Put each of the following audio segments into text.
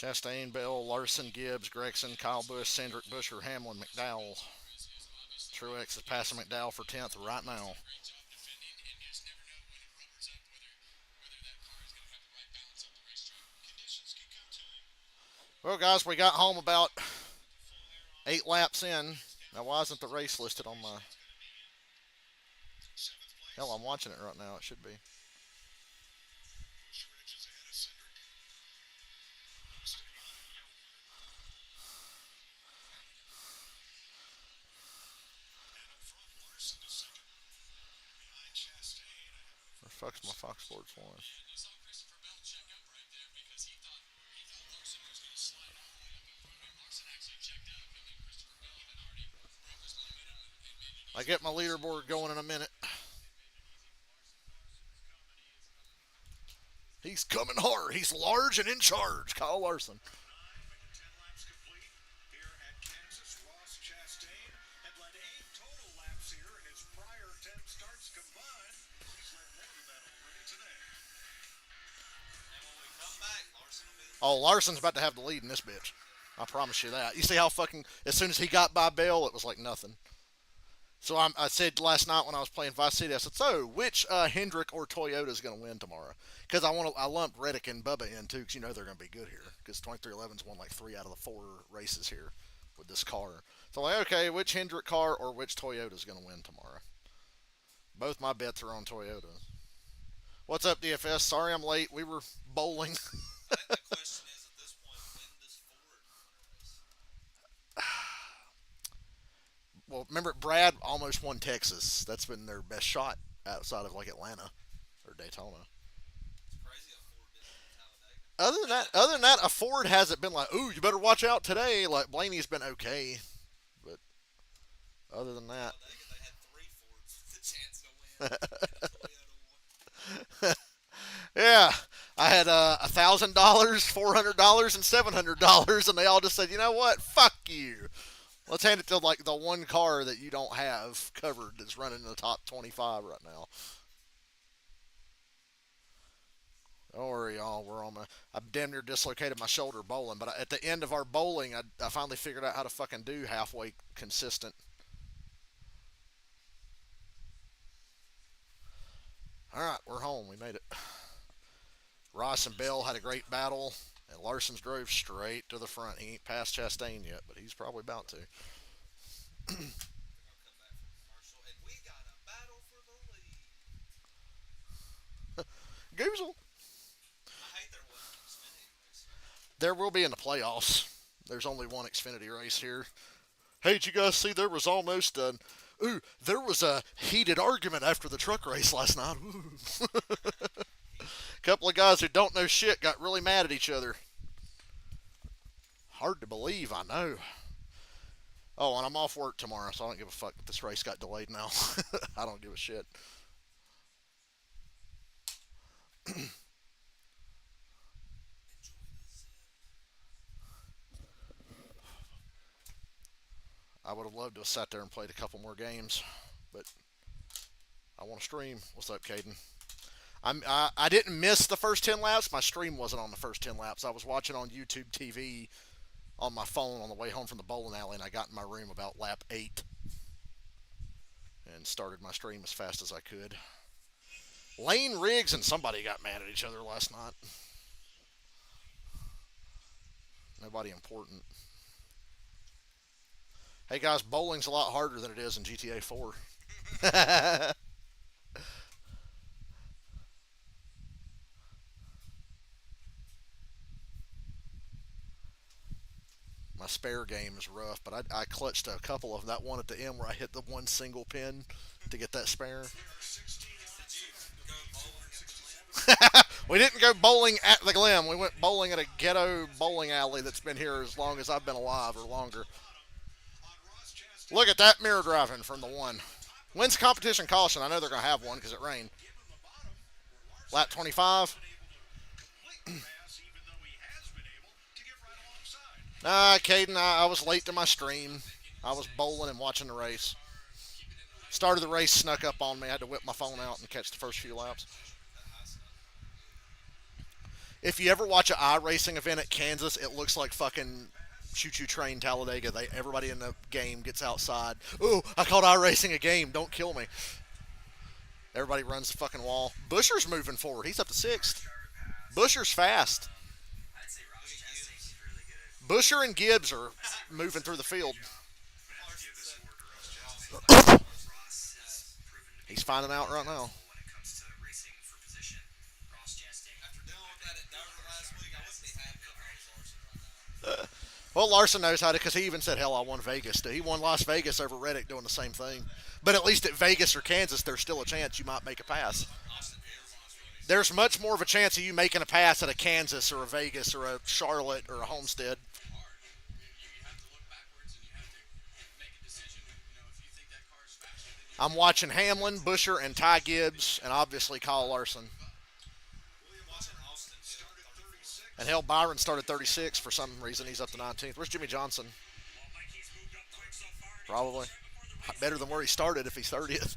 Chastain, Bell, Larson, Gibbs, Gregson, Kyle Busch, Cindric, Busher, Hamlin, McDowell. Truex is passing McDowell for 10th right now. Well, guys, we got home about 8 laps in. Now, why isn't the race listed on my... Hell, I'm watching it right now. It should be. Where the fuck's my Fox Sports 1? I get my leaderboard going in a minute. He's coming hard. He's large and in charge. Kyle Larson. Oh, Larson's about to have the lead in this bitch. I promise you that. You see how fucking... As soon as he got by Bell, it was like nothing. So I said last night when I was playing Vice City, I said, so which Hendrick or Toyota is going to win tomorrow? Because I lumped Reddick and Bubba in too, because you know they're going to be good here. Because 2311's won like 3 out of the 4 races here with this car. So like, okay, which Hendrick car or which Toyota is going to win tomorrow? Both my bets are on Toyota. What's up, DFS? Sorry I'm late. We were bowling. The question is at this point, when does Ford race? Well, remember, Brad almost won Texas. That's been their best shot outside of like Atlanta or Daytona. It's crazy how Ford did it in Talladega. Other than that, a Ford hasn't been like, ooh, you better watch out today. Like Blaney's been okay, but other than that, Talladega, they had 3 Fords with a chance to win. And Toyota won. yeah, I had $1,000, $400, and $700, and they all just said, you know what, fuck you. Let's hand it to like the one car that you don't have covered that's running in the top 25 right now. Don't worry, y'all. We're on my. I damn near dislocated my shoulder bowling, but at the end of our bowling, I finally figured out how to fucking do halfway consistent. All right, we're home. We made it. Ross and Bell had a great battle, and Larson's drove straight to the front. He ain't passed Chastain yet, but he's probably about to. They're going to come back from commercial, and we got a battle for the lead. Goozle. I hate there wasn't an Xfinity race. There will be in the playoffs. There's only one Xfinity race here. Hey, did you guys see there was almost a... Ooh, there was a heated argument after the truck race last night. Ooh. Couple of guys who don't know shit got really mad at each other. Hard to believe, I know. Oh, and I'm off work tomorrow, so I don't give a fuck if this race got delayed now. I don't give a shit. I would have loved to have sat there and played a couple more games, but I want to stream. What's up, Caden? I didn't miss the first 10 laps. My stream wasn't on the first 10 laps. I was watching on YouTube TV on my phone on the way home from the bowling alley, and I got in my room about lap 8 and started my stream as fast as I could. Lane Riggs and somebody got mad at each other last night. Nobody important. Hey guys, bowling's a lot harder than it is in GTA 4. My spare game is rough, but I clutched a couple of them. That one at the end where I hit the one single pin to get that spare. Did you go bowling at the Glen? We didn't go bowling at the Glen. We went bowling at a ghetto bowling alley that's been here as long as I've been alive or longer. Look at that mirror driving from the one. When's competition caution? I know they're going to have one because it rained. Lap 25. Nah, Caden, I was late to my stream. I was bowling and watching the race. Started the race, snuck up on me. I had to whip my phone out and catch the first few laps. If you ever watch an iRacing event at Kansas, it looks like fucking Choo Choo Train Talladega. Everybody in the game gets outside. Ooh, I called iRacing a game. Don't kill me. Everybody runs the fucking wall. Busher's moving forward. He's up to sixth. Busher's fast. Busher and Gibbs are moving through the field. He's finding out right now. Well, Larson knows how to, because he even said, hell, I won Vegas. He won Las Vegas over Reddick doing the same thing. But at least at Vegas or Kansas, there's still a chance you might make a pass. There's much more of a chance of you making a pass at a Kansas or a Vegas or a Charlotte or a Homestead. I'm watching Hamlin, Busher, and Ty Gibbs, and obviously Kyle Larson. And hell, Byron started 36 for some reason. He's up to 19th. Where's Jimmy Johnson? Probably. Better than where he started if he's 30th.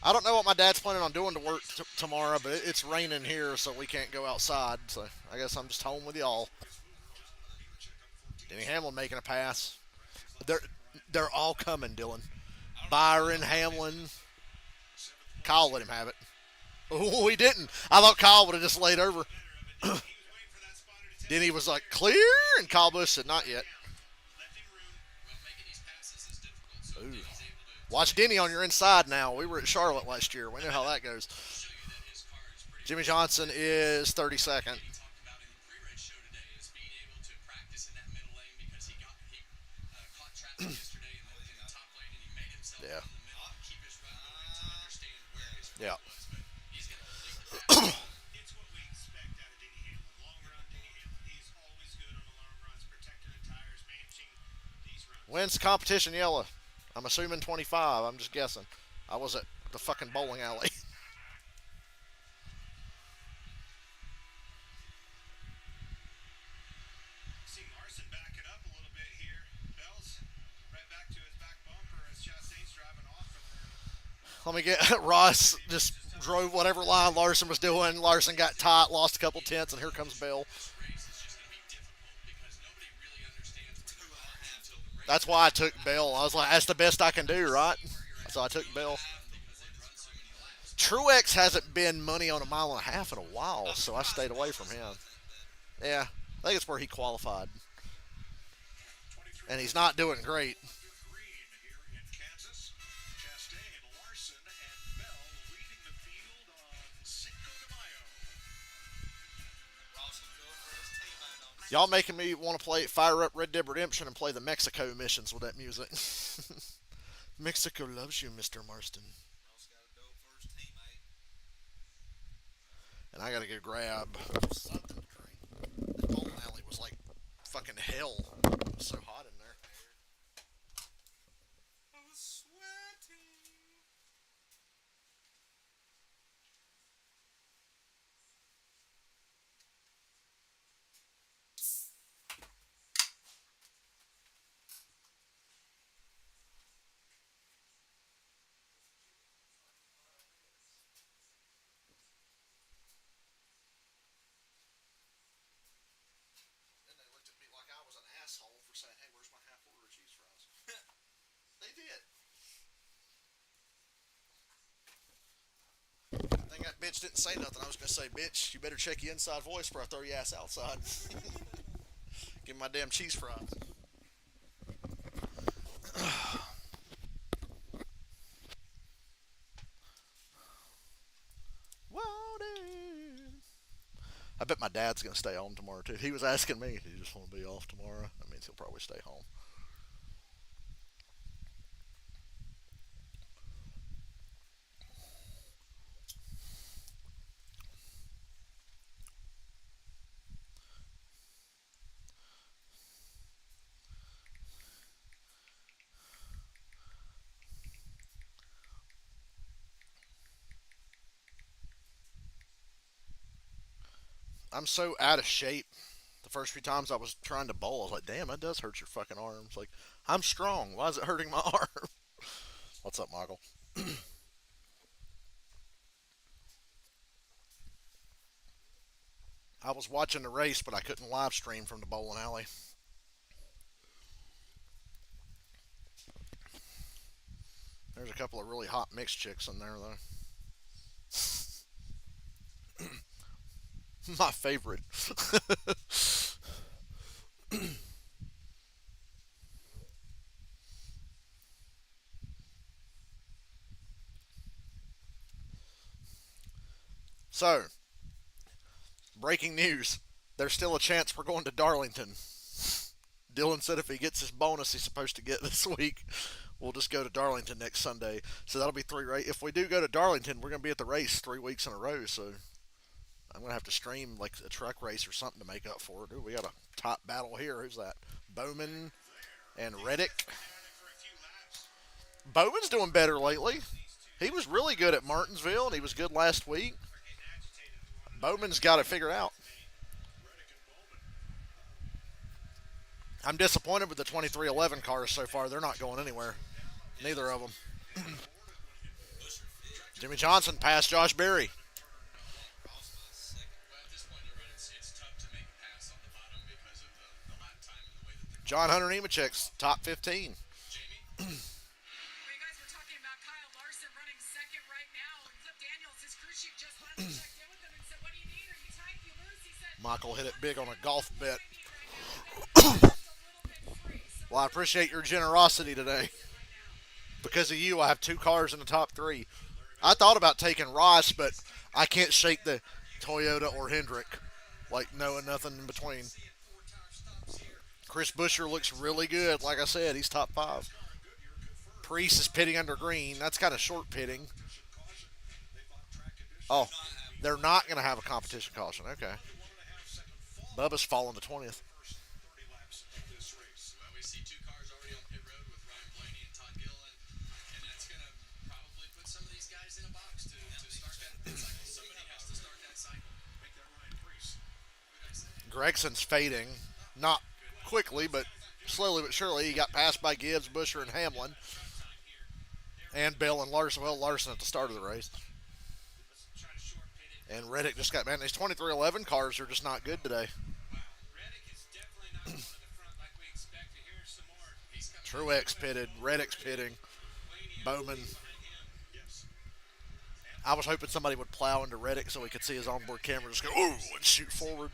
I don't know what my dad's planning on doing to work tomorrow, but it's raining here, so we can't go outside. So I guess I'm just home with y'all. Denny Hamlin making a pass. They're all coming, Dylan. Byron, Hamlin. Kyle let him have it. Oh, he didn't. I thought Kyle would have just laid over. Then he was like, clear? And Kyle Busch said, not yet. Ooh. Watch Denny on your inside now. We were at Charlotte last year. We know how that goes. Jimmy Johnson is 32nd. Yeah. Yeah. Wins competition yellow. I'm assuming 25. I'm just guessing. I was at the fucking bowling alley. See Larson backing up a little bit here. Bell's right back to his back bumper as Chastain's driving off from there. Let me get Ross just drove whatever line Larson was doing. Larson got tight, lost a couple tenths, and here comes Bell. That's why I took Bell. I was like, that's the best I can do, right? So I took Bell. Truex hasn't been money on a mile and a half in a while, so I stayed away from him. Yeah, I think it's where he qualified. And he's not doing great. Y'all making me want to fire up Red Dead Redemption and play the Mexico missions with that music. Mexico loves you, Mr. Marston. And I gotta go grab something to drink. The bowling alley was like fucking hell. It was so hot in there. I was sweating. Then they looked at me like I was an asshole for saying, hey, where's my half order of cheese fries? They did. I think that bitch didn't say nothing. I was gonna say, bitch, you better check your inside voice before I throw your ass outside. Give me my damn cheese fries. I bet my dad's gonna stay home tomorrow too. He was asking me, do you just want to be off tomorrow? That means he'll probably stay home. I'm so out of shape. The first few times I was trying to bowl, I was like, damn, that does hurt your fucking arms. Like, I'm strong. Why is it hurting my arm? What's up, Michael? I was watching the race, but I couldn't live stream from the bowling alley. There's a couple of really hot mixed chicks in there, though. My favorite. So, breaking news. There's still a chance we're going to Darlington. Dylan said if he gets his bonus he's supposed to get this week, we'll just go to Darlington next Sunday. So that'll be three race. If we do go to Darlington, we're going to be at the race 3 weeks in a row. So I'm going to have to stream like a truck race or something to make up for it. Ooh, we got a top battle here. Who's that? Bowman and Reddick. Bowman's doing better lately. He was really good at Martinsville, and he was good last week. Bowman's got it figured out. I'm disappointed with the 2311 cars so far. They're not going anywhere. Neither of them. Jimmy Johnson passed Josh Berry. John Hunter Nemechek's top 15. Michael hit it big on a golf bet. Well, I appreciate your generosity today. Because of you, I have two cars in the top three. I thought about taking Ross, but I can't shake the Toyota or Hendrick. Like, knowing nothing in between. Chris Buescher looks really good. Like I said, he's top five. Priest is pitting under green. That's kind of short pitting. Oh, they're not going to have a competition caution. Okay. Bubba's falling to 20th. Gregson's fading. Not quickly, but slowly but surely. He got passed by Gibbs, Buescher, and Hamlin. And Bell and Larson. Well, Larson at the start of the race. And Reddick just got, man, these 2311 cars are just not good today. Truex pitted. Reddick's pitting. Bowman. I was hoping somebody would plow into Reddick so we could see his onboard camera just go, ooh, and shoot forward.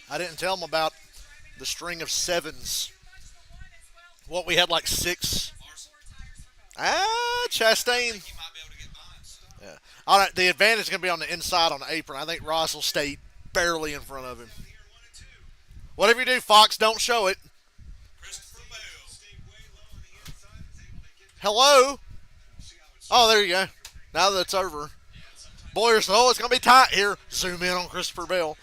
I didn't tell him about the string of sevens. What, we had like six? Chastain. Yeah. All right, the advantage is going to be on the inside on the apron. I think Ross will stay barely in front of him. Whatever you do, Fox, don't show it. Hello? Oh, there you go. Now that it's over. Boyers, oh, it's going to be tight here. Zoom in on Christopher Bell.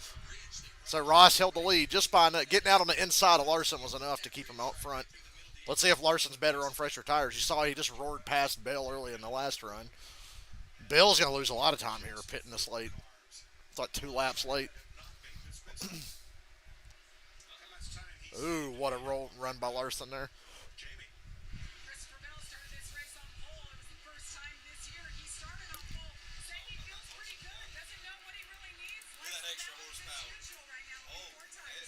So Ross held the lead just by getting out on the inside of Larson was enough to keep him out front. Let's see if Larson's better on fresher tires. You saw he just roared past Bell early in the last run. Bell's going to lose a lot of time here pitting this late. It's like 2 laps late. Ooh, what a run by Larson there.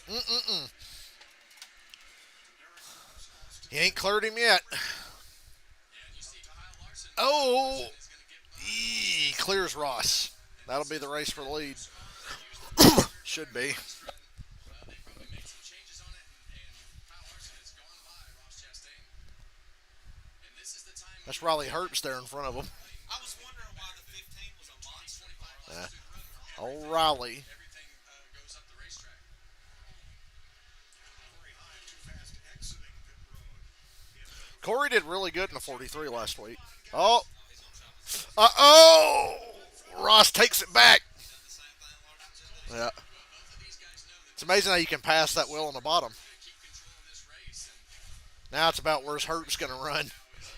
Mm-mm-mm. He ain't cleared him yet. Oh! Clears Ross. That'll be the race for the lead. Should be. That's Riley Herbst there in front of him. O'Reilly. Everything goes up the racetrack. Corey Heim too fast exiting pit road. Corey did really good in the 43 last week. Oh, oh! Ross takes it back. Yeah. Both of these guys know that It's amazing how you can pass that wheel on the bottom. keep control of this race. And Now it's about where's Herb's going to run.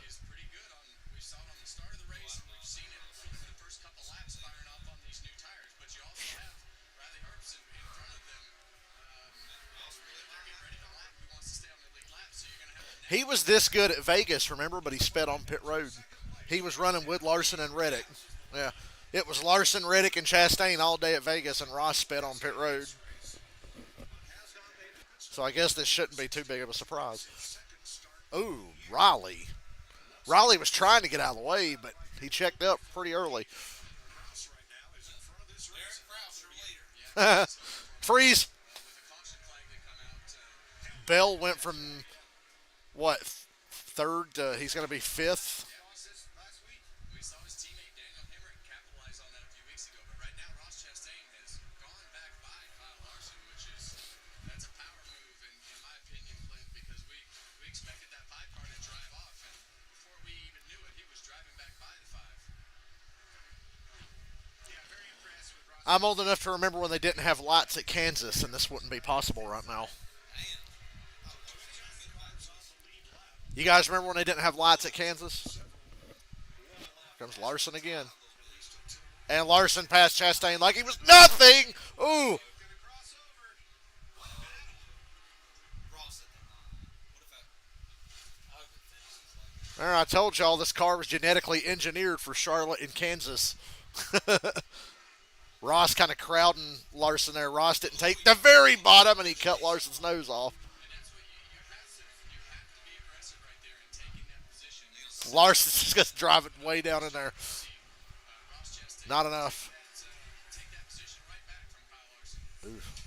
is pretty good on. We saw it on the start of the race, and we've seen it for the first couple laps firing off on these new tires. But you also have Riley Herbst in front of them. They're getting ready to lap. Who wants to stay on the lead lap? So you're going to have the He was this good at Vegas, remember, but he sped on pit road. He was running with Larson and Reddick. Yeah. It was Larson, Reddick, and Chastain all day at Vegas, and Ross sped on pit road. So I guess this shouldn't be too big of a surprise. Ooh, Riley. Riley was trying to get out of the way, but he checked up pretty early. Kraus right now is in front of this race. Kraus, your leader. Freeze. With a caution flag that come out. Bell went from, what, third to he's going to be fifth. Last week, we saw his teammate Daniel Hemrick capitalize on that a few weeks ago. But right now, Ross Chastain has gone back by Kyle Larson, which is that's a power move in my opinion, Clint, because we expected that 5 car to drive off, and before we even knew it, he was driving back by the 5. Yeah, very impressed with Ross. I'm old enough to remember when they didn't have lights at Kansas, and this wouldn't be possible right now. You guys remember when they didn't have lights at Kansas? Here comes Larson again. And Larson passed Chastain like he was nothing. Ooh. There, I told y'all this car was genetically engineered for Charlotte and Kansas. Ross kind of crowding Larson there. Ross didn't take the very bottom, and he cut Larson's nose off. Larson's just going to drive it way down in there. Not enough. Oof.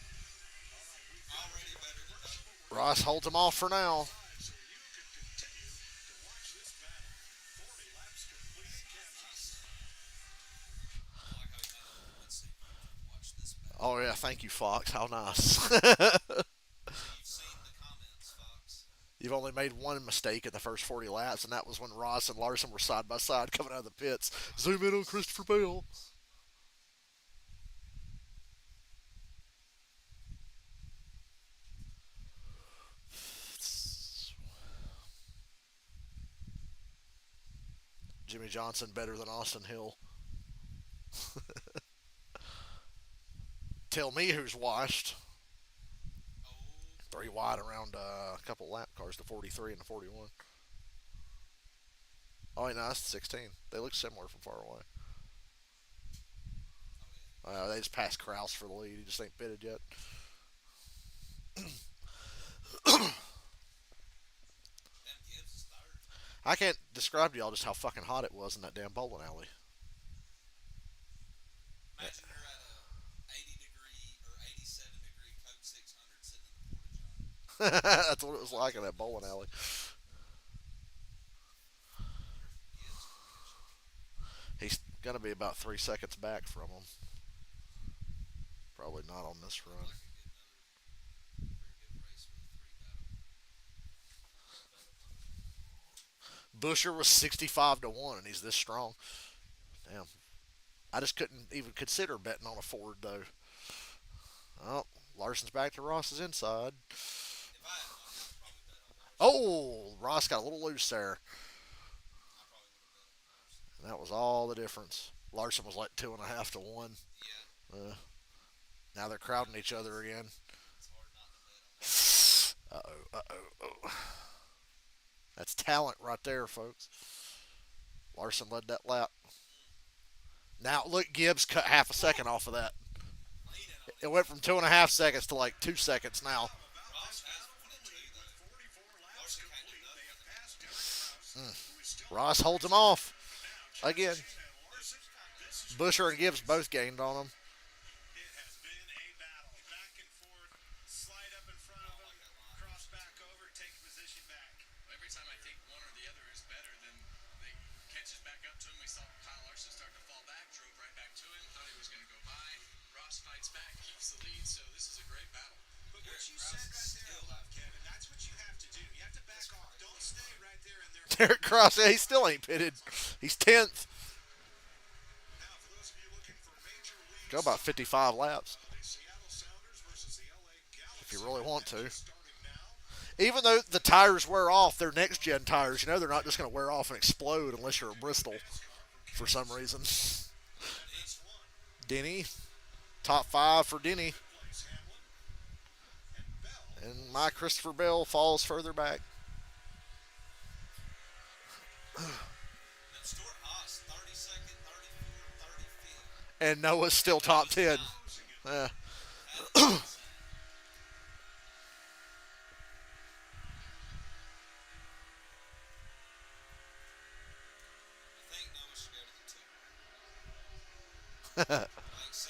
Ross holds him off for now. Oh, yeah, thank you, Fox. How nice. You've only made one mistake in the first 40 laps, and that was when Ross and Larson were side by side coming out of the pits. Zoom in on Christopher Bale. Jimmy Johnson better than Austin Hill. Tell me who's washed. 3 wide around a couple lap cars, the 43 and the 41. Oh, wait, no, that's the 16. They look similar from far away. They just passed Kraus for the lead. He just ain't pitted yet. I can't describe to y'all just how fucking hot it was in that damn bowling alley. Imagine you're at a 80-degree or 87-degree Coke 600 sitting in the porta-john. That's what it was like in that bowling alley. He's going to be about 3 seconds back from him. Probably not on this run. Busher was 65 to 1, and he's this strong. Damn. I just couldn't even consider betting on a Ford, though. Oh, Larson's back to Ross's inside. Oh, Ross got a little loose there. And that was all the difference. Larson was like 2.5 to 1. Now they're crowding each other again. Uh-oh. That's talent right there, folks. Larson led that lap. Now, look, Gibbs cut half a second off of that. It went from 2.5 seconds to like 2 seconds now. Ross holds him off. Again. Busher and Gibbs both gained on him. It has been a battle. Back and forth. Slide up in front of him. Cross back over. Take position back. Every time I think one or the other is better, then they catches back up to him. We saw Kyle Larson start to fall back. Drove right back to him. Thought he was going to What you said right there, I love, Kevin. That's what you have to do. You have to back off. Don't stay right there in their Derek Cross, yeah, he still ain't pitted. He's 10th. Now, for those of you looking for major league Go about 55 laps the Seattle Sounders versus the LA if you Galaxy really want to. starting now. Even though the tires wear off, they're next gen tires, they're not just going to wear off and explode unless you're a Bristol for some reason. This one Denny, top 5 for Denny. plays Hamlin and Bell. And my Christopher Bell falls further back. Then Stuart Haas, 32nd, 34th, 35th. And Noah's still top 10. Yeah. I think Noah should go to the two. I think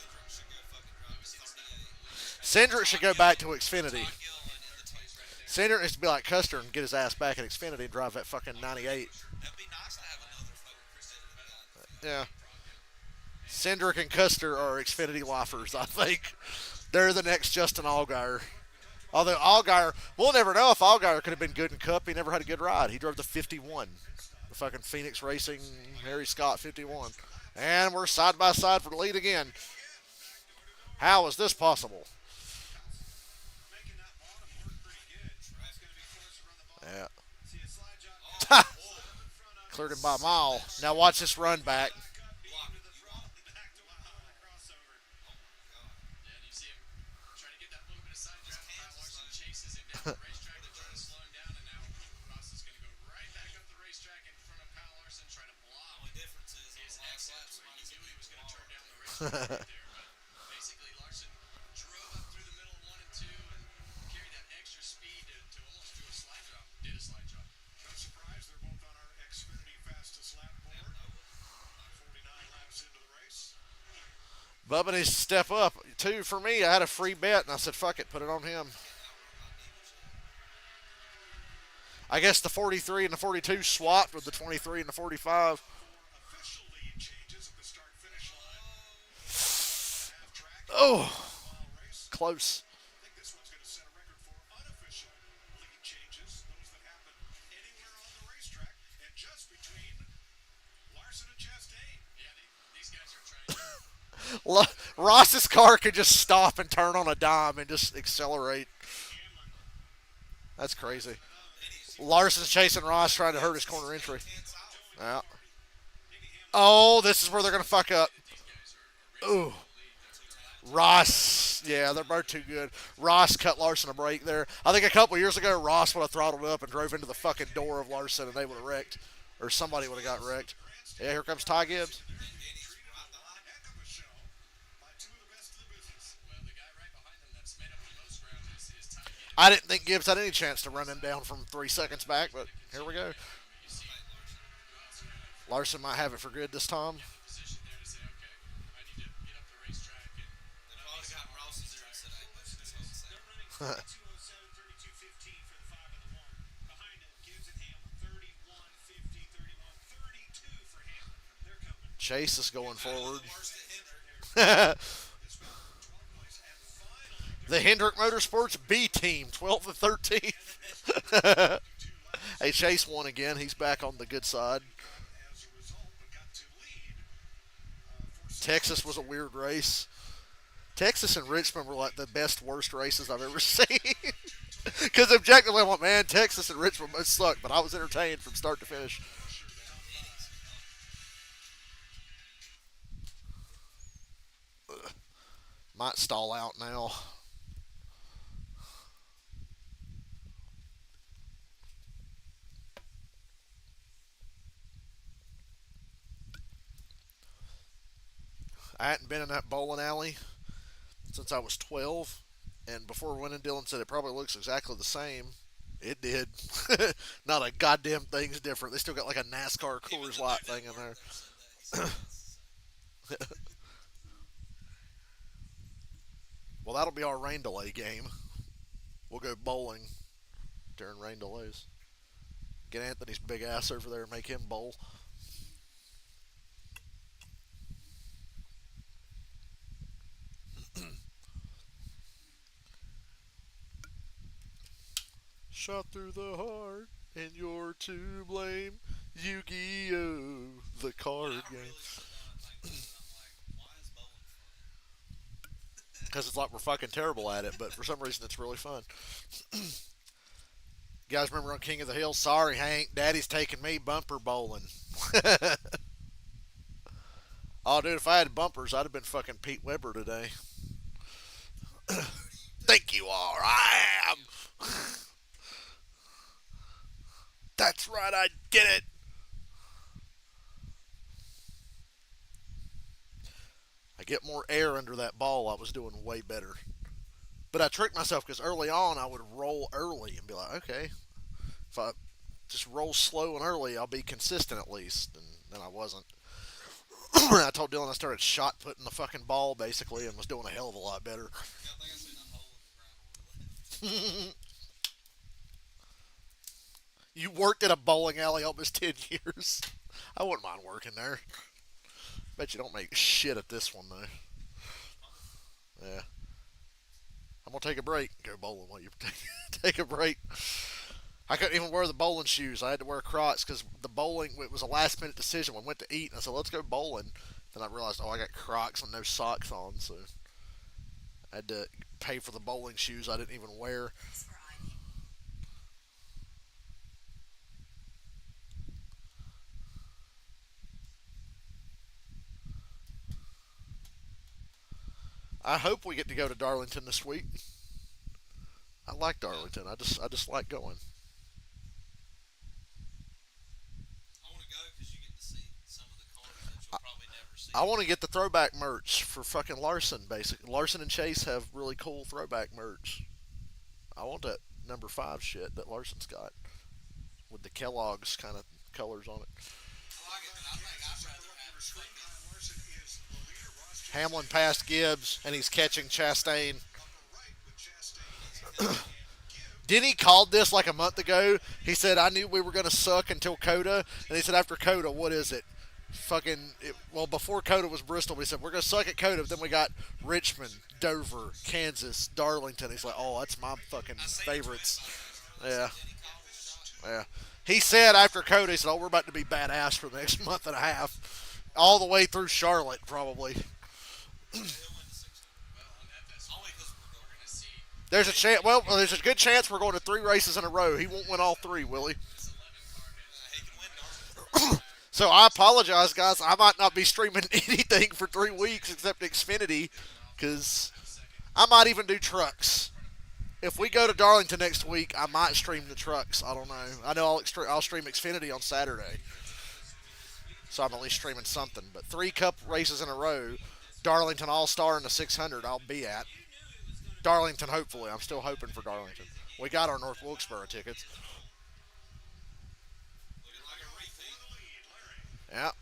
Cedric should go fucking drive to 38. Cindric should go back to Xfinity. Todd Gilliland in the two. Cindric needs to be like Custer and get his ass back at Xfinity and drive that fucking 98. That'd be nice to have another fucking competitive guy. Yeah. Cindric and Custer are Xfinity lifers, I think. They're the next Justin Allgaier. Although Allgaier, we'll never know if Allgaier could have been good in Cup. He never had a good ride. He drove the 51. The fucking Phoenix Racing Harry Scott 51. And we're side by side for the lead again. How is this possible? Making that bottom work pretty good. It's going to be close to run the ball. Yeah. See a slide job. Ha! In front of Cleared him by a mile. Now watch this run back. back up, deep to the front, back to a crossover. Oh And you see him trying to get that little bit of side draft. Kyle Larson chases him down the racetrack to try to slow him down, and now Ross is going to go right back up the racetrack in front of Kyle Larson, trying to block Only difference is his on the last exit. lap, He somebody's knew he was going to turn down the tomorrow. racetrack right there, but basically Larson drove up through the middle of 1 and 2 and carried that extra speed to almost do a slide drop. Did a slide drop. No surprise, they're both on our Xfinity fastest lap board. 49 laps into the race. Bubba needs to step up. 2 for me. I had a free bet, and I said, fuck it, put it on him. I guess the 43 and the 42 swapped with the 23 and the 45. Official lead changes at the start finish line. Half track. Oh, Mile race. close. I think this one's going to set a record for unofficial lead changes, those that happen anywhere on the racetrack, and just between Larson and Chastain. Yeah, these guys are trying to. Ross's car could just stop and turn on a dime and just accelerate. That's crazy. Larson's chasing Ross, trying to hurt his corner entry. Yeah. Oh, this is where they're going to fuck up. Ooh. Ross. Yeah, they're both too good. Ross cut Larson a break there. I think a couple years ago, Ross would have throttled up and drove into the fucking door of Larson, and they would have wrecked. Or somebody would have got wrecked. Yeah, here comes Ty Gibbs. I didn't think Gibbs had any chance to run him down from 3 seconds back, but here we go. Larson might have it for good this time. Chase is going forward. The Hendrick Motorsports B team, 12th and 13th. Hey, Chase won again. He's back on the good side. Texas was a weird race. Texas and Richmond were like the best, worst races I've ever seen. Because objectively, I went, man, Texas and Richmond both suck, but I was entertained from start to finish. Might stall out now. I hadn't been in that bowling alley since I was 12, and before winning, Dylan said it probably looks exactly the same. It did. Not a goddamn thing's different. They still got like a NASCAR Coors Light thing in there. Well, that'll be our rain delay game. We'll go bowling during rain delays. Get Anthony's big ass over there and make him bowl. Shot through the heart, and you're to blame. Yu-Gi-Oh! The When card I game. really sit down and think about it, I'm like, why is bowling Because it's like we're fucking terrible at it, but for some reason it's really fun. You guys remember on King of the Hill? Sorry, Hank. Daddy's taking me bumper bowling. Oh, dude, if I had bumpers, I'd have been fucking Pete Weber today. Think you are. I am. That's right, I did it. I get more air under that ball. I was doing way better. But I tricked myself because early on I would roll early and be like, okay, if I just roll slow and early, I'll be consistent at least. And then I wasn't. I told Dylan I started shot putting the fucking ball basically and was doing a hell of a lot better. Yeah, I think I seen a hole in the ground where we lived. You worked at a bowling alley almost 10 years. I wouldn't mind working there. Bet you don't make shit at this one though. Yeah. I'm gonna take a break. Go bowling while you take a break. I couldn't even wear the bowling shoes. I had to wear Crocs because the bowling, it was a last minute decision. We went to eat and I said, let's go bowling. Then I realized, oh, I got Crocs and no socks on, so I had to pay for the bowling shoes I didn't even wear. I hope we get to go to Darlington this week. I like Darlington. I just like going. I want to go because you get to see some of the cars that I, you'll probably never see. I want to get the throwback merch for fucking Larson. Basically, Larson and Chase have really cool throwback merch. I want that number 5 shit that Larson's got with the Kellogg's kind of colors on it. I like it, but I think I'd rather have a Hamlin passed Gibbs and he's catching Chastain. Denny called this like a month ago. He said, I knew we were going to suck until Coda. And he said, after Coda, what is it? Well, before Coda was Bristol, we said, we're going to suck at Coda. But then we got Richmond, Dover, Kansas, Darlington. He's like, oh, that's my fucking favorites. Yeah. Yeah. He said after Coda, he said, oh, we're about to be badass for the next month and a half. All the way through Charlotte, probably. There's a chance. Well, there's a good chance we're going to 3 races in a row. He won't win all 3, will he? So I apologize, guys. I might not be streaming anything for 3 weeks except Xfinity, because I might even do trucks. If we go to Darlington next week, I might stream the trucks. I don't know. I know I'll stream Xfinity on Saturday, so I'm at least streaming something. But 3 Cup races in a row, Darlington All Star and the 600, I'll be at. Darlington, hopefully. I'm still hoping for Darlington. We got our North Wilkesboro tickets. Yeah.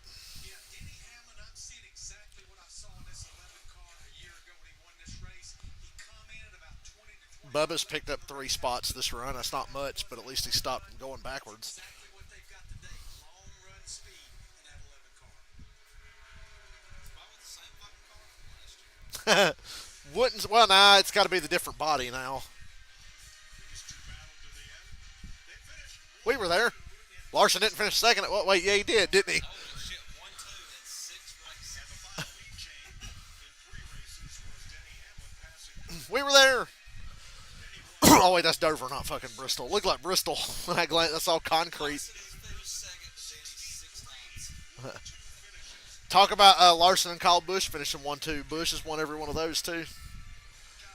Bubba's picked up 3 spots this run. That's not much, but at least he stopped from going backwards. Wouldn't well, nah. It's got to be the different body now. We were there. Larson didn't finish second. Wait, yeah, he did, didn't he? We were there. Oh wait, that's Dover, not fucking Bristol. Look like Bristol. That's all concrete. Talk about Larson and Kyle Busch finishing 1-2. Busch has won every one of those too.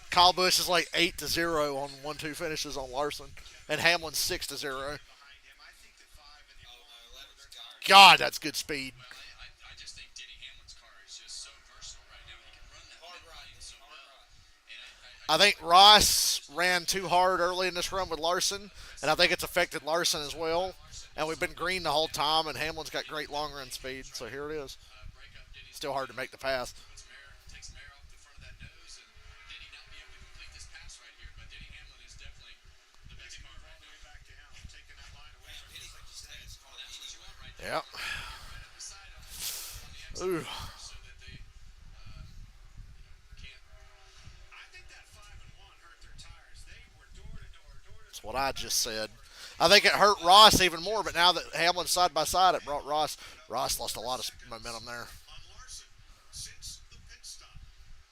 Kyle Busch is like 8-0 on 1-2 finishes on Larson, and Hamlin's 6-0. God, that's good speed. I just think Denny Hamlin's car is just so versatile right now. He can run that mid lane so well. And I think Ross ran too hard early in this run with Larson, and I think it's affected Larson as well. And we've been green the whole time, and Hamlin's got great long run speed, so here it is. Still hard to make the pass. takes Mayer off the front of that nose, and Denny not be able to complete this pass right here. But Denny Hamlin is definitely the best car right now. Back to him, taking that line away. Denny can just take his car. That's what you want right there. Yeah. Ooh. So that they can't. I think that 5-1 hurt their tires. They were door to door, door to door. That's what I just said. I think it hurt Ross even more, but now that Hamlin's side by side, it brought Ross. Ross lost a lot of momentum there. On Larson since the pit stop.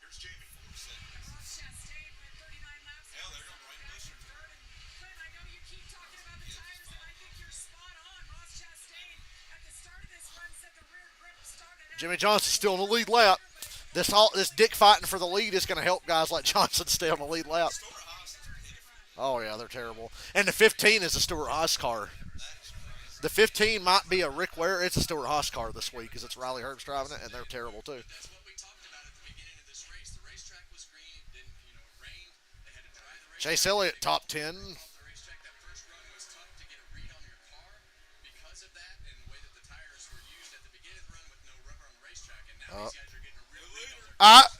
Here's Jamie. 4 seconds. Ross Chastain went 39 laps. Hell, they're gonna blame Buescher. Third. And Clint, I know you keep talking about the Yeah, tires, and I think you're spot on. Ross Chastain at the start of this run said the rear grip started out. Jimmy Johnson's still in the lead lap. This dick fighting for the lead is going to help guys like Johnson stay on the lead lap. Stewart Haas is pitiful. Oh yeah, they're terrible. And the 15 is a Stuart Haas car. That is crazy. The 15 might be a Rick Ware. It's a Stuart Haas car this week because it's Riley Herbst driving it, and they're terrible too. That's what we talked about at the beginning of this race. The racetrack was green. It didn't, it rained. They had to dry the racetrack. Chase Elliott top 10. Off the racetrack, that first run was tough to get a read on your car because of that and the way that the tires were used at the beginning of the run with no rubber on the racetrack. And now these guys are getting a real read on their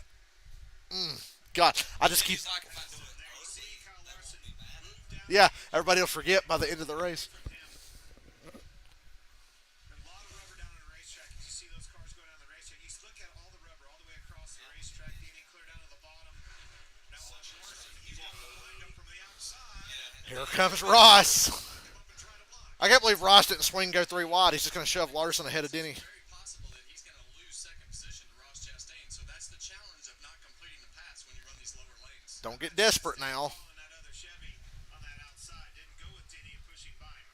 God, I just keep. He's like, if I do it early, that won't be bad. Yeah, everybody will forget by the end of the race. A lot of rubber down on the racetrack. As you see those cars go down the racetrack, you look at all the rubber all the way across the racetrack, getting clear down to the bottom. Now watch Larson. He's got to line up from the outside. Here comes Ross. Come up and try to block. I can't believe Ross didn't swing go 3 wide. He's just going to shove Larson ahead of Denny. Very possible that he's going to lose second position to Ross Chastain. So that's the challenge of not completing the pass when you run these lower lanes. Don't get desperate now. Following that other Chevy on that outside. Didn't go with Denny and pushing by him.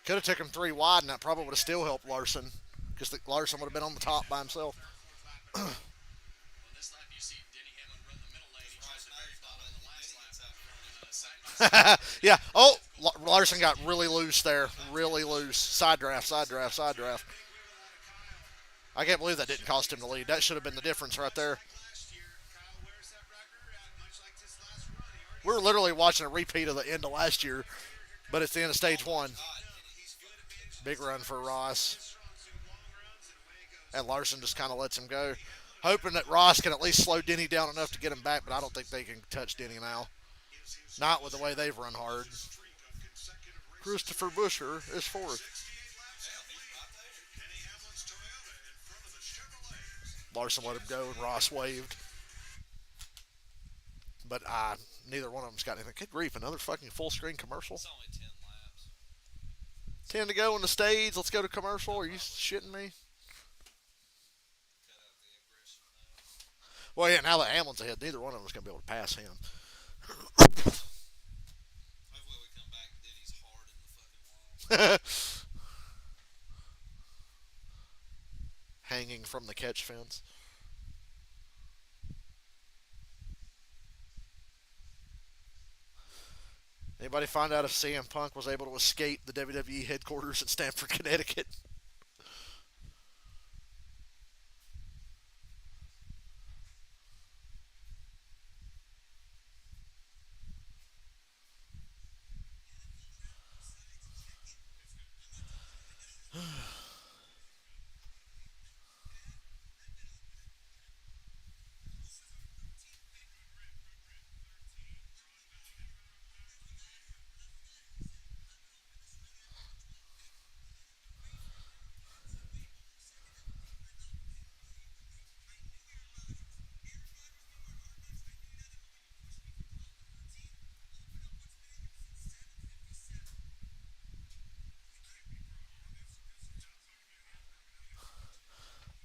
Could have took him 3 wide, and that probably would have still helped Larson because Larson would have been on the top by himself. On this lap, you see Denny Hamlin run the middle lane. He tries to very follow on the last lap. Side by side. Yeah. Oh, Larson got really loose there. Really loose. Side draft, side draft, side draft. I can't believe that didn't cost him the lead. That should have been the difference right there. Last year, Kyle wears that record, much like this last run. He already We were literally watching a repeat of the end of last year, but it's the end of stage 1. he's good advantage. Big run for Ross. Strong suit, long runs, and away it goes. And Larson just kind of lets him go. Hoping that Ross can at least slow Denny down enough to get him back, but I don't think they can touch Denny now. Not with the way they've run hard. Streak of consecutive races. Christopher Buescher is 4th. 68 laps Denny Hamlin's Toyota in front of the Chevrolet. Larson let him go, and Ross waved. But neither one of them's got anything. Good grief, another fucking full screen commercial. It's only 10 laps. 10 to go in the stage. Let's go to commercial. Are you shitting me? Cut out the aggression now. Well, yeah, now that Hamlin's ahead, neither one of them is going to be able to pass him. Hopefully we come back and Denny's hard in the fucking wall. Hanging from the catch fence. Anybody find out if CM Punk was able to escape the WWE headquarters in Stamford, Connecticut?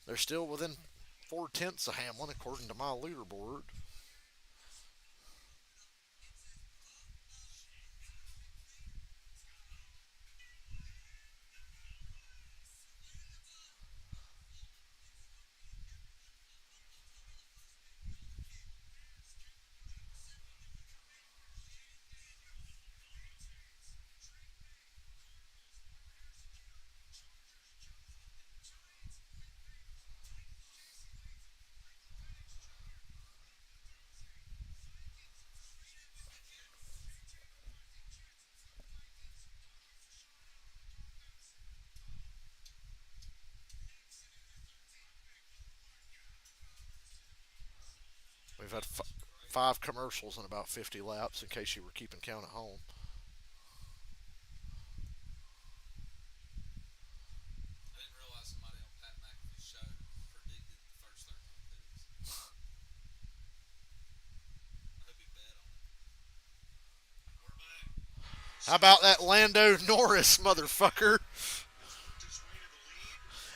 They're still within 4/10 of Hamlin, according to my leaderboard. We've had 5 commercials in about 50 laps, in case you were keeping count at home. I didn't realize somebody on Pat McAfee's show predicted the first 13 picks. I hope he bet on it. We're back. How about that Lando Norris motherfucker?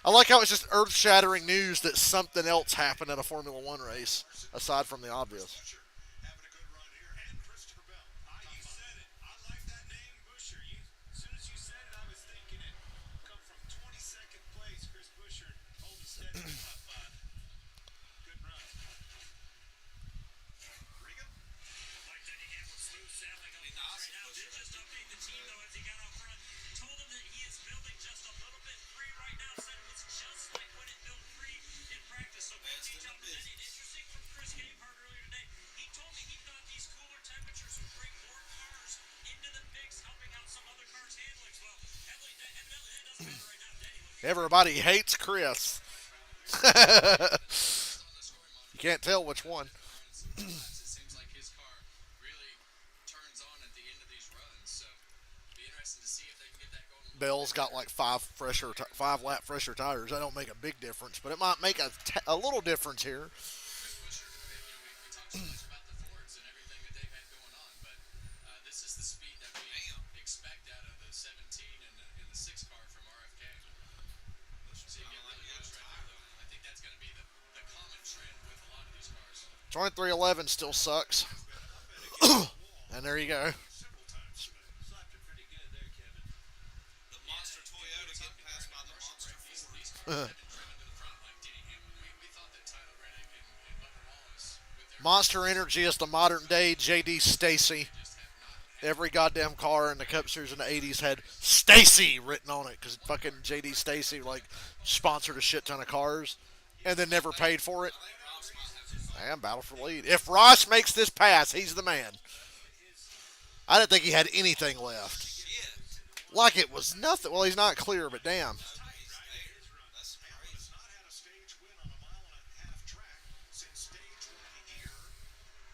I like how it's just earth-shattering news that something else happened at a Formula One race, aside from the obvious. Having a good run here, and Christopher Bell. You said it. I like that name, Busher. As soon as you said it, I was thinking it. Come from 22nd place, Chris Busher, holding steady in the top five. Good run. Riga? Like Denny Hamlin, smooth sailing up Be front nice right if now. Busher Did had just been update the good team, too. though, as he got out front. Told him that he is building just a little bit free right now. Said it was just like when it built free in practice. So big Best in detail the presented. business. Interesting from Chris Gabehart earlier today. He told me he thought these cooler temperatures would bring more cars into the mix, helping out some other cars' handlings. Well, evidently that doesn't matter right now. Denny looking Everybody hates Chris. You can't tell which one. It seems like his car really turns on at the end of these runs. So it'll be interesting to see if they can get that going. Bell's got like 5 lap fresher tires. That don't make a big difference, but it might make a little difference here. Busher, we talked so much about the Fords and everything that they've had going on, but this is the speed that we expect out of the 17 and the 6 car from RFK. So you get really close right there, though. I think that's going to be the common trend with a lot of these cars. 2311 still sucks. And there you go. Several times today. slapped it pretty good there, Kevin. The monster Toyota getting passed by the monster These Ford. cars have been driven to the front like Denny Hamlin. We thought that Tyler Reddick and Bubba Wallace with their Monster Energy is the modern day JD Stacy. just have not had Every goddamn car in the Cup Series in the 80s had Stacy written on it because fucking JD Stacy like sponsored a shit ton of cars and then never paid for it. Ross might have And battle for the lead. If Ross makes this pass, he's the man. I didn't think he had anything left. shit. Like it was nothing. Well, he's not clear, but damn. He's there. That's Hamlin has crazy. not had a stage win on a mile-and-a-half track since stage one here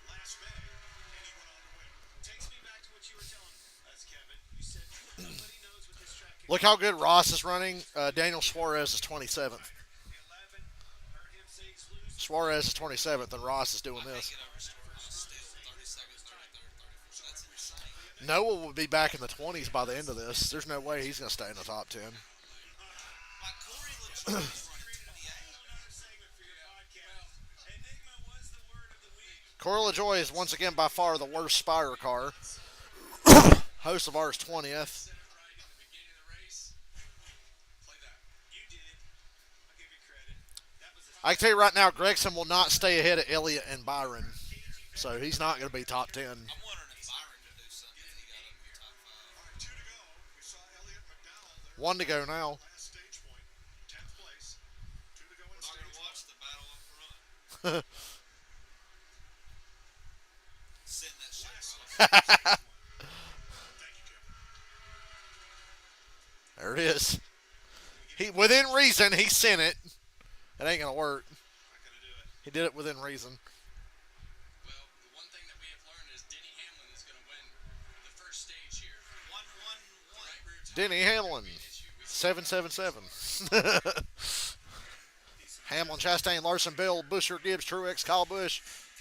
last May, and he went on to win. Takes me back to what you were telling us, Kevin. You said nobody knows what this track can Look how good Ross is running. Daniel Suarez is 27th. 11. Heard him say he's losing. Suarez is 27th, and Ross is doing I this. can't get over still 30 seconds, 33rd, 34th. That's insane. Noah will be back in the 20s by the end of this. There's no way he's going to stay in the top 10. Like Corey LaJoy is running 28. Another segment for your podcast. Enigma was the word of the week. Corey LaJoy is once again by far the worst Spire car. Host of ours 20th. Said it right in the beginning of the race. Play that. You did. I'll give you credit. That was a I can tell you right now, Gregson will not stay ahead of Elliott and Byron. So he's not going to be top 10. I'm wondering if Byron could do something if he got up in the top five. 2 to go. We saw Elliott McDowell there. 1 to go now. Last stage point. 10th place. 2 to go in We're not going stage to watch one. the battle up front. Send that shit, Ross. Thank you, Kevin. There it is. He, within reason, he sent it. It ain't going to work. Not going to do it. He did it within reason. Well, the one thing that we have learned is Denny Hamlin is going to win the first stage here. 1-1-1. Right rear tire Denny Hamlin, issue. We 777. Hamlin, Chastain, Larson, Bell, Busher, Gibbs, Truex, Kyle Busch,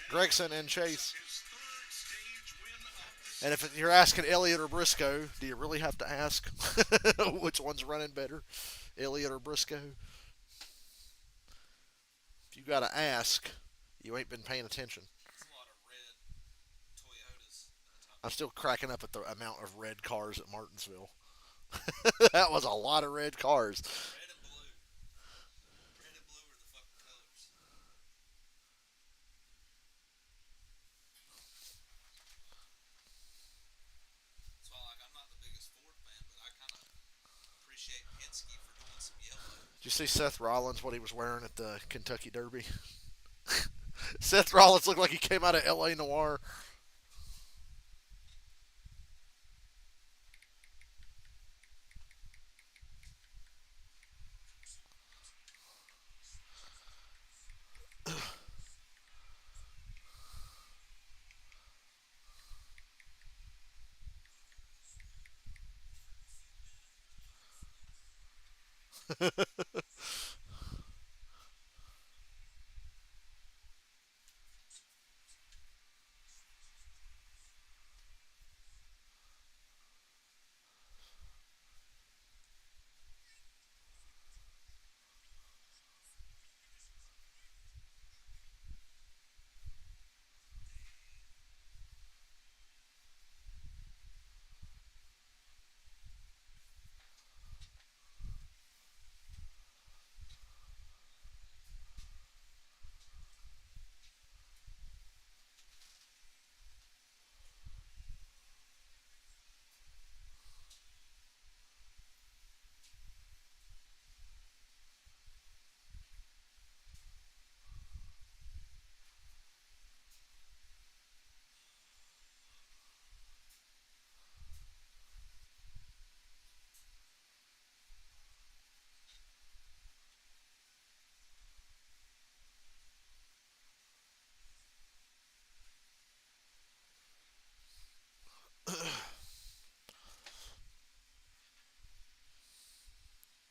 Gregson, and Chase. his third stage win of the And if you're asking Elliott or Briscoe, do you really have to ask which one's running better, Elliott or Briscoe? If you got to ask, you ain't been paying attention. There's a lot of red Toyotas at the top. I'm still cracking up at the amount of red cars at Martinsville. That was a lot of red cars. Red and blue. Red and blue are the fucking colors. That's why, like, I'm not the biggest Ford fan, but I kind of appreciate Penske for doing some yellow. Did you see Seth Rollins, what he was wearing at the Kentucky Derby? Seth Rollins looked like he came out of L.A. Noir.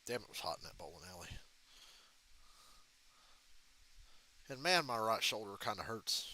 Damn, it was hot in that bowling alley. And man, my right shoulder kind of hurts.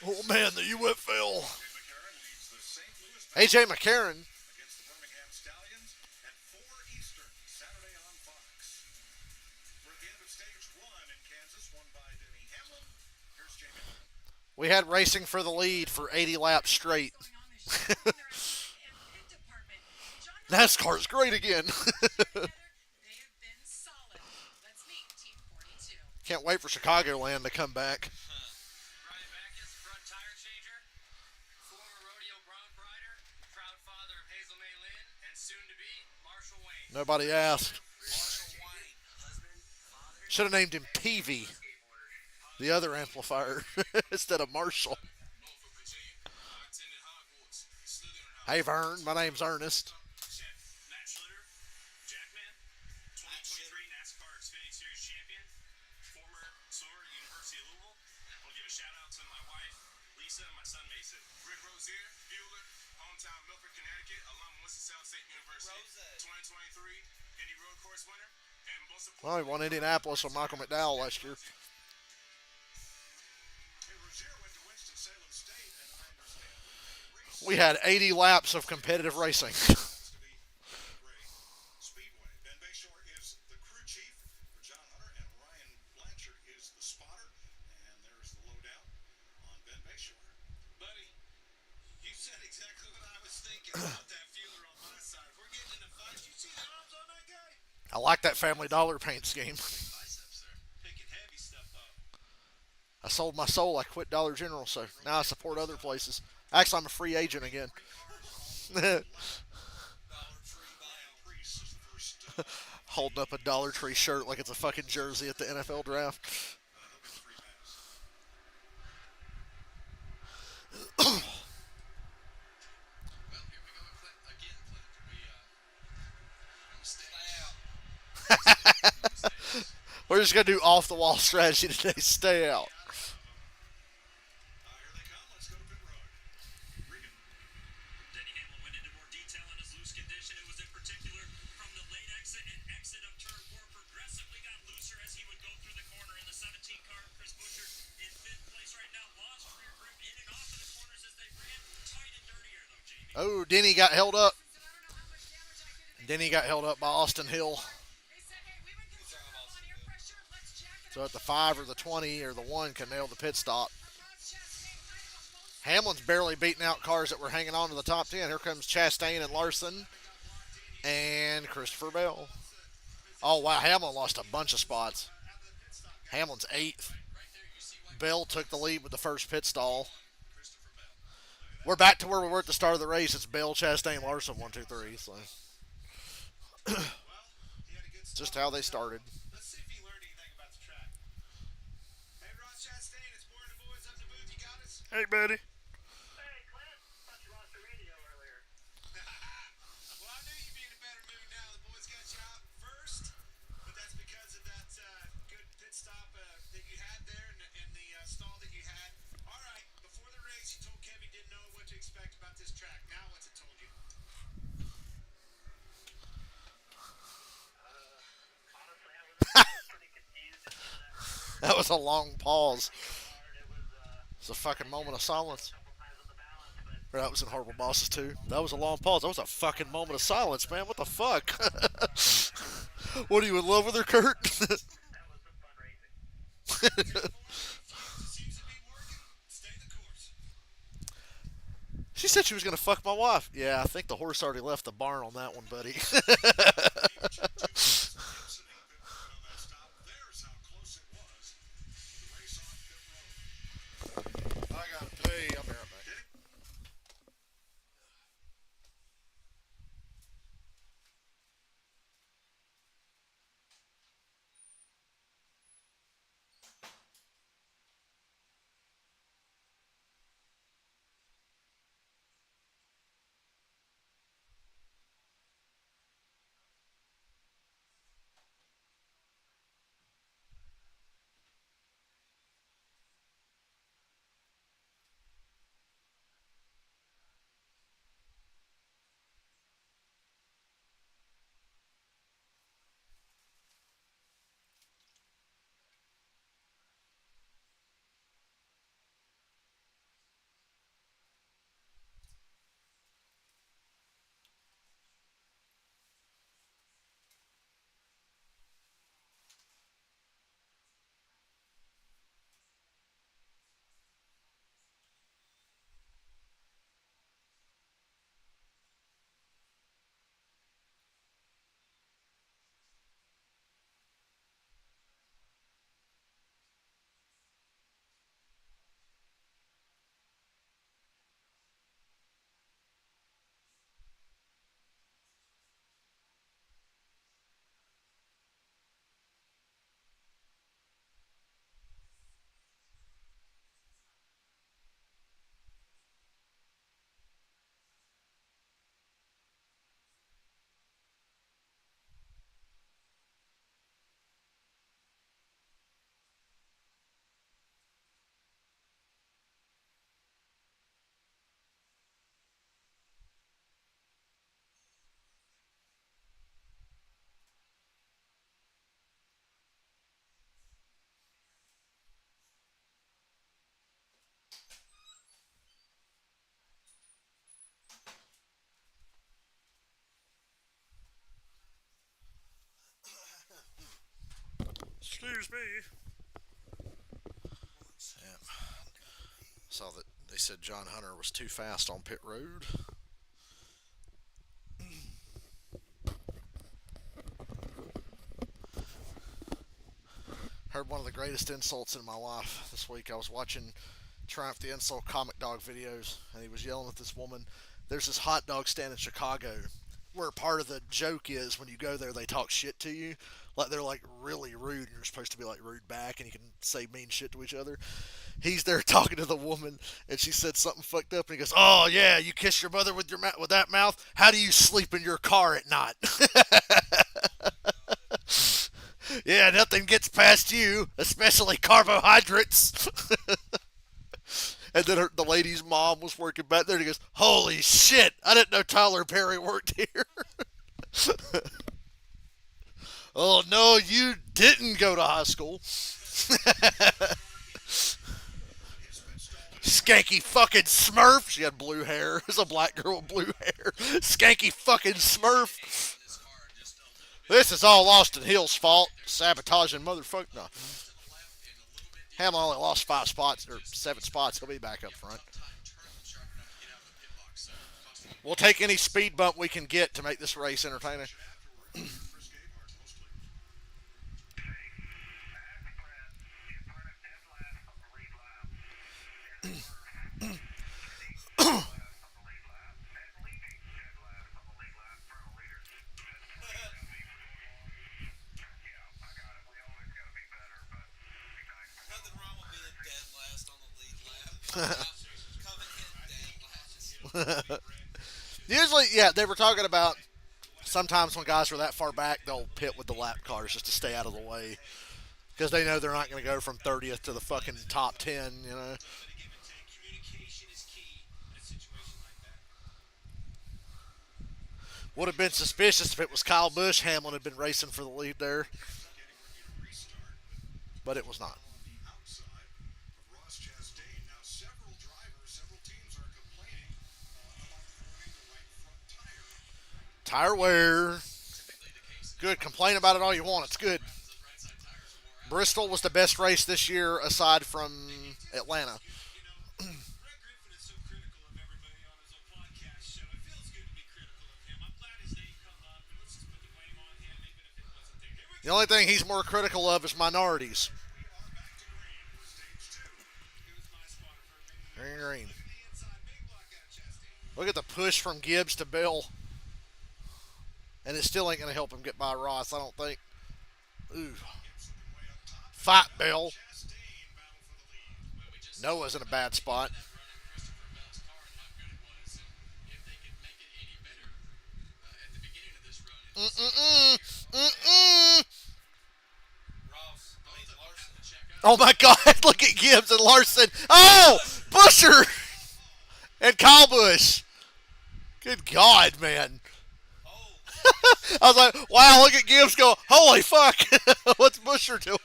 Oh man, the UFL. AJ McCarron. Against the Birmingham Stallions at 4 Eastern, Saturday on Fox. We're at the end of stage 1 in Kansas, won by Denny Hamlin. Here's Jamie. We had racing for the lead for 80 laps straight. NASCAR's great again. Can't wait for Chicagoland to come back. Ryan Backus, front tire changer, former rodeo bronc rider, proud father of Hazel May Lynn, and soon to be Marshall Wayne. Nobody asked. Marshall Wayne, husband, father. Should have named him Peavy, the other amplifier, instead of Marshall. Norfolk, Virginia. Attended Hogwarts. Slytherin Hey Vern, my name's Ernest. Matt Schlitter, Jackman, 2023 NASCAR Xfinity Series champion, former swimmer at University of Louisville. I'll give a shout out to my wife, Lisa, and my son Mason. Rick Rozier, Bueller, hometown Milford, Connecticut, alum of Winston-Salem State University. Rose. 2023 Indy Road Course winner. And most Well, he won Indianapolis with Michael McDowell last year. Hey, Rozier went to Winston-Salem State, and I understand We had 80 laps of competitive racing. wants to be great. Speedway. Ben Bayshore is the crew chief for John Hunter, and Ryan Blanchard is the spotter. And there's the lowdown on Ben Bayshore. Buddy, you said exactly what I was thinking about that feeler on my side. If we're getting in a fight, you see the arms on that guy? I like that Family Dollar paint scheme. Biceps there. Picking heavy stuff up. I sold my soul. I quit Dollar General, so now I support other places. Actually, I'm a free agent again. Dollar Tree Ryan Priest is the first Holding up a Dollar Tree shirt like it's a fucking jersey at the NFL draft. he'll get 3 minutes. Well, here we go again, Flint. We're just gonna do off the wall strategy today. Stay out. Here they come. Let's go to pit road. Regan. Denny Hamlin went into more detail on his loose condition. It was in particular from the late exit and exit of turn 4 progressively got looser as he would go through the corner. In the 17 car, Chris Buescher in 5th place right now. Lost rear grip in and off of the corners as they ran. Tight and dirtier though, Jamie. Oh, Denny got held up. Denny got held up by Austin Hill. So at the 5 or the 20 or the 1 can nail the pit stop. Hamlin's barely beating out cars that were hanging on to the top 10. Here comes Chastain and Larson and Christopher Bell. Oh, wow. Hamlin lost a bunch of spots. Hamlin's 8th. Bell took the lead with the first pit stall. We're back to where we were at the start of the race. It's Bell, Chastain, Larson, 1, 2, 3. So just how they started. Let's see if he learned anything about the track. Hey, Ross Chastain, it's Born the Boys up the booth. You got us? Hey, buddy. Hey, Clint. Thought you lost the radio earlier. Well, I knew you'd be in a better mood now. The boys got you out first, but that's because of that good pit stop that you had there and the stall that you had. All right, before the race, you told Kev you didn't know what to expect about this track. Now, what's it told you? Honestly, I was pretty confused. That was a long pause. It was It's a fucking moment of silence. times on the balance, but Or that was in Horrible Bosses too. That was a long pause. That was a fucking moment of silence, man. What the fuck? What are you in love with her, Kurt? that was some fun racing. Seems to be working. Stay the course. She said she was gonna fuck my wife. Yeah, I think the horse already left the barn on that one, buddy. There's how close it was. The race off pit road. Excuse me. Saw that they said John Hunter was too fast on pit road. Heard one of the greatest insults in my life this week. I was watching Triumph the Insult comic dog videos, and he was yelling at this woman. There's this hot dog stand in Chicago where part of the joke is when you go there, they talk shit to you. Like they're like really rude, and you're supposed to be like rude back, and you can say mean shit to each other. He's there talking to the woman, and she said something fucked up, and he goes, "Oh yeah, you kiss your mother with with that mouth? How do you sleep in your car at night?" Yeah, nothing gets past you, especially carbohydrates. And then the lady's mom was working back there, and he goes, "Holy shit! I didn't know Tyler Perry worked here." Oh no, you didn't go to high school. Skanky fucking Smurf. She had blue hair. It was a black girl with blue hair. Skanky fucking Smurf. This is all Austin Hill's fault. Sabotaging motherfucker. No. Hamlin only lost 5 spots, or 7 spots. He'll be back up front. We'll take any speed bump we can get to make this race entertaining. Nothing wrong with being dead last on the lead lap. Coming in dead last. Usually, yeah, they were talking about sometimes when guys are that far back, they'll pit with the lap cars just to stay out of the way. Because they know they're not going to go from 30th to the fucking top 10, you know. Communication is key in a situation like that. Would have been suspicious if it was Kyle Busch. Hamlin had been racing for the lead there. But it was not. Tire wear. Good. Complain about it all you want. It's good. Bristol was the best race this year aside from Atlanta. Greg Griffin is so critical of everybody on his own podcast show. It feels good to be critical of him. I'm glad his name come up, but let's just put the blame on him, even if it wasn't there. Here we The only thing he's more critical of is minorities. goes my spotter for a minute. Green, green. Look at the push from Gibbs to Bell. And it still ain't going to help him get by Ross, I don't think. Ooh. Fight, Bell. Noah's in a bad spot. Mm-mm-mm. Mm-mm. Ross, I mean Larson. Oh my God! Look at Gibbs and Larson. Oh, Busher and Kyle Busch. Good God, man! Oh, I was like, wow! Look at Gibbs go. Holy fuck! What's Busher doing?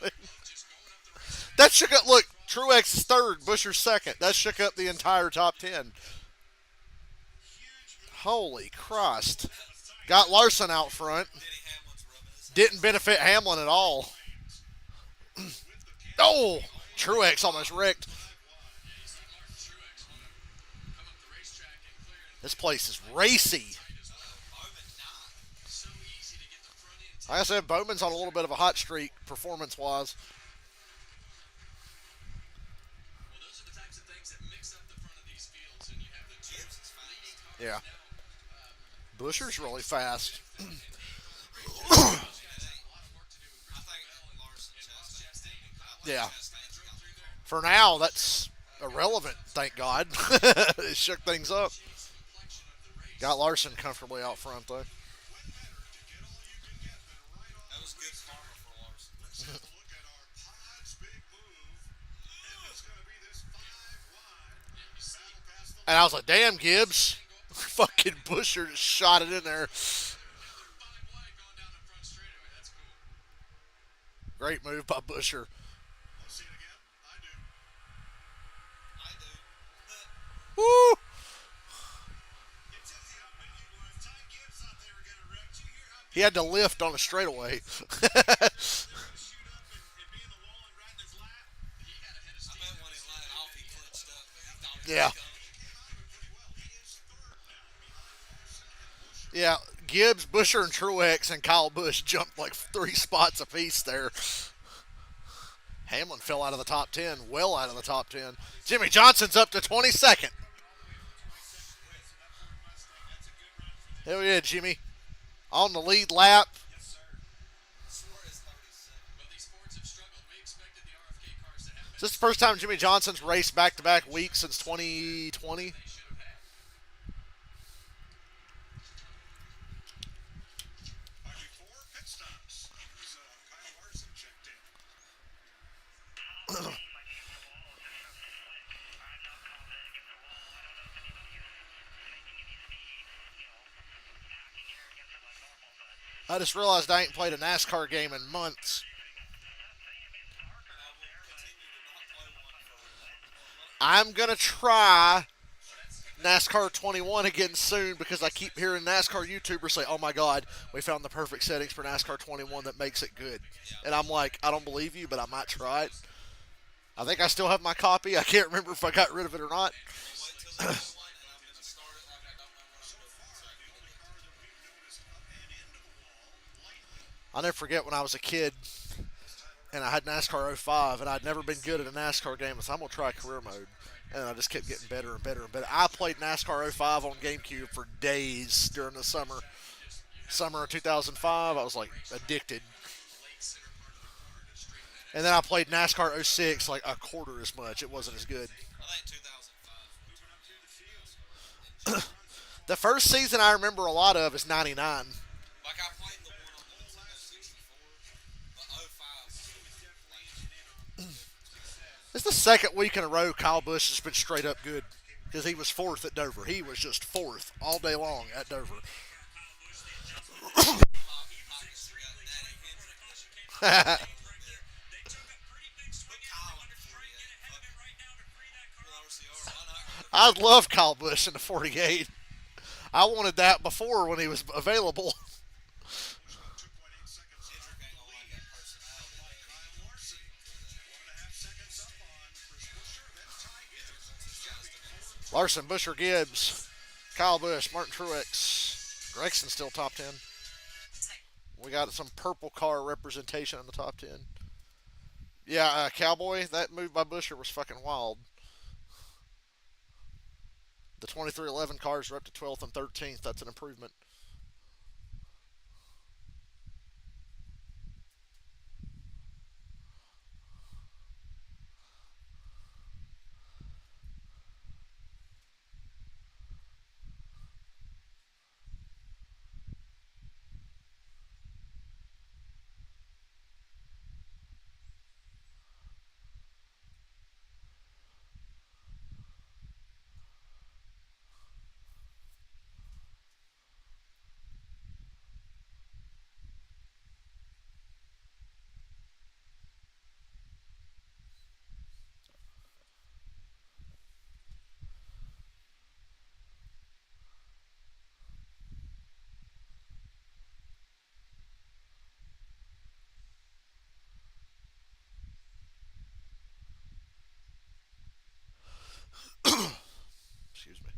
That shook up. Look, Truex is third, Busher's second. That shook up the entire top 10. Holy Christ! Got Larson out front. Denny Hamlin's rubbing his hands. Didn't benefit Hamlin at all. Oh, Truex almost wrecked. This place is racy. Like I said, Bowman's on a little bit of a hot streak performance-wise. Well, those are the types of things that mix up the front of these fields, and you have the two Gibbs is fast. Yeah. Busher's really fast. I think Larson Chastain. Yeah. For now, that's irrelevant, thank God. It shook things up. Got Larson comfortably out front, though. That was good karma for Larson. And I was like, damn, Gibbs. Fucking Busher just shot it in there. Great move by Busher. I do. Woo! He had to lift on a straightaway. Yeah. Yeah, Gibbs, Busher, and Truex and Kyle Busch jumped like 3 spots apiece there. Hamlin fell out of the top 10, well out of the top 10. Jimmy Johnson's up to 22nd. Hell yeah, Jimmy. On the lead lap. Suarez 37. Well, these Fords have struggled. We expected the RFK cars to have Is this the first time Jimmy Johnson's raced back to back weeks since 2020? they should have had. Before pit stops, here's Kyle Larson checked in. I just realized I ain't played a NASCAR game in months. And I will continue to not play one for months. I'm going to try NASCAR 21 again soon because I keep hearing NASCAR YouTubers say, oh my God, we found the perfect settings for NASCAR 21 that makes it good. And I'm like, I don't believe you, but I might try it. I think I still have my copy. I can't remember if I got rid of it or not. Wait till the next one, and I'm going to start it like I don't know what I'm doing. So I can get it. Car that we've noticed up and into the wall lately. I'll never forget when I was a kid and I had NASCAR 05 and I'd never been good at a NASCAR game. So I'm going to try career mode. And I just kept getting better and better and better. I played NASCAR 05 on GameCube for days during the summer. Summer of 2005, I was like addicted. And then I played NASCAR 06 like a quarter as much. It wasn't as good. I think 2005. The first season I remember a lot of is 99. Like I played the one on the Nintendo 64, but 05 was It's the second week in a row Kyle Busch has been straight up good. Because he was fourth at Dover. He was just fourth all day long at Dover. Pockets got Daddy Hendrick. Put Kyle in the 48. Fuck it. Well, RCR, why not? I love Kyle Busch in the 48. I wanted that before when he was available. 2.8 seconds Hendrick ain't gonna like that personality. by Kyle Larson. 1.5 seconds up on Chris Buescher. Then Ty Gibbs. Larson, Busher, Gibbs, Kyle Busch, Martin Truex. Gregson's still top 10. We got some purple car representation in the top 10. Yeah, Cowboy, that move by Busher was fucking wild. The 2311 cars are up to 12th and 13th. That's an improvement. Excuse me.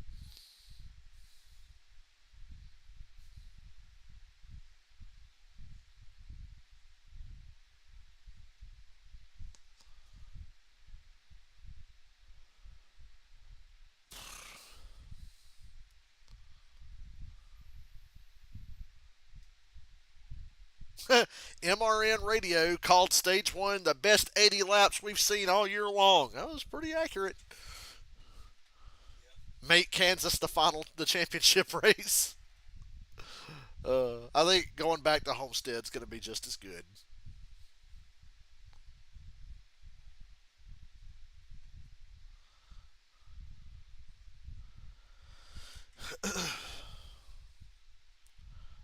MRN Radio called stage one the best 80 laps we've seen all year long. That was pretty accurate. Make Kansas the championship race. I think going back to Homestead's going to be just as good.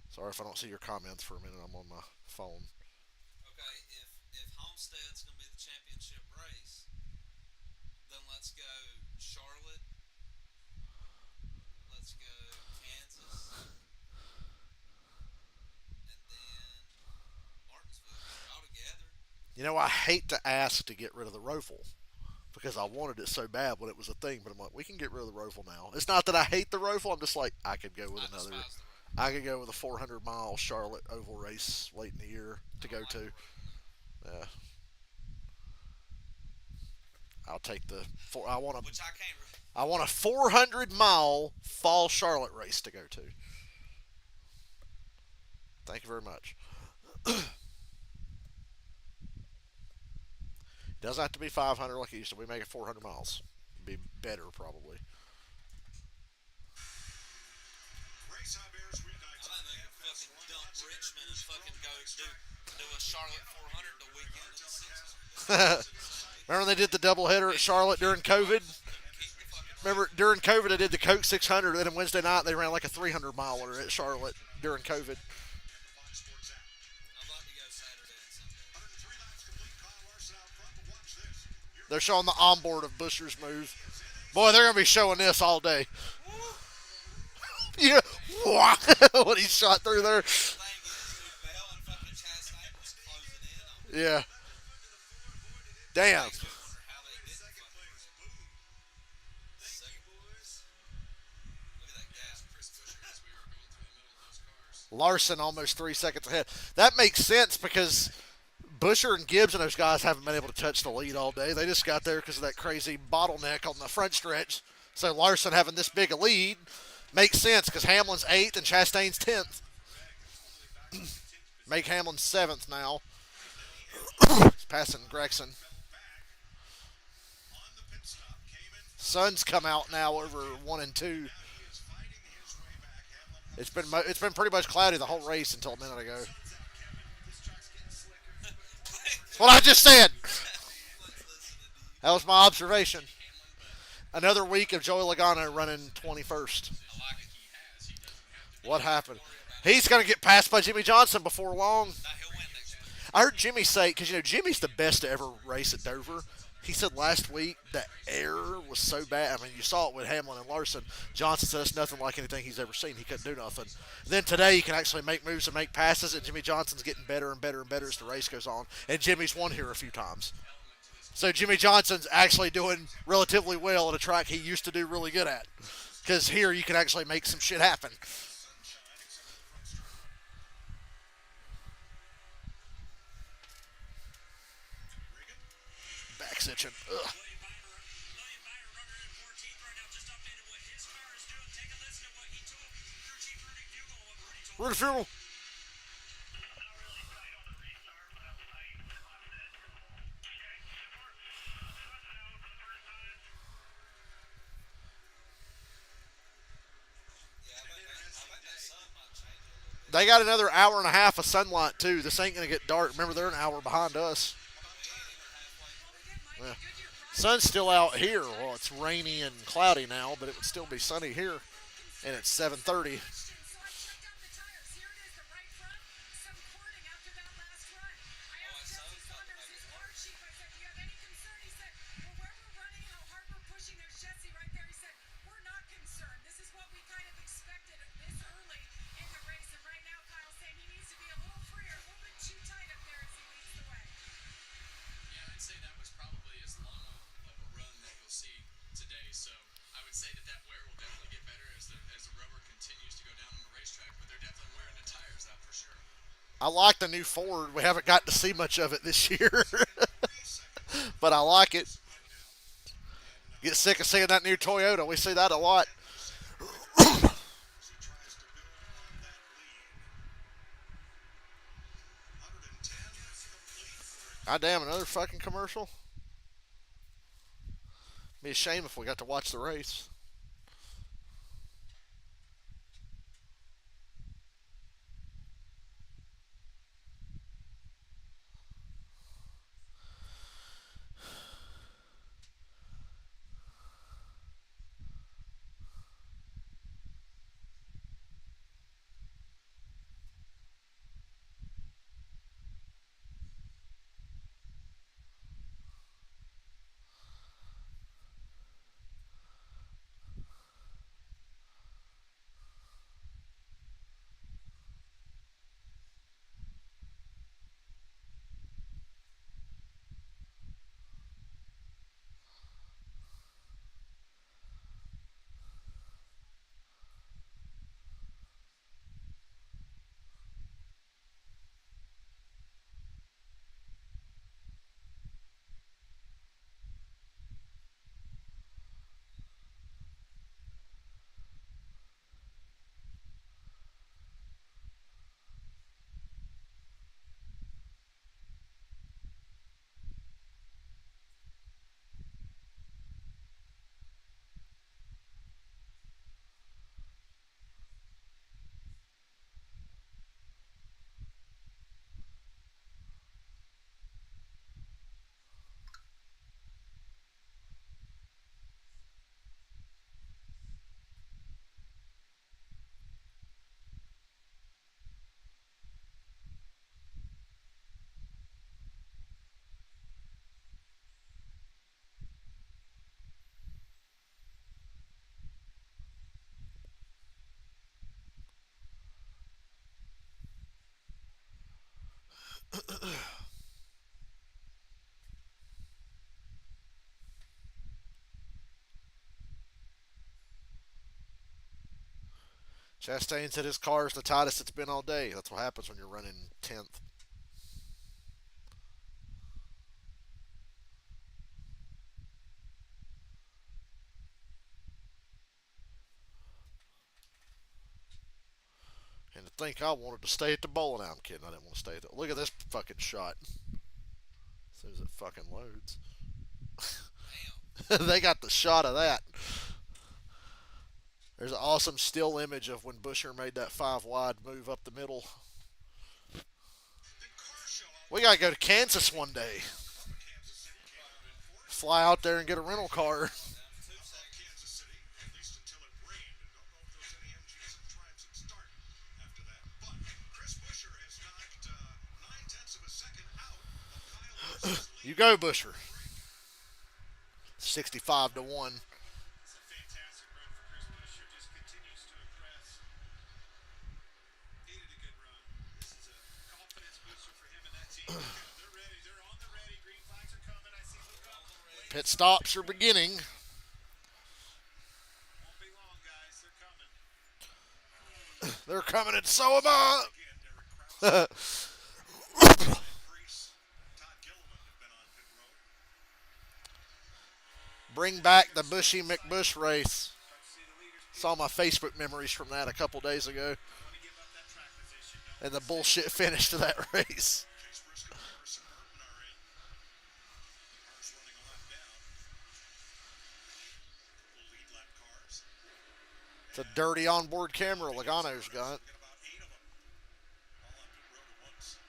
Sorry if I don't see your comments for a minute. I'm on my phone. Okay, if Homestead's gonna be the championship race, then let's go Charlotte. Let's go Kansas, and then Martinsville. All together. You know, I hate to ask to get rid of the Roval, because I wanted it so bad when it was a thing. But I'm like, we can get rid of the Roval now. It's not that I hate the Roval. I'm just like, I could go with I another. despise the road. I could go with a 400-mile Charlotte oval race late in the year to go to. Yeah, I'll take the four. Which I can't. I want a 400-mile fall Charlotte race to go to. Thank you very much. It doesn't have to be 500 like it used to. We make it 400 miles. Be better probably. Race High Bears I reunites think on they can FS1. fucking dump Richmond and fucking go do a Charlotte 400 the weekend and 600. Remember they did the doubleheader at Charlotte during COVID? Remember during COVID they did the Coke 600, then on Wednesday night they ran like a 300 miler at Charlotte during COVID. Fox Sports app. I'd like to go Saturday and Sunday. 103 laps complete. Kyle Larson out front, but watch this. They're showing the onboard of Buscher's move. Boy, they're gonna be showing this all day. Yeah, what he shot through there. The thing is, dude, Bell and fucking Chastain was closing in on me. Yeah. Damn. Makes me wonder how they didn't fucking second. Look at that gas. Chris Buescher as we were going through the middle of those cars. Larson almost 3 seconds ahead. That makes sense because Buescher and Gibbs and those guys haven't been able to touch the lead all day. They just got there because of that crazy bottleneck on the front stretch. So Larson having this big a lead makes sense because Hamlin's 8th and Chastain's 10th. Make Hamlin 7th now. He's passing Gregson. On the pit stop, came in. Sun's come out now over 1 and 2. He is fighting his way back. Hamlin It's been pretty much cloudy the whole race until a minute ago. runs out, Kevin. This track's getting slicker. That's what I just said. Hamlin's listening to you. That was my observation. Another week of Joey Logano running 21st. I like it. He has. He doesn't have to. What happened? He's going to get passed by Jimmy Johnson before long. Now he'll win next week. I heard Jimmy say, because Jimmy's the best to ever race at Dover. He said last week the air was so bad. I mean, you saw it with Hamlin and Larson. Johnson said it's nothing like anything he's ever seen. He couldn't do nothing. Then today he can actually make moves and make passes, and Jimmy Johnson's getting better and better and better as the race goes on. And Jimmy's won here a few times. So Jimmy Johnson's actually doing relatively well at a track he used to do really good at. Because here you can actually make some shit happen. Back's itching. Ugh. William Byron runner in 14th right now, just updated what his car is doing. Take a listen to what he told crew chief Rudy Fugle and what Rudy told Rudy Fugle. Yeah, I bet that sun might change a little bit. They got another hour and a half of sunlight too. This ain't gonna get dark. Remember, they're an hour behind us. We ain't even halfway. Yeah. Sun's still out here. Well, it's rainy and cloudy now, but it would still be sunny here. And it's 7:30. So I checked out the tires. Here it is, the right front. Some cording after that last run. I asked so Jesse it's not the Saunders, his main car chief, I said, do you have any concern? He said, well, where we're running, how hard we're pushing, there's Jesse right there. He said, we're not concerned. This is what we kind of expected this early in the race. And right now, Kyle's saying he needs to be a little freer, a little bit too tight up there as he leads the way. Yeah, I'd say that was probably as long of a run that you'll see today. So I would say that wear will definitely get better as the rubber continues to go down on the racetrack. But they're definitely wearing the tires out for sure. I like the new Ford. We haven't got to see much of it this year, but I like it. Get sick of seeing that new Toyota. We see that a lot. As he tries to build on that lead. 110 complete. God damn, another fucking commercial. Be a shame if we got to watch the race. Chastain said his car is the tightest it's been all day. That's what happens when you're running 10th. And to think I wanted to stay at the bowling alley. I'm kidding. I didn't want to stay at the. Look at this fucking shot. As soon as it fucking loads. They got the shot of that. There's an awesome still image of when Busher made that 5 wide move up the middle. We gotta go to Kansas one day. Fly out there and get a rental car. Kansas City, at least until it rained. And don't know if there's any MGs and transit start after that. But Chris Buescher has knocked 9/10 of a second out of Kyle Larson's lead. You go, Busher. 65 to 1. It's a fantastic run for Chris Buescher. Just continues to impress. He did a good run. This is a confidence booster for him and that team. They're ready. They're on the ready. Green flags are coming. I see Luke up. Pit stops are beginning. Won't be long, guys. They're coming. They're coming, and so am I. Again, Derek Krause. Grease. Todd Gilliland have been on pit road. Bring back the Bushy McBush race. Start to see the leaders Saw my Facebook memories from that a couple days ago, want to give up that track position. No. and the bullshit finish to that race. Chase Briscoe and Harrison Burton are in. Cars running a lap down. Couple lead lap cars. It's a dirty onboard camera Logano's got. Got about 8 of them. All on pit road at once.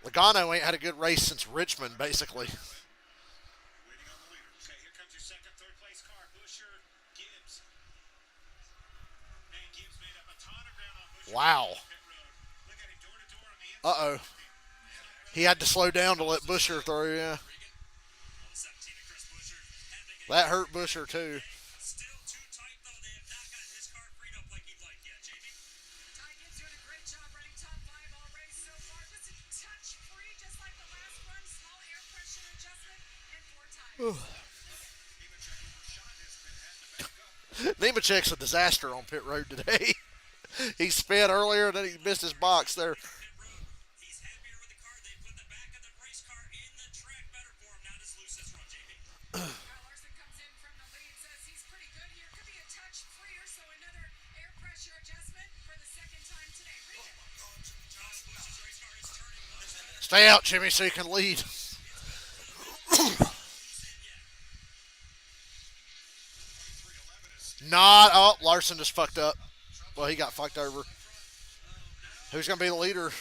Logano ain't had a good race since Richmond, basically. Waiting on the leaders. Okay, here comes your second, third place car. Busher, Gibbs. And Gibbs made up a ton of ground on Busher. Wow. Pit road. Look at him door to door on the inside. Uh-oh. He had to slow down to let Busher through, yeah. On the 17 of Chris Busher. And they get That hurt Busher, too. still too tight, though. They have not gotten his car freed up like he'd like yet, Jamie. Ty Gibbs doing a great job running top 5 all race so far. Listen, touch free, just like the last run. Small air pressure adjustment and 4 times. Nemechek overshot has been had to back up. Nemechek's a disaster on pit road today. He sped earlier, and then he missed his box there. Pit road. He's happier with the car. They put the back of the race car in the track better for him. Not as loose as run, Jamie. Kyle Larson comes in from the lead, says he's pretty good here. Could be a touch freer, so another air pressure adjustment for the second time today. Regan. Kyle Busch's race car is turning one side. Stay out, Jimmy, so you can lead. Not. Oh, Larson just fucked up. Well, he got fucked over. Who's going to be the leader?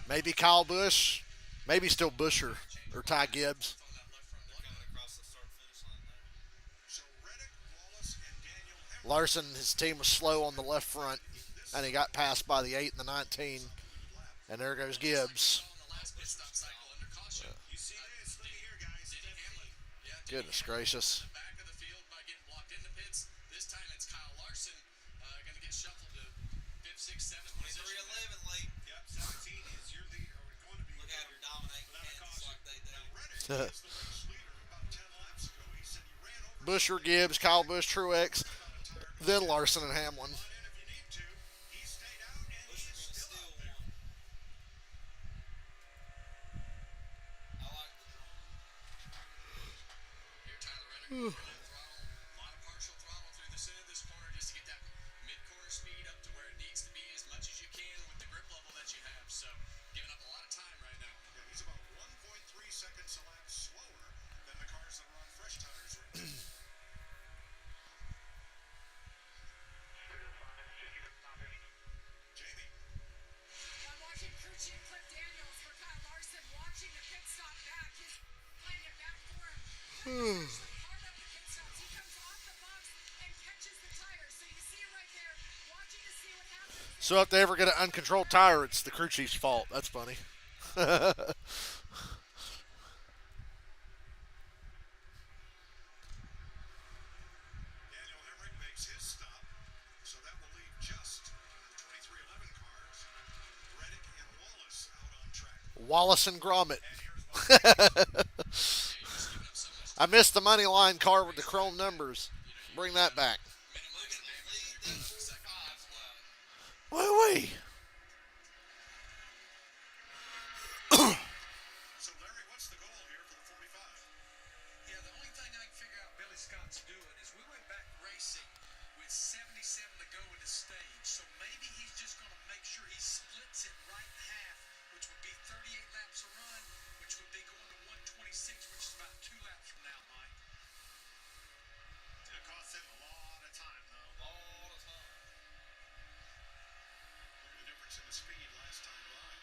Maybe Kyle Busch. Maybe still Busher or Ty Gibbs. They're coming across the start-finish line there. So Reddick, Wallace, and Daniel Hemrick. Larson, his team was slow on the left front, and he got passed by the 8 and the 19. And there goes Gibbs. On the last pit stop cycle under caution. You see this? Look at here, guys. Denny Hamlin. Yeah, Denny Goodness Hamlin gracious. in the back of the field by getting blocked in the pits. This time it's Kyle Larson going to get shuffled to 5th, 6th, 7th position. 23-11 late. Yep, 17 is your leader, or going to be. Look how you're dominating without a Kansas caution. like they do. Now, Reddick is the race leader about 10 laps ago. He said he ran over Busher, Gibbs, Kyle Busch, Truex, then Larson and Hamlin. in if you need to. He stayed out and he Busher's is gonna still steal out there. one. I like the drum. Here, Tyler Reddick. Throttle, a lot of partial throttle through the center of this corner just to get that mid-corner speed up to where it needs to be as much as you can with the grip level that you have. So, giving up a lot of time right now. Yeah, he's about 1.3 seconds a lap slower than the cars that are on fresh tires right now. Jamie, I'm watching Crucci and Cliff Daniels for Kyle Larson, watching the pit stop back. He's playing it back for him. Actually hard up the pit stops. He comes off the box and catches the tires. So you see it right there, watching to see what happens. So if they ever get an uncontrolled tire, it's the crew chief's fault. That's funny. Daniel Hemrick makes his stop, so that will leave just the 2311 cars. Reddick and Wallace out on track. Wallace and Gromit. And here's I missed the money line car with the chrome numbers. Bring that back. Minimum Second half lap. Wait. So, Larry, what's the goal here for the 45? Yeah, the only thing I can figure out Billy Scott's doing is we went back racing with 77 to go in the stage. So maybe he's just going to make sure he splits it right in half, which would be 38 laps a run, which would be going to 126, which is about 2 laps from now, Mike. It cost him a lot of time, though. All the time. Look at the difference in the speed last time by.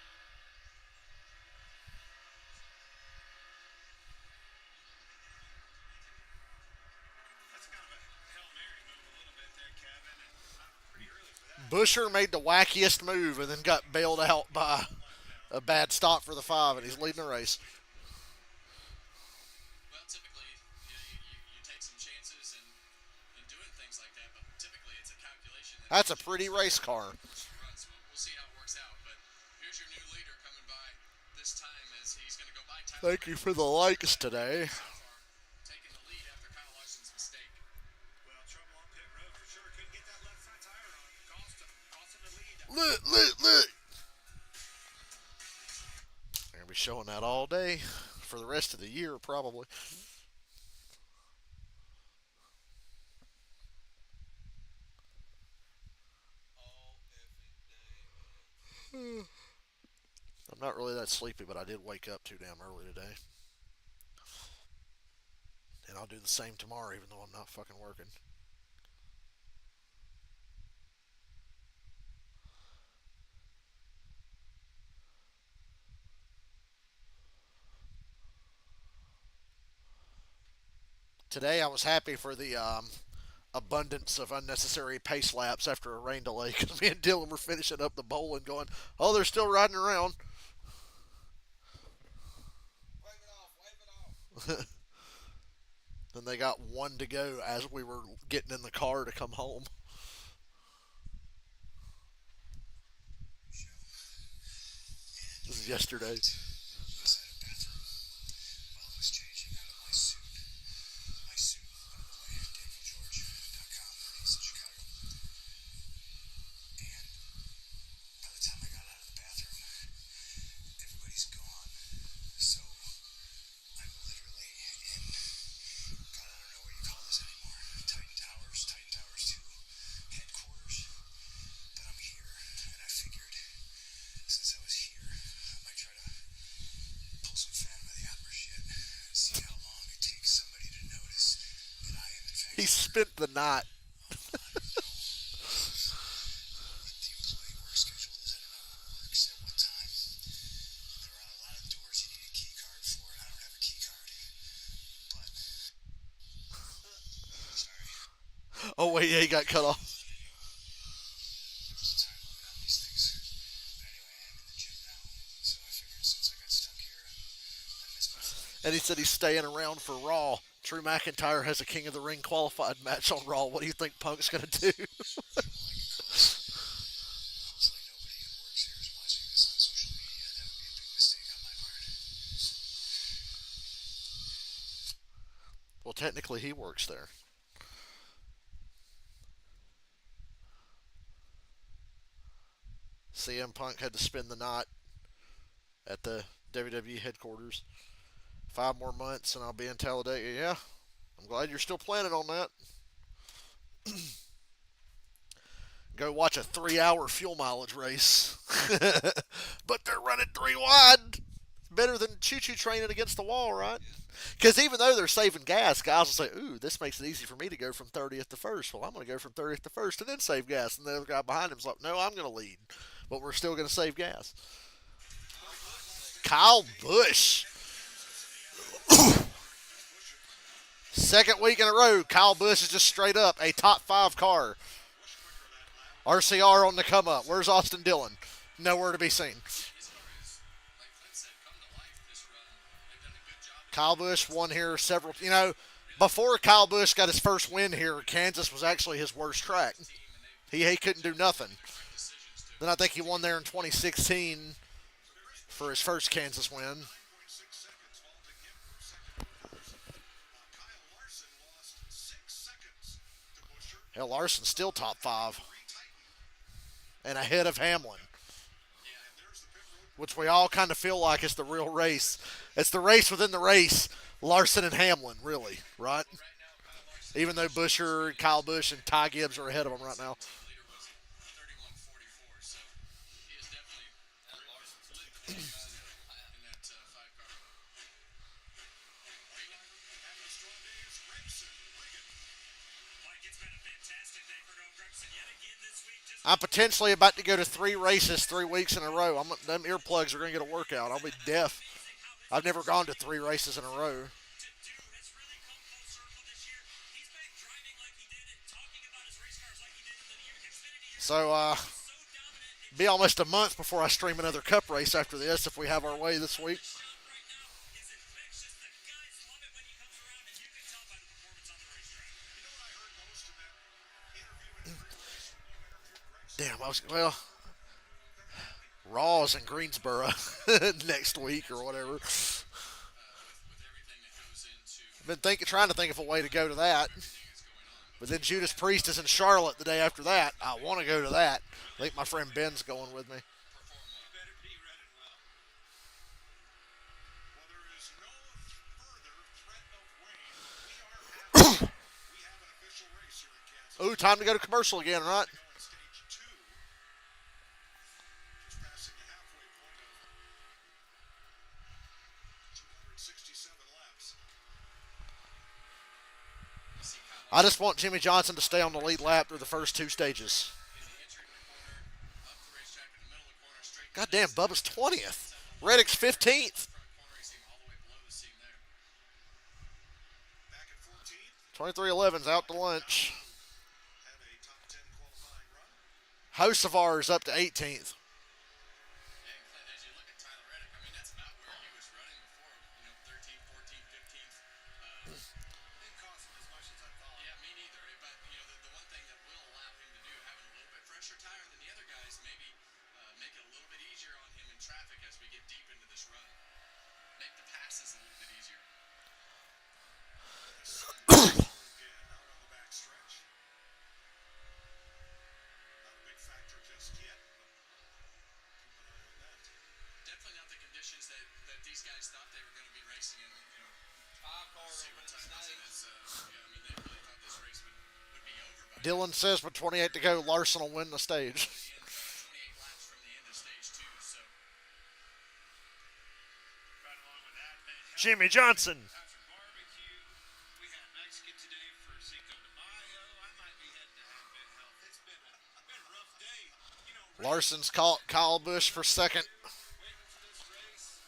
That's kind of a Hail Mary move a little bit there, Kevin, and pretty early for that. Busher made the wackiest move and then got bailed out by a bad stop for the 5, and he's leading the race. Well, typically, you take some chances in doing things like that, but typically it's a calculation. That's a pretty race car. Runs. We'll see how it works out, but here's your new leader coming by this time as he's going to go by Tyler. Thank you for the likes today. So far, taking the lead after Kyle Larson's mistake. Well, trouble on pit road for sure. Couldn't get that left front tire on. Cost him the lead. Look. They're going to be showing that all day for the rest of the year, probably. All effing day, man. I'm not really that sleepy, but I did wake up too damn early today. And I'll do the same tomorrow, even though I'm not fucking working. Today I was happy for the abundance of unnecessary pace laps after a rain delay because me and Dylan were finishing up the bowl and going, oh, they're still riding around. Wave it off. Then they got one to go as we were getting in the car to come home. This is yesterday. Inside a bathroom while I was changing out of my suit. My suit, by the way, DanielGeorge.com, he's in Chicago. And by the time I got out of the bathroom, everybody's gone. So I'm literally in, God, I don't know what you call this anymore. Titan Towers 2 headquarters. But I'm here, and I figured since I was here, I might try to pull some Phantom of the Opera shit and see how long it takes somebody to notice that I am in fact He spent the night. what the employee work schedule is. I don't know who works at what time. There are a lot of doors you need a key card for, and I don't have a key card. But sorry. Oh, wait, yeah, he got cut off. There's a time limit on these things. But anyway, I'm in the gym now, so I figured since I got stuck here, I missed my flight. And he said he's staying around for Raw. Drew McIntyre has a King of the Ring qualified match on Raw. What do you think Punk's going to do? Hopefully nobody who works here is watching this on social media. That would be a big mistake on my part. Well, technically, he works there. CM Punk had to spend the night at the WWE headquarters. 5 more months and I'll be in Talladega. Yeah, I'm glad you're still planning on that. Go watch a 3-hour fuel mileage race. But they're running 3 wide. Better than choo-choo training against the wall, right? Because even though they're saving gas, guys will say, ooh, this makes it easy for me to go from 30th to 1st. Well, I'm going to go from 30th to 1st and then save gas. And the other guy behind him's like, no, I'm going to lead. But we're still going to save gas. Kyle Busch. Second week in a row, Kyle Busch is just straight up a top 5 car. RCR on the come up. Where's Austin Dillon? Nowhere to be seen. His car is, like Clint said, come to life this run. They've done a good job. Kyle Busch won here several. Before Kyle Busch got his first win here, Kansas was actually his worst track. He couldn't do nothing. Then I think he won there in 2016 for his first Kansas win. 9.6 seconds halting him from second to first. Kyle Larson lost 6 seconds to Buscher. Hell, Larson's still top 5 and ahead of Hamlin, which we all kind of feel like is the real race. It's the race within the race. Larson and Hamlin, really, right? Even though Busher, Kyle Busch, and Ty Gibbs are ahead of them right now. Leader was 31:44, so he is definitely in that 5 car. Having a strong day is Gregson. Mike, it's been a fantastic day for Noah Gregson yet again this week. Just I'm potentially about to go to 3 races 3 weeks in a row. Them earplugs are going to get a workout. I'll be deaf. I've never gone to 3 races in a row. to do has really come full circle this year. He's back driving like he did and talking about his race cars like he did in the Xfinity years. So, So dominant and be almost a month before I stream another Cup race after this if we have our way this week. shot right now is infectious. The guys love it when he comes around, and you can tell by the performance on the racetrack. You know what I heard most in that interview in preparation when you interviewed Gregson? Damn, Raw's in Greensboro next week or whatever. With everything that goes into Been trying to think of a way to go to that. But then Judas Priest is in Charlotte the day after that. I want to go to that. I think my friend Ben's going with me. Better be running well. Well, there is no further threat of rain. We have an official race here in Kansas. Ooh, time to go to commercial again, right? Now in stage 2. Just passing the halfway point of 267 laps. you see Kyle I just want Jimmy Johnson to stay on the lead lap through the first 2 stages. in the entry corner, up the racetrack in the middle of the corner, straight God damn, Bubba's 20th. Reddick's 15th. front corner. You see him all the way below the seam there. Back at 14. 2311's out to lunch. Had a top 10 qualifying run. Hocevar's up to 18th. Yeah, and Clint, as you look at Tyler Reddick, I mean, that's about where he was running before, 13th, 14th, 15th. Didn't cost him as much as I thought. Yeah, me neither. But, the one thing that will allow him to do, having a little bit fresher tire than the other guys, maybe make it a little bit easier on him in traffic as we get deep into this run. Make the passes a little bit easier. Again, out on the back stretch. Not a big factor just yet, but keep an eye on that. Definitely not the conditions that these guys thought they were going to be racing in. 5 car See what over time the is it? state. It's, yeah, I mean, they really thought this race would be over by Dylan says with 28 to go, Larson will win the stage. the end, 28 laps from the end of stage 2. So right along with that, man. Jimmy Johnson. After barbecue, we had Mexican today for Cinco de Mayo. I might be heading to Advent Health. It's been a rough day. Larson's caught Kyle Busch for second. Waiting for this race.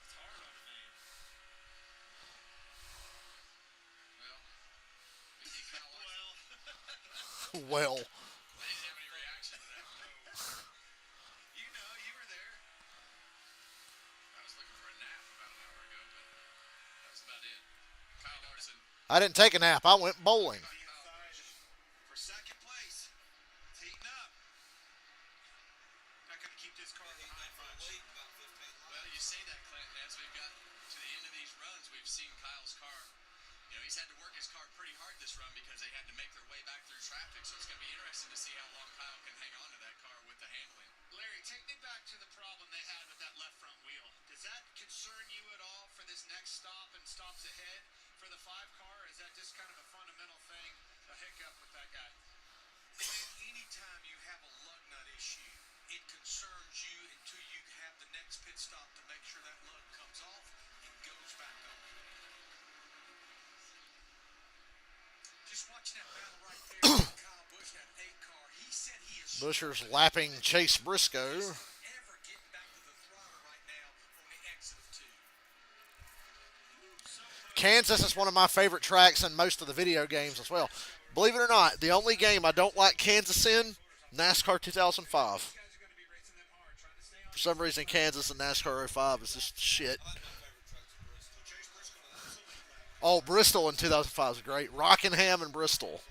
It's hard on a man. well, we see Kyle Larson. Well, I didn't have any reaction to that. You were there. I was looking for a nap about an hour ago, but that was about it. Kyle Larson. I didn't take a nap. I went bowling. For second place. It's heating up. Not going to keep this car behind much. Well, you say that, Clinton, as we've got to the end of these runs, we've seen Kyle's car. He's had to work his car pretty hard this run because they had to make their way back through traffic. So it's going to be interesting to see how long Kyle can hang on to that car with the handling. Larry, take me back to the problem they had with that left front wheel. Does that concern you at all for this next stop and stops ahead for the 5 car? Is that just kind of a fundamental thing, a hiccup with that guy? Anytime you have a lug nut issue, it concerns you until you have the next pit stop to make sure that lug comes off and goes back on. Just watching that battle right there with Kyle Busch, that 8 car. He said he is Buscher's lapping Chase Briscoe. ever getting back to the throttle right now on the exit of 2. Kansas is one of my favorite tracks in most of the video games as well. Believe it or not, the only game I don't like Kansas in, NASCAR 2005. For some reason, Kansas and NASCAR 05 is just shit. Oh, Bristol in 2005 is great. Rockingham and Bristol.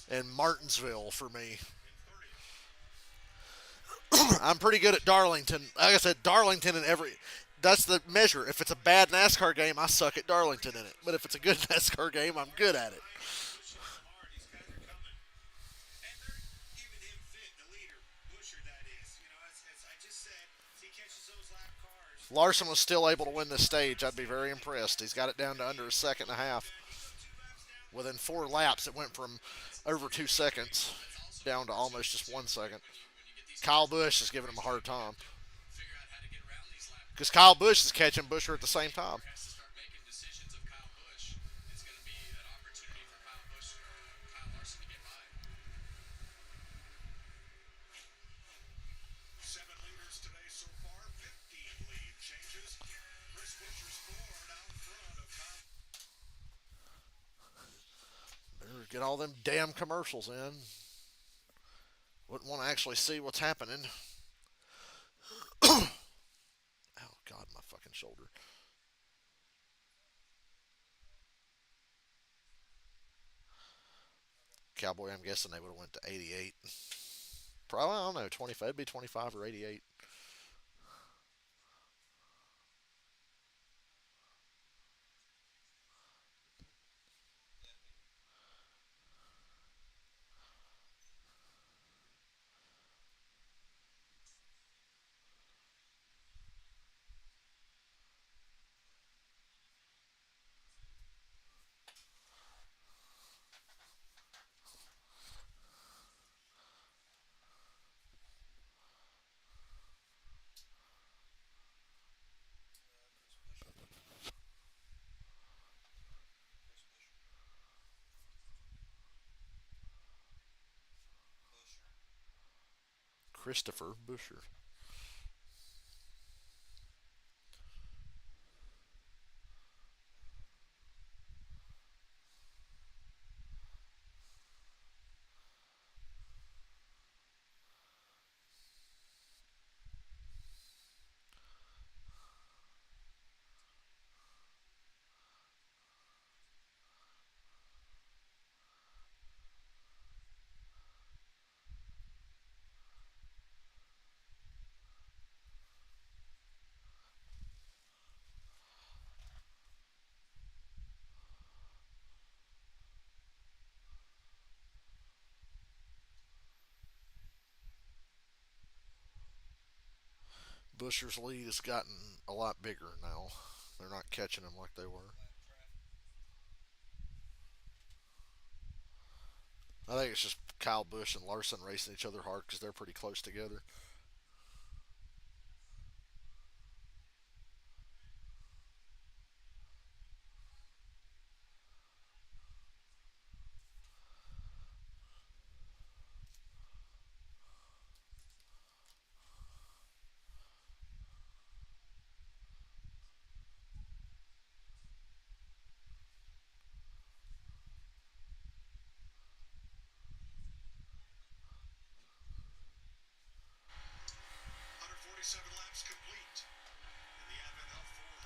And Martinsville for me. I'm pretty good at Darlington. Like I said, Darlington in every... That's the measure. If it's a bad NASCAR game, I suck at Darlington in it. But if it's a good NASCAR game, I'm good at it. Larson was still able to win this stage, I'd be very impressed. He's got it down to under a second and a half. Within 4 laps, it went from over 2 seconds down to almost just 1 second. Kyle Busch is giving him a hard time because Kyle Busch is catching Buescher at the same time. Better get all them damn commercials in. Wouldn't want to actually see what's happening. Oh, God, my fucking shoulder. Cowboy, I'm guessing they would have went to 88. Probably, I don't know, 25. It'd be 25 or 88. Christopher Buescher. Buescher's lead has gotten a lot bigger now. They're not catching him like they were. I think it's just Kyle Busch and Larson racing each other hard because they're pretty close together.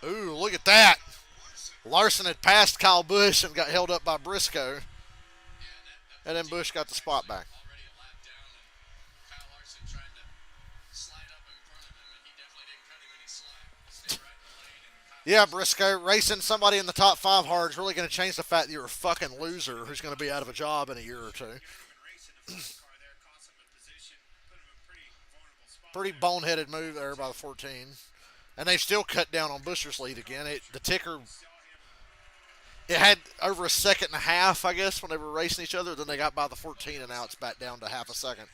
Ooh, look at that. Larson had passed Kyle Busch and got held up by Briscoe. And then Busch got the spot back. Yeah, Briscoe, racing somebody in the top 5 hard is really going to change the fact that you're a fucking loser who's going to be out of a job in a year or two. Pretty boneheaded move there by the 14. And they've still cut down on Buescher's lead again. The ticker, it had over a second and a half, I guess, when they were racing each other. Then they got by the 14, and now it's back down to half a second.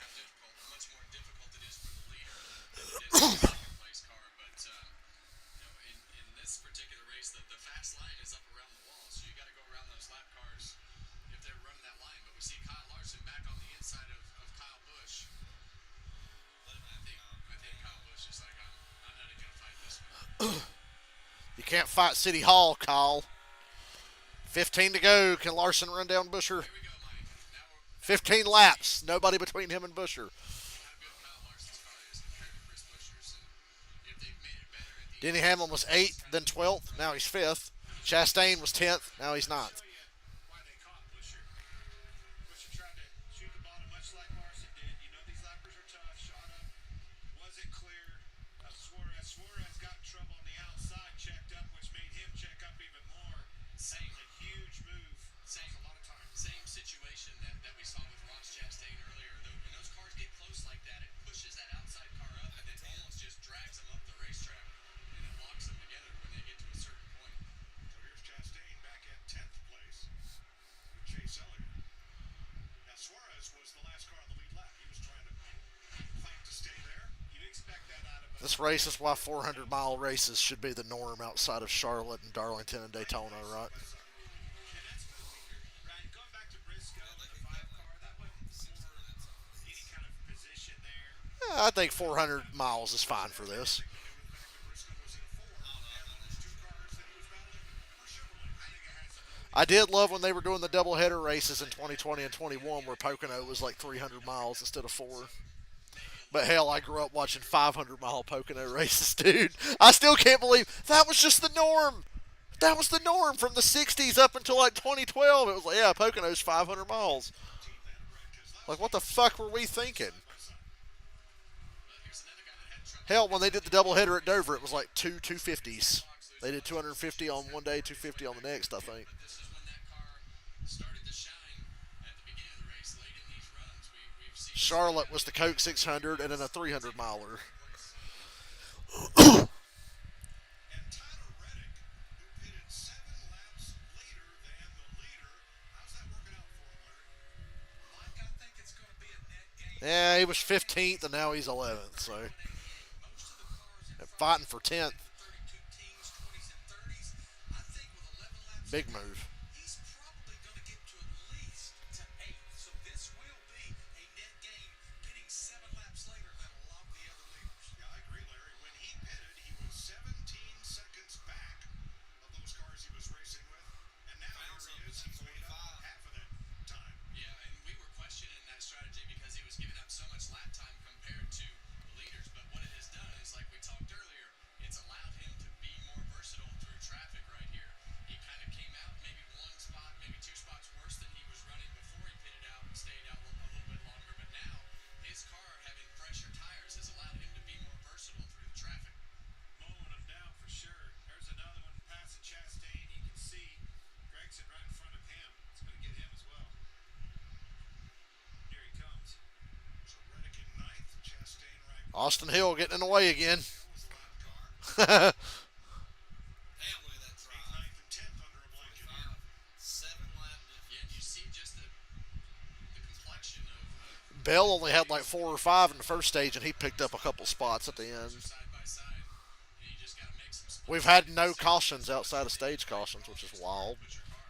You can't fight City Hall, Kyle. 15 to go. Can Larson run down Buescher? 15 laps. Nobody between him and Buescher. Denny Hamlin was 8th, then 12th. Now he's 5th. Chastain was 10th. Now he's 9th. This race is why 400-mile races should be the norm outside of Charlotte and Darlington and Daytona, right? And that's going to be right. Going back to Briscoe and the 5 car, that wasn't for any kind of position there. Yeah, I think 400 miles is fine for this. I did love when they were doing the doubleheader races in 2020 and 21 where Pocono was like 300 miles instead of 4. But hell, I grew up watching 500-mile Pocono races, dude. I still can't believe that was just the norm. That was the norm from the 60s up until like 2012. It was like, yeah, Pocono's 500 miles. Like, what the fuck were we thinking? Hell, when they did the doubleheader at Dover, it was like 250s. They did 250 on one day, 250 on the next, I think. This is when that car started to shine at the beginning of the race. Late in these runs, we've seen Charlotte was the Coke 600 and then a 300-miler. And Tyler Reddick, who pitted 7 laps later than the leader. How's that working out for him, Larry? Mike, I think it's going to be a net gain. Yeah, he was 15th and now he's 11th, so Most of the cars in and front fighting for 10th. 32 teams, 20s and 30s. I think with 11 laps, Big move. he's probably going to get to at least to 8. So this will be a net gain, getting 7 laps later than a lot of the other leaders. Yeah, I agree, Larry. When he pitted, he was 17 seconds back of those cars he was racing with. And now here he is. He's made up half of that time. Yeah, and we were questioning that strategy because he was giving up so much lap time compared to the leaders. But what it has done is, like we talked earlier, it's allowed him to be more versatile through traffic right here. He kind of came out maybe 1 spot, maybe 2 spots worse than he was running before he pitted out and stayed out a little bit longer. But now his car having fresher tires has allowed him to be more versatile through the traffic. Mowing him down for sure. There's another one passing Chastain. You can see Gregson right in front of him. It's going to get him as well. Here he comes. So Reddick in 9th, Chastain right Austin Hill getting in the way again. was lap car. Bell Damn, look at that 8th, drive. 9th, and 10th under a blanket here. 7-lap difference. Yeah, and you see just the complexion of only had like 4 or 5 in the first stage, and he picked up a couple spots at the end. side by side, and you just got to make some split We've had no cautions outside of stage cautions, which is wild. with your car.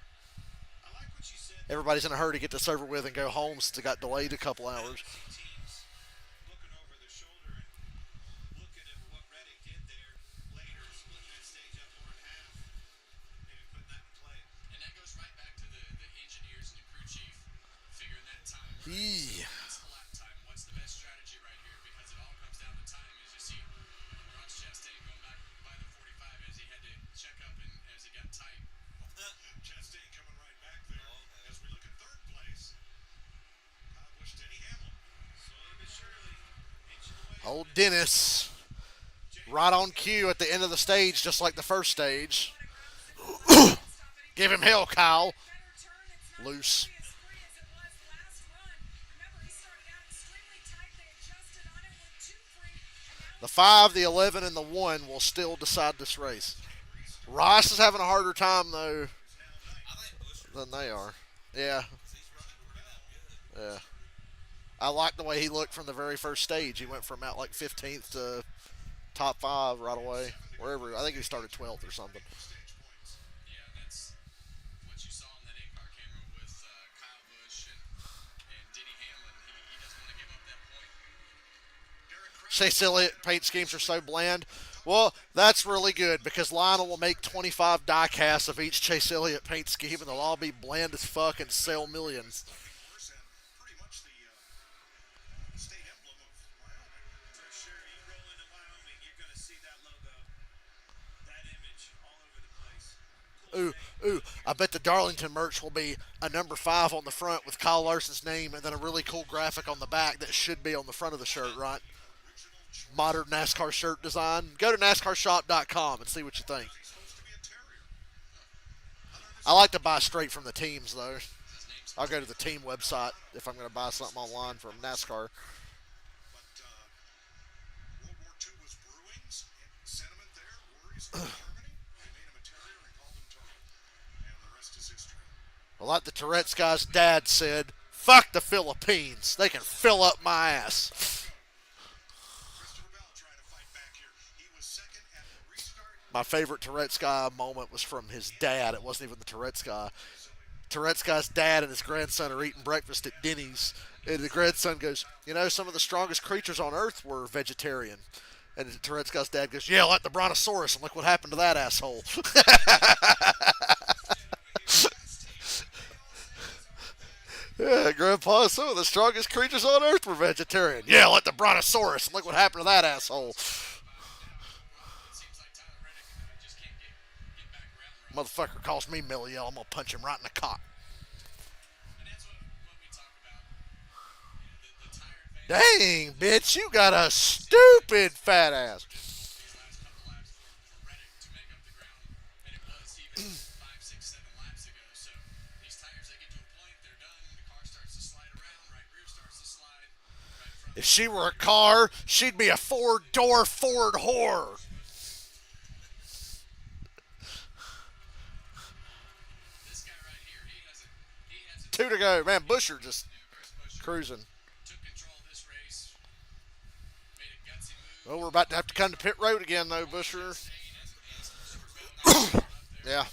I like what you said. Everybody's in a hurry to get this over with and go home since it got delayed a couple hours. Teams looking over their shoulder and looking at what Reddick did there later, splitting that stage up more in half. Maybe putting that in play. And that goes right back to the engineers and the crew chief figuring that time. Right? Yee. What's the lap time? What's the best strategy right here? Because it all comes down to time. As you see, Ross Chastain going back by the 45 as he had to check up and as it got tight. Chastain coming right back there. As we look at 3rd place, Kyle Busch, Denny Hamlin. Slowly but surely, inching away. Old Dennis, right on cue at the end of the stage, just like the first stage. Give him hell, Kyle. Loose. The 5, the 11, and the 1 will still decide this race. Ross is having a harder time, though, I think Bush, than they are. Yeah, he's running pretty damn good. yeah. I like the way he looked from the very first stage. He went from out like 15th to top 5 right away. Wherever. I think he started 12th or something. Yeah, that's what you saw on that in-car camera with Kyle Busch and Denny Hamlin. He doesn't want to give up that point. Chase Elliott paint schemes are so bland. Well, that's really good because Lionel will make 25 die casts of each Chase Elliott paint scheme and they'll all be bland as fuck and sell millions. Horse and pretty much the state emblem of Wyoming. For sure, you roll into Wyoming, you're going to see that logo, that image all over the place. Ooh, I bet the Darlington merch will be a number 5 on the front with Kyle Larson's name and then a really cool graphic on the back that should be on the front of the shirt, right? Modern NASCAR shirt design. Go to NASCARshop.com and see what you think. He's supposed to be a terrier. I like to buy straight from the teams, though. I'll go to the team website if I'm going to buy something online from NASCAR. But World War II was brewing. Sentiment there, worries in Germany. They made him a terrier and called him Tony. And the rest is history. Well, like the Tourette's guy's dad said, fuck the Philippines. They can fill up my ass. Christopher Bell trying to fight back here. My favorite Tourette's guy moment was from his dad. It wasn't even the Tourette's guy. Tourette's guy's dad and his grandson are eating breakfast at Denny's, and the grandson goes, "You know, some of the strongest creatures on Earth were vegetarian." And the Tourette's guy's dad goes, "Yeah, like the brontosaurus, and look what happened to that asshole." Yeah, Grandpa, some of the strongest creatures on Earth were vegetarian. Yeah, like the brontosaurus, and look what happened to that asshole. It seems like Tyler Reddick just can't get back around right. Motherfucker calls me Millie Yell, I'm gonna punch him right in the cock. And that's what we talk about. The tired fans Dang, bitch, you got a stupid fat ass. these last couple laps for Reddick to make up the ground than it was even 5, 6, 7 laps ago. So these tires, they get to a point, they're done, the car starts to slide around, right rear starts to slide, right front. If she were a car, she'd be a four-door Ford whore. This guy right here, he hasn't Two to go. Man, Busher just Chris Buescher cruising. took control of this race, made a gutsy move. Well, we're about to have to come to pit road again, though, Busher. Yeah,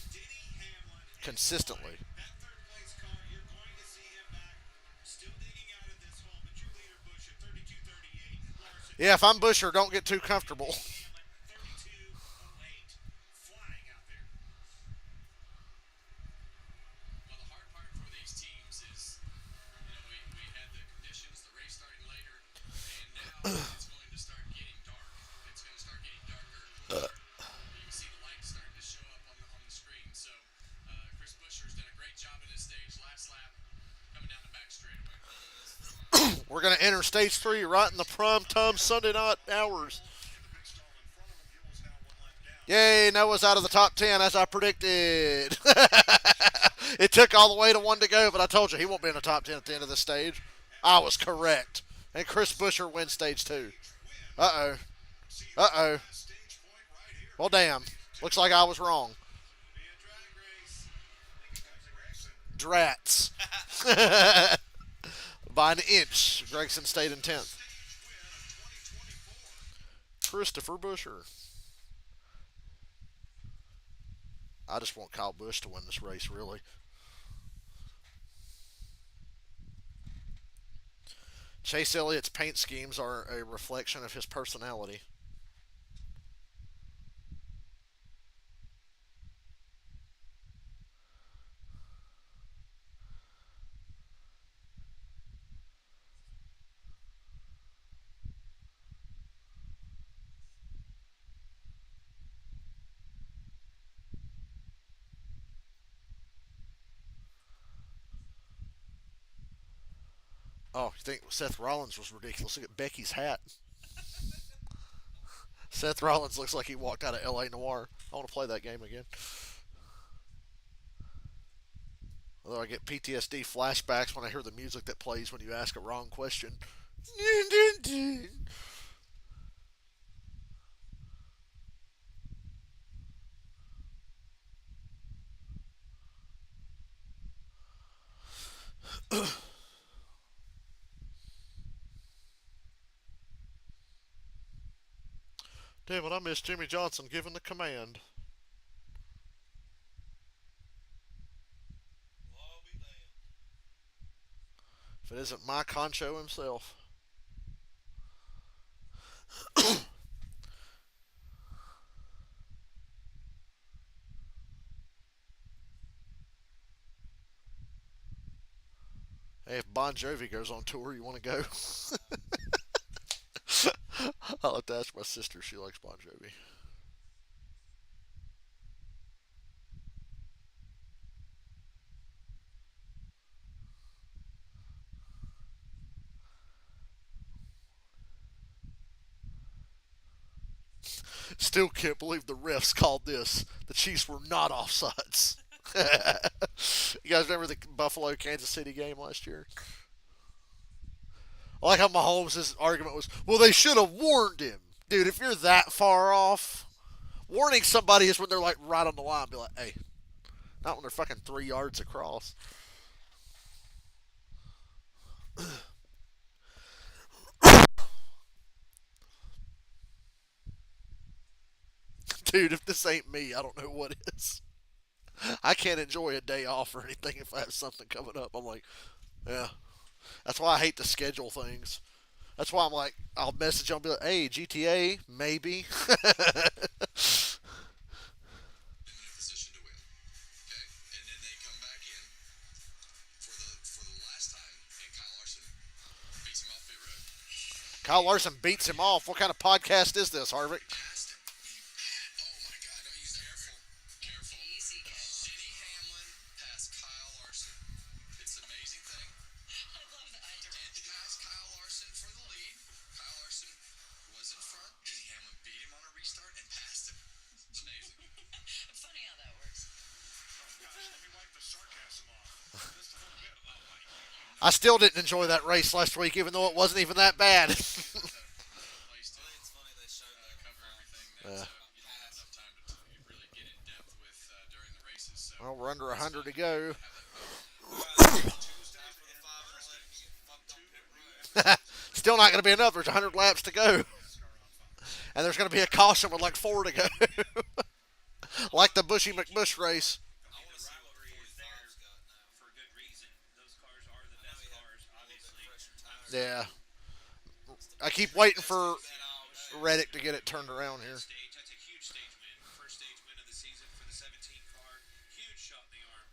consistently. That third place car, you're going to see him back, still digging out of this hole. But your leader, Bush, at 32.38. Larson, Yeah, if I'm Busher, don't get too comfortable. Hamlin, 32.08. Flying out there. Well, the hard part for these teams is, we had the conditions, the race starting later, and now it's going to start getting dark. It's going to start getting darker and cooler. You can see the lights starting to show up on the screen. So Chris Buescher's done a great job in this stage. Last lap, coming down the back straightaway. We're going to enter stage 3 right in the prime time Sunday night hours. Yay, Noah's out of the top 10 as I predicted. It took all the way to 1 to go, but I told you he won't be in the top 10 at the end of this stage. I was correct. And Chris Buescher wins stage 2. Uh-oh. Uh-oh. Well, damn. Looks like I was wrong. Drats. By an inch, Gregson stayed in 10th. Christopher Buescher. I just want Kyle Busch to win this race, really. Chase Elliott's paint schemes are a reflection of his personality. Oh, you think Seth Rollins was ridiculous? Look at Becky's hat. Seth Rollins looks like he walked out of L.A. Noir. I want to play that game again. Although I get PTSD flashbacks when I hear the music that plays when you ask a wrong question. Damn it, I miss Jimmy Johnson giving the command. If it isn't Mike Concho himself. Hey, if Bon Jovi goes on tour, you want to go? I'll have to ask my sister. She likes Bon Jovi. Still can't believe the refs called this. The Chiefs were not offsides. You guys remember the Buffalo Kansas City game last year? I like how Mahomes' argument was, well, they should have warned him. Dude, if you're that far off, warning somebody is when they're like right on the line. Be like, hey, not when they're fucking 3 yards across. dude, if this ain't me, I don't know what is. I can't enjoy a day off or anything if I have something coming up. I'm like, yeah. That's why I hate to schedule things. That's why I'm like, I'll message you, I'll be like, hey, GTA, maybe. them in a position to win. Okay, and then they come back in for the last time, and Kyle Larson beats him off pit road. Kyle Larson beats him off. What kind of podcast is this, Harvick? Passed him. Oh my God! Don't use that. Careful. Easy, guys. Denny Hamlin passed Kyle Larson. It's an amazing thing. I love that. Did pass Kyle Larson for the lead. Kyle Larson was in front. Denny Hamlin beat him on a restart and passed him. It's amazing. Funny how that works. Gosh, let me wipe the sarcasm off just a little bit. Oh my. I still didn't enjoy that race last week, even though it wasn't even that bad. Place to It's funny they showed that cover everything that Yeah. you don't have enough time to really get in depth with during the races. So Well, we're under 100 to go. Still not going to be enough. There's 100 laps to go. And there's going to be a caution with like 4 to go. Like the Bushy McBush race. I want to rivalry is there for good reason. Those cars are the best cars, obviously. Yeah. I keep waiting for Reddick to get it turned around here. Stage, that's a huge stage win. First stage win of the season for the 17 car. Huge shot in the arm.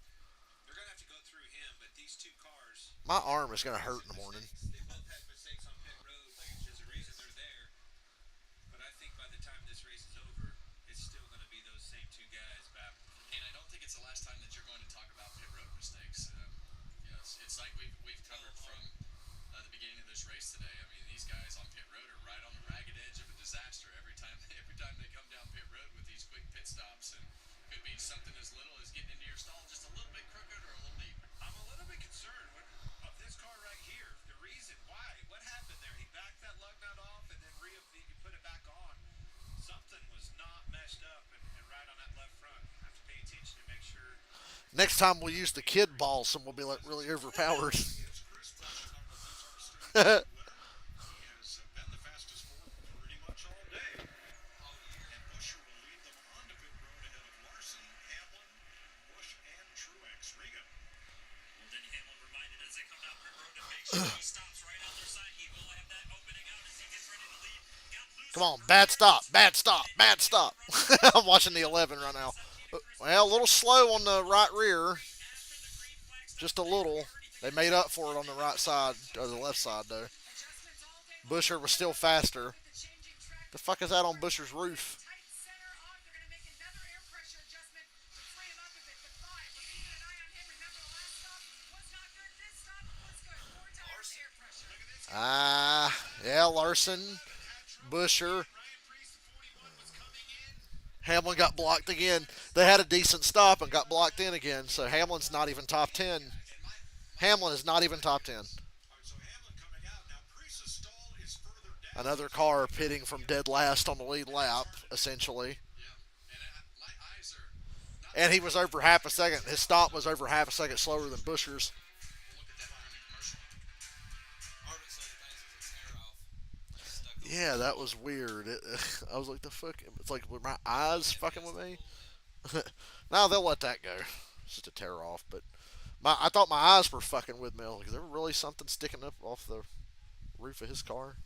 They're going to have to go through him, but these two cars, My arm is going to hurt in the morning. they both had mistakes on pit road, which is the reason they're there. But I think by the time this race is over, it's still going to be those same two guys battling. And I don't think it's the last time that you're going to talk about pit road mistakes. It's like we've covered from the beginning of this race today. I mean, these guys on pit road are right on the ragged edge of a disaster every time they come down pit road with these quick pit stops, and could be something as little as getting into your stall just a little bit crooked or a little deep. I'm a little bit concerned of this car right here. The reason why, what happened there? He backed that lug nut off and then he put it back on. Something was not meshed up and right on that left front. I have to pay attention to make sure. Next time we'll use the kid balsam, we'll be like really overpowered. It's Chris Bush, our Lizard State winner. He has been the fastest forward pretty much all day. And Busher will lead them onto pit road ahead of Larson, Hamlin, Bush, and Truex. Regan. Well, Denny Hamlin reminded as they come down pit road to make sure he stops right on their side. He will have that opening out as he gets ready to lead. Got loose. Come on, bad stop, bad stop, bad stop. I'm watching the 11 right now. Well, a little slow on the right rear. Just a little. They made up for it on the right side, or the left side, though. Adjustments all day. Busher was still faster. With the changing track. The fuck is that on Busher's roof? Tight center off. They're going to make another air pressure adjustment to free him up a bit. The 5. We're keeping an eye on him. Remember the last stop was not good. This stop was good. 4 times air pressure. Yeah, Larson, Busher. Hamlin got blocked again. They had a decent stop and got blocked in again, so Hamlin's not even top 10. Hamlin is not even top 10. All right, so Hamlin coming out. Now, Preece's stall is further down. Another car pitting from dead last on the lead lap, essentially. Yeah, and my eyes are not. And he was over half a second. His stop was over half a second slower than Busher's. We'll look at that on the commercial. Harvick said he thinks it's a tear off. Stuck the Yeah, that was weird. I was like, the fuck? It's like, were my eyes fucking with me? Now they'll let that go. It's just a tear off. But I thought my eyes were fucking with me. I was like, is there really something sticking up off the roof of his car?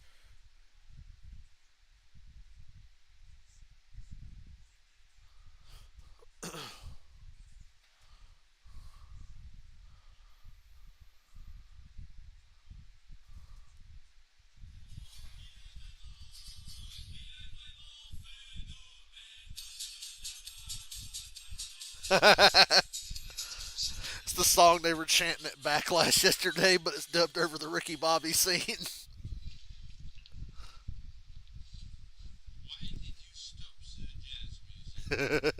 It's the song they were chanting at Backlash yesterday, but it's dubbed over the Ricky Bobby scene. Why did you stop the jazz music?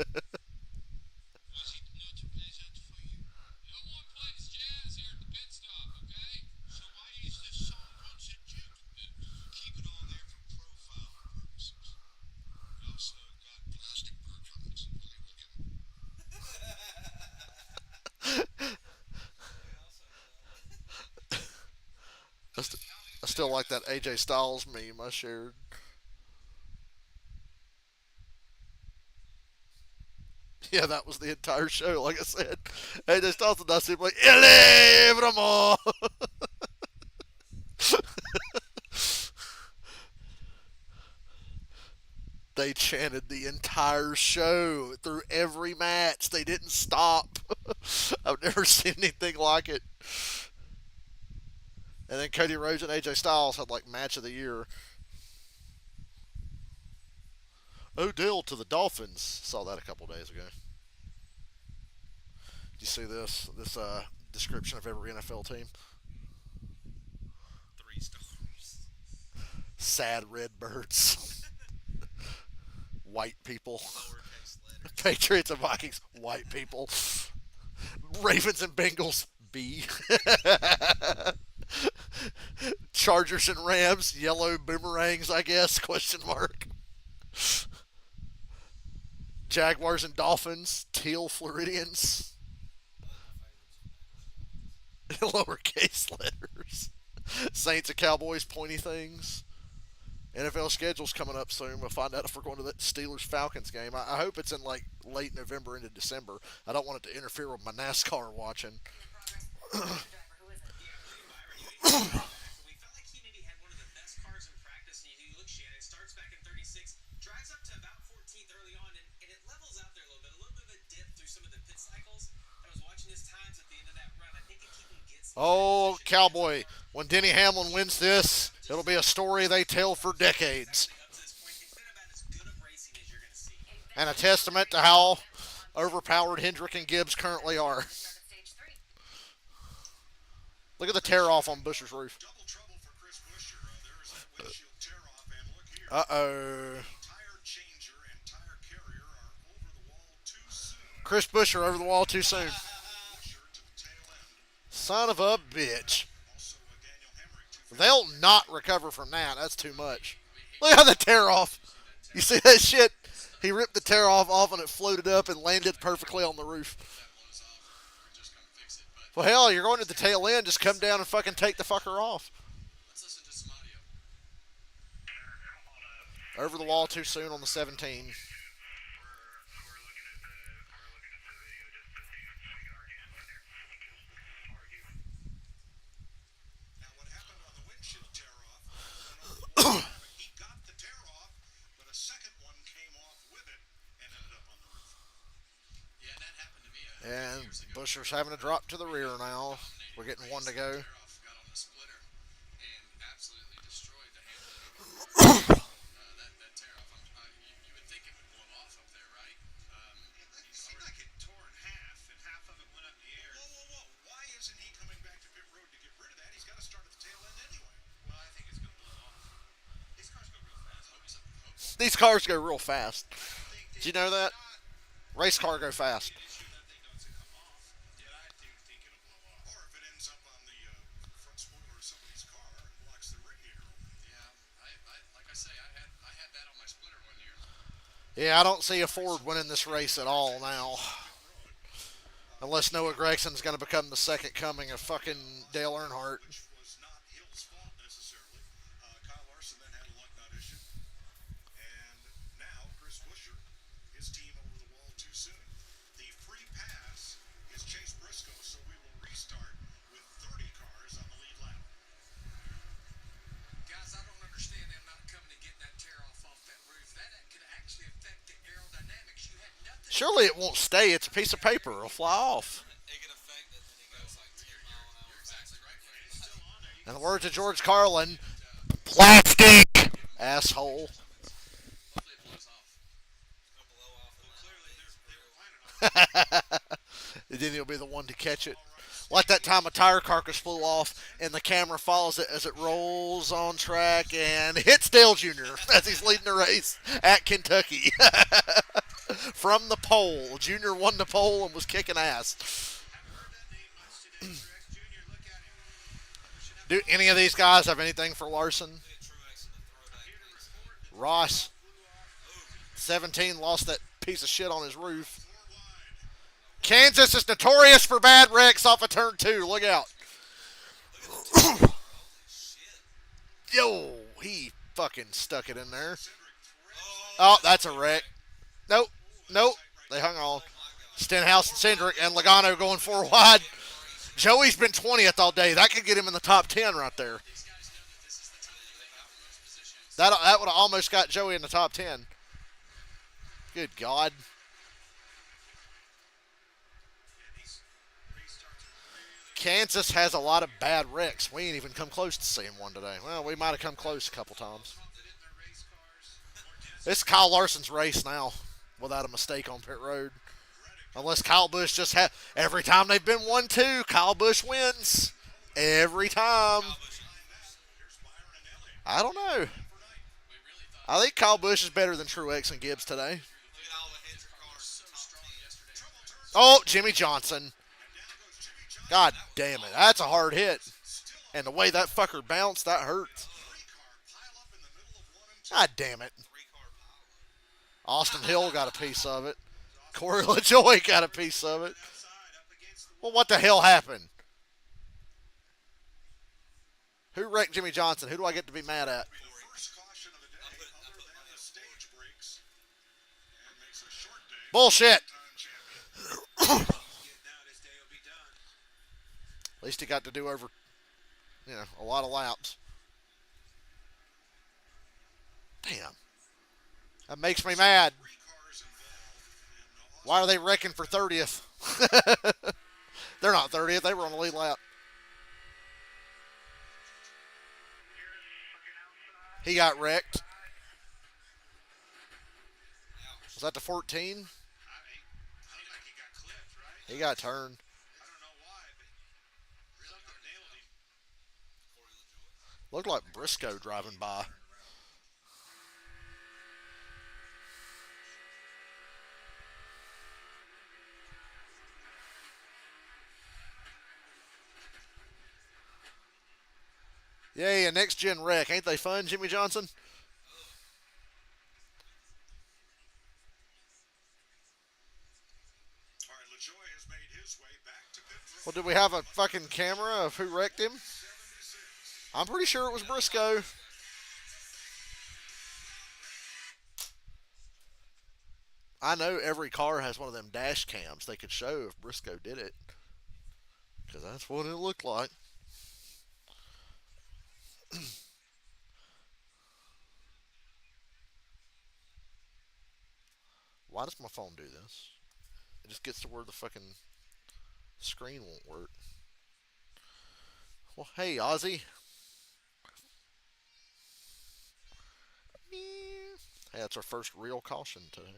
Was it not pleasant for you? No one plays jazz here at the pit stop, okay? So why is the song on the jukebox? Keep it on there for profile purposes. We also got plastic bird trumpets and Willie Wickham. I still like that AJ Styles meme I shared. Yeah, that was the entire show. Like I said, AJ Styles and Dusty like, "Elevramo." They chanted the entire show through every match. They didn't stop. I've never seen anything like it. And then Cody Rhodes and AJ Styles had like match of the year. Odell to the Dolphins. Saw that a couple days ago. Did you see this description of every NFL team? 3 stars. Sad Redbirds. White people. Lowercase letters. Patriots and Vikings. White people. Ravens and Bengals. B. Chargers and Rams. Yellow boomerangs, I guess. Question mark. Jaguars and Dolphins. Teal Floridians. Lowercase letters. Saints and Cowboys. Pointy things. NFL schedule's coming up soon. We'll find out if we're going to that Steelers Falcons game. I hope it's in like late November into December. I don't want it to interfere with my NASCAR watching. We felt like he maybe had one of the best cars in practice, and you look, Shannon, it starts back in 36, drives up to about 14th early on, and it levels out there a little bit of a dip through some of the pit cycles. I was watching his times at the end of that run. I think if he can get some Oh, Cowboy. When Denny Hamlin wins this, it'll be a story they tell for decades. up to this point, it's been about as good of racing as you're going to see. And a testament to how overpowered Hendrick and Gibbs currently are. Look at the tear off on Busher's roof. Double trouble for Chris Buescher. There is that windshield tear off, and look here. Uh-oh. Tire changer and tire carrier are over the wall too soon. Chris Buescher over the wall too soon. Buescher to the tail end. Son of a bitch. Also, Daniel Hemrick. They'll not recover from that. That's too much. Look at the tear off. You see that shit? He ripped the tear off and it floated up and landed perfectly on the roof. Blows off, or just come fix it. But Well, hell, you're going to the tail end. Just come down and fucking take the fucker off. let's listen to some audio. Over the wall too soon on the 17. Now, what happened on the windshield tear off? He got the tear off, but a second one came off with it and ended up on the roof. Yeah, and that happened to me And Busher's having to drop to the rear now. We're getting one to go. Tear off, got on the splitter, and absolutely destroyed the handle. That tear off, you would think it would blow off up there, right? It seemed like it tore in half, and half of it went up in the air. Whoa. Why isn't he coming back to pit road to get rid of that? He's got to start at the tail end anyway. Well, I think it's going to blow off. These cars go real fast. These cars go real fast. Did you know that? Race car go fast. Issue that thing doesn't come off, but I do think it'll blow off. Or if it ends up on the front spoiler of somebody's car and blocks the radiator open. Yeah, like I say, I had that on my splitter one year. Yeah, I don't see a Ford winning this race at all now. Unless Noah Gregson's going to become the second coming of fucking Dale Earnhardt. Which was not Hill's fault necessarily. Kyle Larson then had a lug nut issue. And now Chris Buescher, his team over the wall too soon. The free pass is Chase Briscoe, so we will restart with 30 cars on the lead lap. Guys, I don't understand them not coming and getting that tear off that roof. That could actually affect the aerodynamics. You had nothing. Surely it won't stay. It's a piece of paper. It'll fly off. It can affect it, then he goes like 10 mile an hour. You're exactly right, man. It's still on there. In the words of George Carlin, plastic asshole. Hopefully it blows off. It's gonna blow off and Clearly, they were planning on And then he'll be the one to catch it. Like that time a tire carcass flew off and the camera follows it as it rolls on track and hits Dale Jr. as he's leading the race at Kentucky. From the pole. Jr. won the pole and was kicking ass. Do any of these guys have anything for Larson? Truex in the throwback piece. Ross, 17, lost that piece of shit on his roof. Kansas is notorious for bad wrecks off of turn 2. Look out. Yo, he fucking stuck it in there. Oh, that's a wreck. Nope. They hung on. Stenhouse and Cindric and Logano going 4 wide. Joey's been 20th all day. That could get him in the top 10 right there. That would have almost got Joey in the top 10. Good God. Kansas has a lot of bad wrecks. We ain't even come close to seeing one today. Well, we might have come close a couple times. It's Kyle Larson's race now, without a mistake on pit road. Unless Kyle Busch just had every time they've been 1-2, Kyle Busch wins every time. I don't know. I think Kyle Busch is better than Truex and Gibbs today. Oh, Jimmy Johnson. God damn it. That's a hard hit. And the way that fucker bounced, that hurts. God damn it. Austin Hill got a piece of it. Corey LaJoy got a piece of it. Well, what the hell happened? Who wrecked Jimmy Johnson? Who do I get to be mad at? Bullshit. At least he got to do over, a lot of laps. Damn. That makes me mad. Why are they wrecking for 30th? They're not 30th. They were on the lead lap. He got wrecked. Was that the 14? He got turned. Looked like Briscoe driving by. Yay, a next-gen wreck. Ain't they fun, Jimmy Johnson? Well, did we have a fucking camera of who wrecked him? I'm pretty sure it was Briscoe. I know every car has one of them dash cams. They could show if Briscoe did it. Because that's what it looked like. Why does my phone do this? It just gets to where the fucking screen won't work. Well, hey, Ozzy. Hey, that's our first real caution today.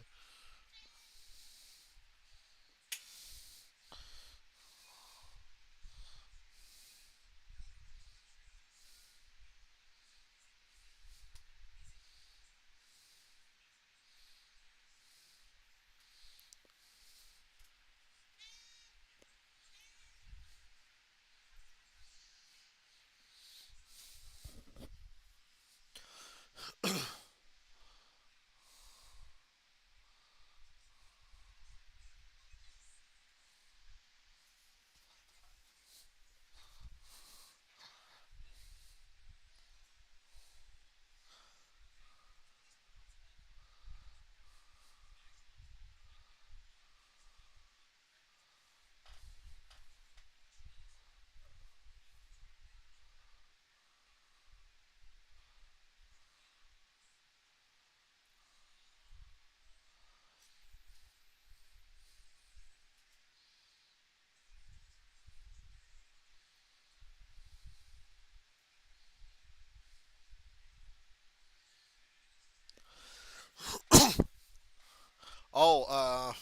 Oh,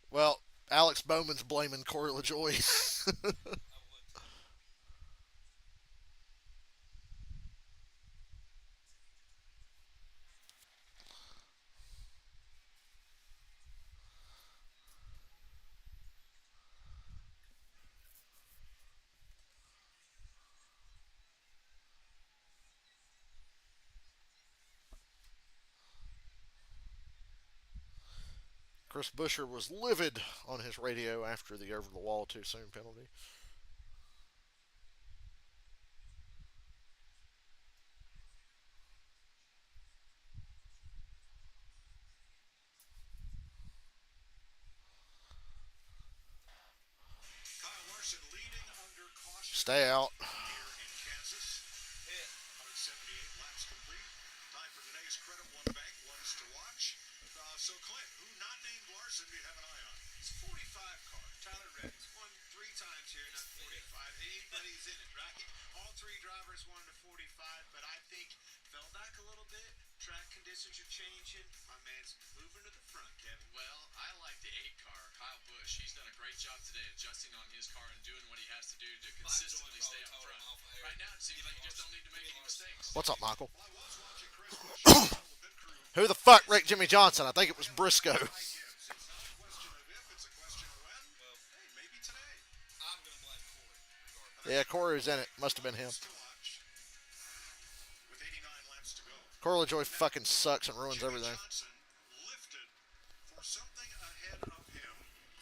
well, Alex Bowman's blaming Corey LaJoy. Chris Buescher was livid on his radio after the over-the-wall too soon penalty. Stay out. here in Kansas. 178 laps complete. Time for today's Credit One Bank ones to watch. So, Clint, who not named Larson do you have an eye on? It's 45 car. Tyler Reddick's won 3 times here, not 45. Anybody's in it, right? All 3 drivers wanted a 45, but I think fell back a little bit. Track conditions are changing. My man's moving to the front, Kevin. Well, I like the 8 car, Kyle Busch. He's done a great job today adjusting on his car and doing what he has to do to consistently stay up front. Right now, it seems like you just don't need to make any mistakes. What's up, Michael? Well, I was watching Chris Busch tell the pit crew. Who the fuck wrecked Jimmy Johnson? I think it was Briscoe. It's not a question of if, it's a question of when. Well, hey, maybe today. I'm going to blame Corey, regardless. Yeah, Corey was in it. Must have been him. To watch. With 89 laps to go. Corey LaJoy fucking sucks and ruins Jimmy everything. Johnson lifted for something ahead of him.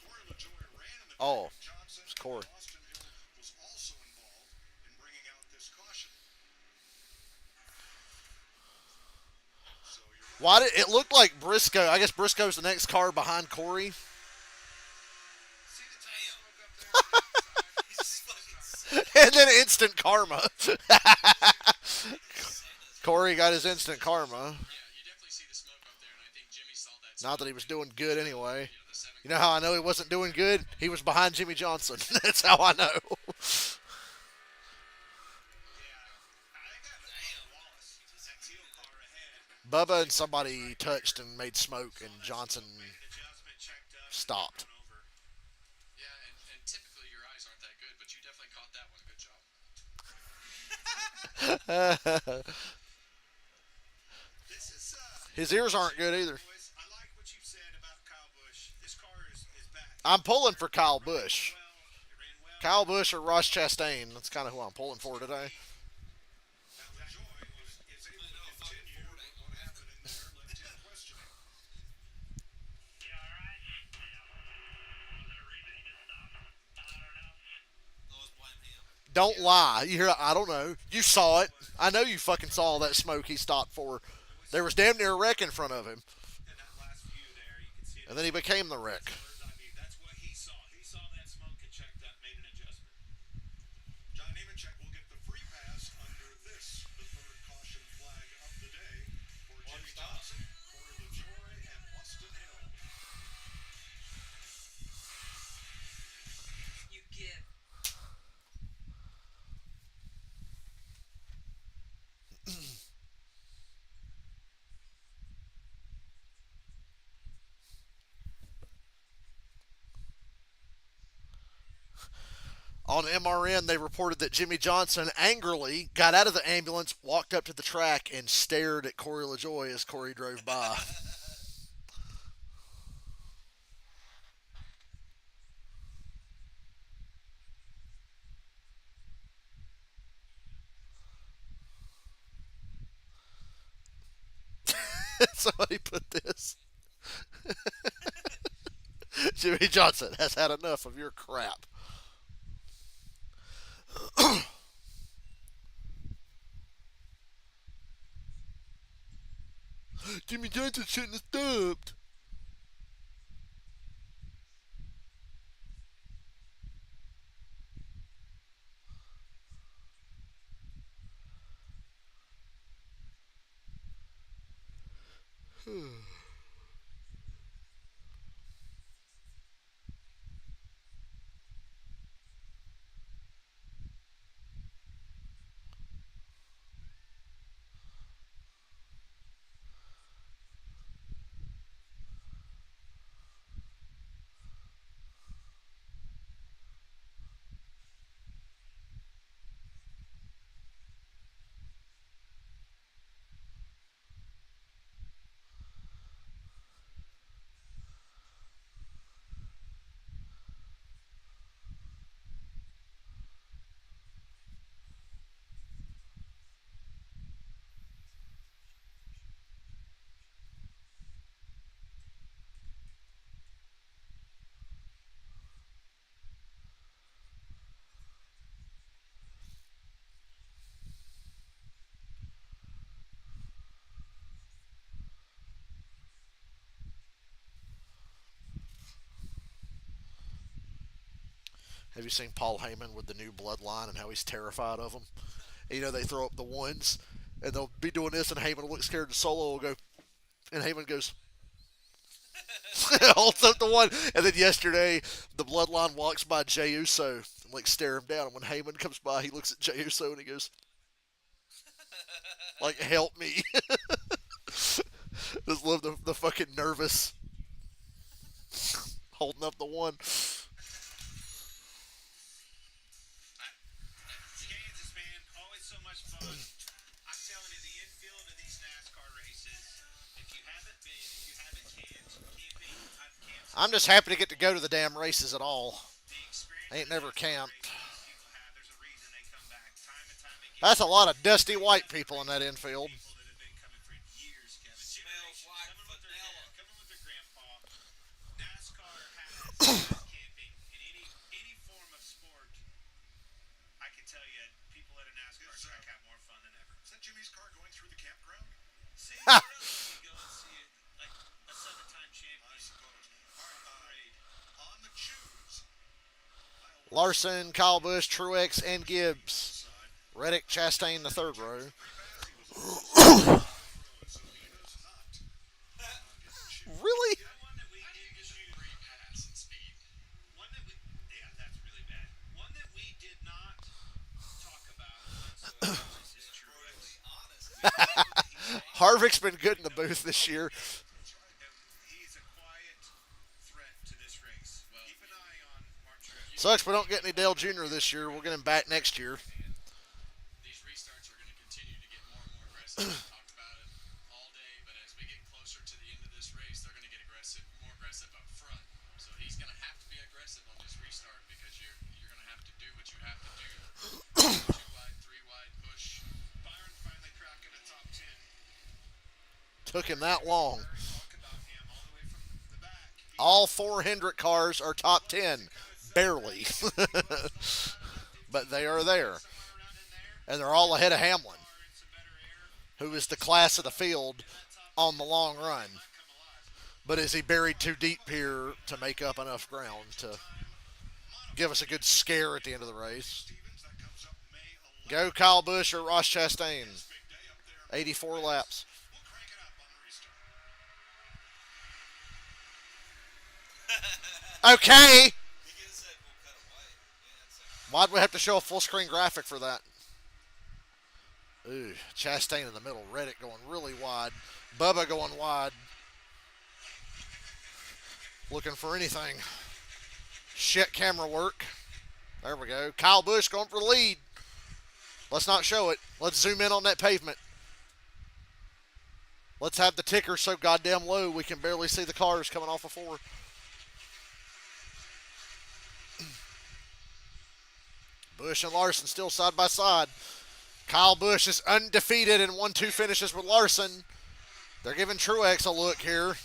Corey LaJoy ran in the Oh, back. Johnson it's Corey. and Austin Hill was also involved in bringing out this caution. So you're Why did it look like Briscoe? I guess Briscoe's the next car behind Corey. See the smoke up there? He's just fucking And then instant karma. Corey got his instant karma. Yeah, you definitely see the smoke up there, and I think Jimmy saw that. Not that he was doing good anyway. The 7 You know how I know he wasn't doing good? He was behind Jimmy Johnson. That's how I know. Yeah. I got Wallace. That teal car ahead. Bubba and somebody touched and made smoke, and Johnson Made an adjustment, checked up. stopped. Went over. Yeah, and typically your eyes aren't that good, but you definitely caught that one. Good job. This is, His ears aren't good either. boys, I like what you said about Kyle Busch. This car is back. I'm pulling for Kyle Busch. Well, it ran well. Kyle Busch or Ross Chastain. That's kind of who I'm pulling for today. Now, LaJoy is able to continue what happened in there, left him questioning. You alright? Was there a reason he just stopped? I don't know. Always blame him. Don't lie. You hear? I don't know. You saw it. I know you fucking saw that smoke he stopped for. There was damn near a wreck in front of him, In that last view there, you can see it. and then he became the wreck. Bird's eye view. That's what he saw. He saw that smoke and checked up, made an adjustment. John Nemechek will get the free pass under this, the third caution flag of the day for Jimmy Johnson, Corey LaJoy, and Austin Hill. You give. On MRN, they reported that Jimmy Johnson angrily got out of the ambulance, walked up to the track, and stared at Corey LaJoy as Corey drove by. Somebody put this. Jimmy Johnson has had enough of your crap. Jimmy Johnson shouldn't have stopped. Have you seen Paul Heyman with the new bloodline and how he's terrified of them? You know, they throw up the ones and they'll be doing this, and Heyman will look scared, and Solo will go, and Heyman goes, holds up the one. And then yesterday, the bloodline walks by Jey Uso and like stare him down. And when Heyman comes by, he looks at Jey Uso and he goes, like, help me. Just love the fucking nervous holding up the one. Kansas, man, always so much fun. I'm telling you, the infield of these NASCAR races, if you haven't been, if you haven't camping, I've camped. I'm just happy to get to go to the damn races at all. The experience I ain't never camped. people have, there's a reason they come back time and time again. That's a lot of dusty white people in that infield. People that have been coming for years, Kevin. Smells like Coming with their grandpa. NASCAR has camping in any form of sport. I can tell you, people at a NASCAR track have more fun than ever. Is that Jimmy's car going through the campground? See, where else can you go and see it? Like a seven-time champion. I suppose. Parade. On the choose. Larson, Kyle Busch, Truex, and Gibbs. Reddick, Chastain, the third row. Really? One that we did this year. Pass and speed. One that we, yeah, that's really bad. One that we did not talk about whatsoever is Truex. Harvick's been good in the booth this year. He's a quiet threat to this race. Keep an eye on Mark Truex. Sucks we don't get any Dale Jr. this year. We'll get him back next year. These restarts are going to continue to get more and more aggressive. We talked about it all day, but as we get closer to the end of this race, they're going to get more aggressive up front. So he's going to have to be aggressive on this restart because you're going to have to do what you have to do. 2 wide, 3 wide push. Byron finally cracking a top 10. Took him that long. Talk about him all the way from the back. All 4 Hendrick cars are top 10. Barely. But they are there. And they're all ahead of Hamlin, who is the class of the field on the long run. But is he buried too deep here to make up enough ground to give us a good scare at the end of the race? Go Kyle Busch or Ross Chastain. 84 laps. We'll crank it up on the restart. Okay. He could have said we'll cut away. Yeah, that's a Why'd we have to show a full screen graphic for that? Ooh, Chastain in the middle. Reddick going really wide. Bubba going wide. Looking for anything. Shit camera work. There we go. Kyle Busch going for the lead. Let's not show it. Let's zoom in on that pavement. Let's have the ticker so goddamn low we can barely see the cars coming off of 4. Busch and Larson still side by side. Kyle Busch is undefeated in 1-2 finishes with Larson. They're giving Truex a look here.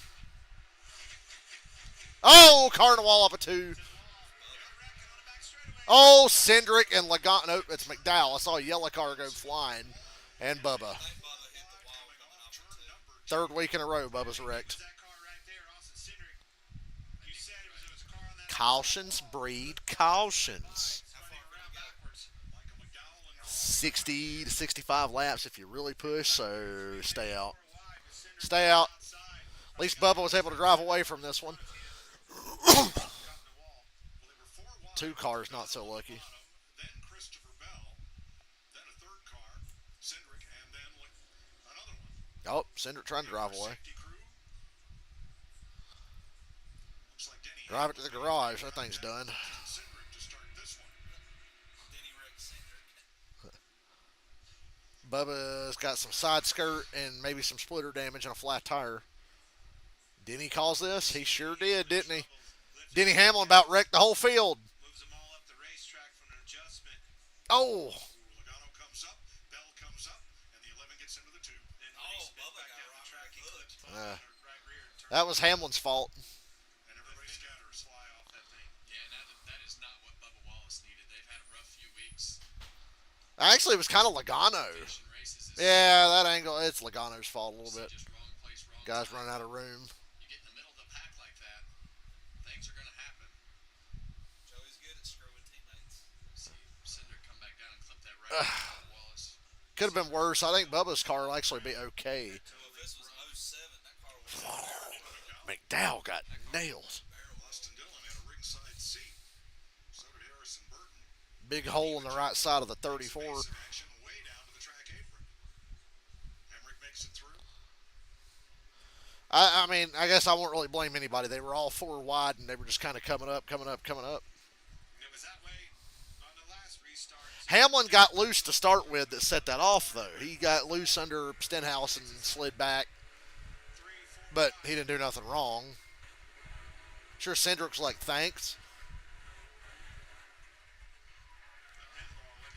Oh, Carnival up a 2. Oh, Cindric and Logano. No, it's McDowell. I saw a yellow car go flying. And Bubba. Bubba hit the wall coming off the Third week in a row, Bubba's wrecked. That car right there, Austin Cindric. You said it was a car on that Cautions breed cautions. spinning around backwards. Michael McDowell and 60 to 65 laps if you really push, so stay out. Wide with Cindric Stay out. outside. At least Bubba was able to drive away from this one. Cutting the wall. Well, they were 4 wide. 2 cars not so lucky. Then Christopher Bell. Then a third car. Cindric. And then another one. Oh, Cindric trying to drive away. Safety crew. Looks like Denny Drive it to the garage. That thing's done. Cindric to start this one. Denny wrecked Cindric. Bubba's got some side skirt and maybe some splitter damage and a flat tire. Denny calls this? He sure did, didn't he? Denny Hamlin about wrecked the whole field. Moves them all up the racetrack from an adjustment. Oh, Logano comes up. Bell comes up. And the 11 gets into the 2. Then when Oh, he spins Bubba back got down the rocked track, he in the foot. clips Uh, right rear and turns that was Hamlin's fault. And everybody scatters. fly off that thing. Yeah, that is not what Bubba Wallace needed. They've had a rough few weeks. Actually, it was kind of Logano. Finishing races is Yeah, that angle, it's Logano's fault a little bit. just wrong place, wrong Guys time. running out of room. You get in the middle of the pack like that, things are going to happen. Joey's good at screwing teammates. Wallace. Could have been worse. I think Bubba's car will actually be okay. Well, if this was '07, that car would have McDowell got nails. Austin Dillon had a ringside seat. So did Harrison Burton. Big hole in the right side of the 34. Space in action way down to the track apron. Emmerich makes it through. I mean, I guess I won't really blame anybody. They were all four wide, and they were just kind of coming up, coming up, coming up. And it was that way on the last restart. Hamlin got loose to start with that set that off, though. He got loose under Stenhouse and slid back, 3, 4, but he didn't do nothing wrong. Sure, Cindric's like, thanks.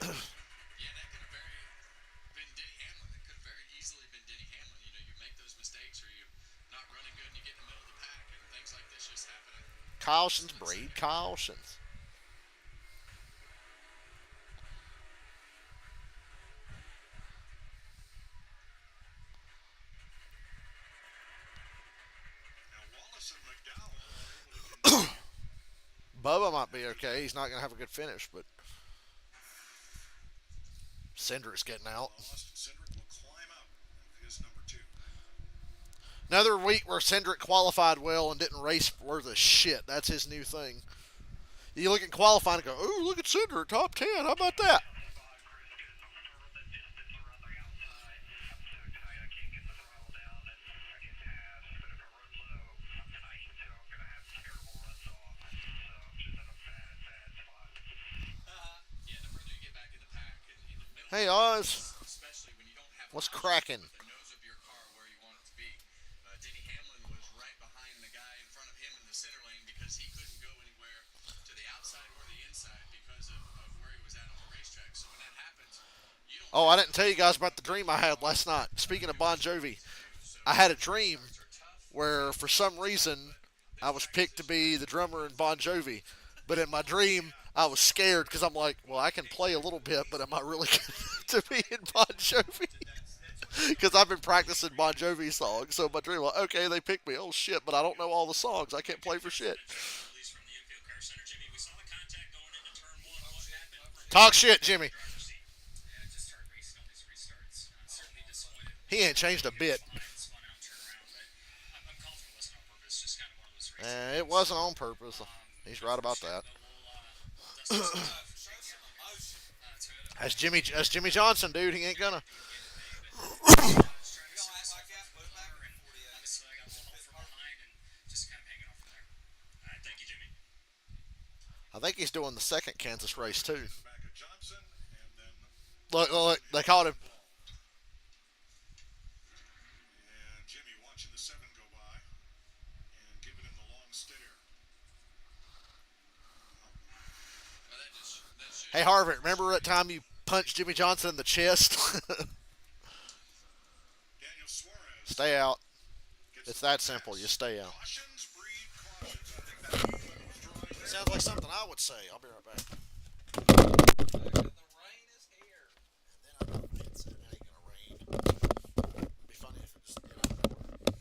Yeah, that could have very been Denny Hamlin. It could have very easily been Denny Hamlin. You know, you make those mistakes or you're not running good and you get in the middle of the pack and things like this just happen. Cautions breed cautions. Now Wallace and McDowell are able to continue. Bubba might be okay. He's not going to have a good finish, but Cindric's getting out. Austin Cindric will climb out of his number 2. Another week where Cindric qualified well and didn't race worth a shit. That's his new thing. You look at qualifying and go, oh, look at Cindric, top 10. How about that? Yeah, the further you get back in the pack and in the middle, Hey, Oz. especially when you don't have What's options cracking? with the nose of your car where you want it to be. Denny Hamlin was right behind the guy in front of him in the center lane because he couldn't go anywhere to the outside or the inside because of where he was at on the racetrack. So when that happens, you don't Oh, I didn't tell you guys about the dream I had last night. Speaking of Bon Jovi, I had a dream where for some reason I was picked to be the drummer in Bon Jovi. But in my dream, I was scared because I'm like, well, I can play a little bit, but am I really good to be in Bon Jovi? Because I've been practicing Bon Jovi songs. So in my dream, like, okay, they picked me. Oh, shit, but I don't know all the songs. I can't play for shit. release from the infield car center. Jimmy, we saw the contact going into turn one. What happened? Talk shit, Jimmy. Yeah, just started racing all these restarts. Certainly disappointed. He ain't changed a bit. Spun out, turn around, but I'm confident it wasn't on purpose. Just kind of one of those races. It wasn't on purpose. He's right about that. That's Jimmy Johnson, dude. He ain't gonna. I think he's doing the second Kansas race too. Back at Johnson and then Look, they caught him. and Jimmy watching the 7 go by and giving him the long stare. Hey Harvick, remember that time you punched Jimmy Johnson in the chest? Daniel Suarez Stay out. gets It's that simple. You stay out. cautions breed cautions. I think that's what was drawing there. Sounds like something I would say. I'll be right back. The rain is here. And then I know it said it ain't gonna rain. It'd be funny if it just get out of nowhere.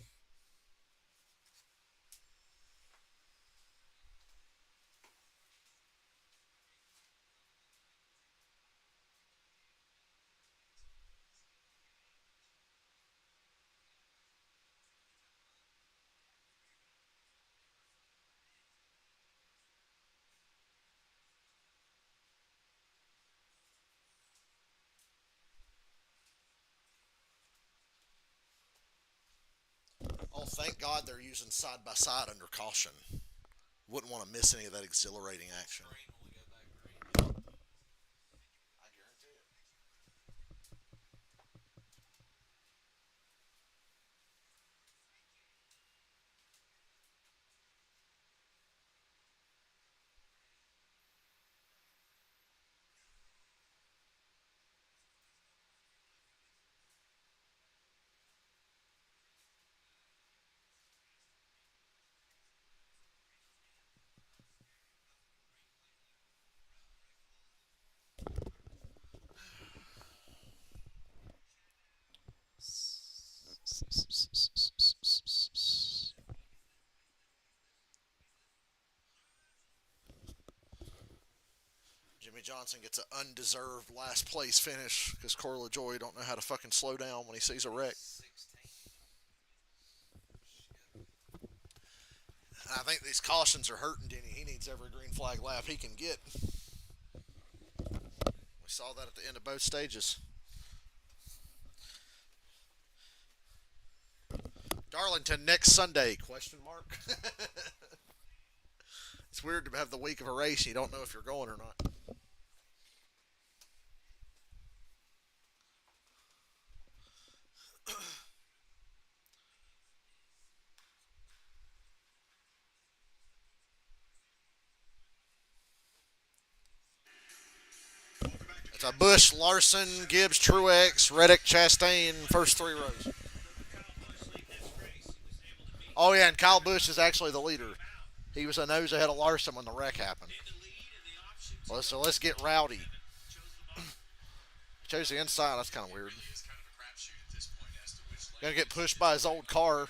Oh, thank God they're using side by side under caution. Wouldn't want to miss any of that exhilarating action. I guarantee it. Johnson gets an undeserved last place finish because Corey LaJoy don't know how to fucking slow down when he sees a wreck. 16. And I think these cautions are hurting Denny. He needs every green flag lap he can get. We saw that at the end of both stages. Darlington next Sunday? Question mark. It's weird to have the week of a race and you don't know if you're going or not. It's a Bush, Larson, Gibbs, Truex, Reddick, Chastain, first three rows. Oh yeah, and Kyle Busch is actually the leader. He was a nose ahead of Larson when the wreck happened. Well, so let's get rowdy. Chose the inside. That's kind of weird. Gonna get pushed by his old car.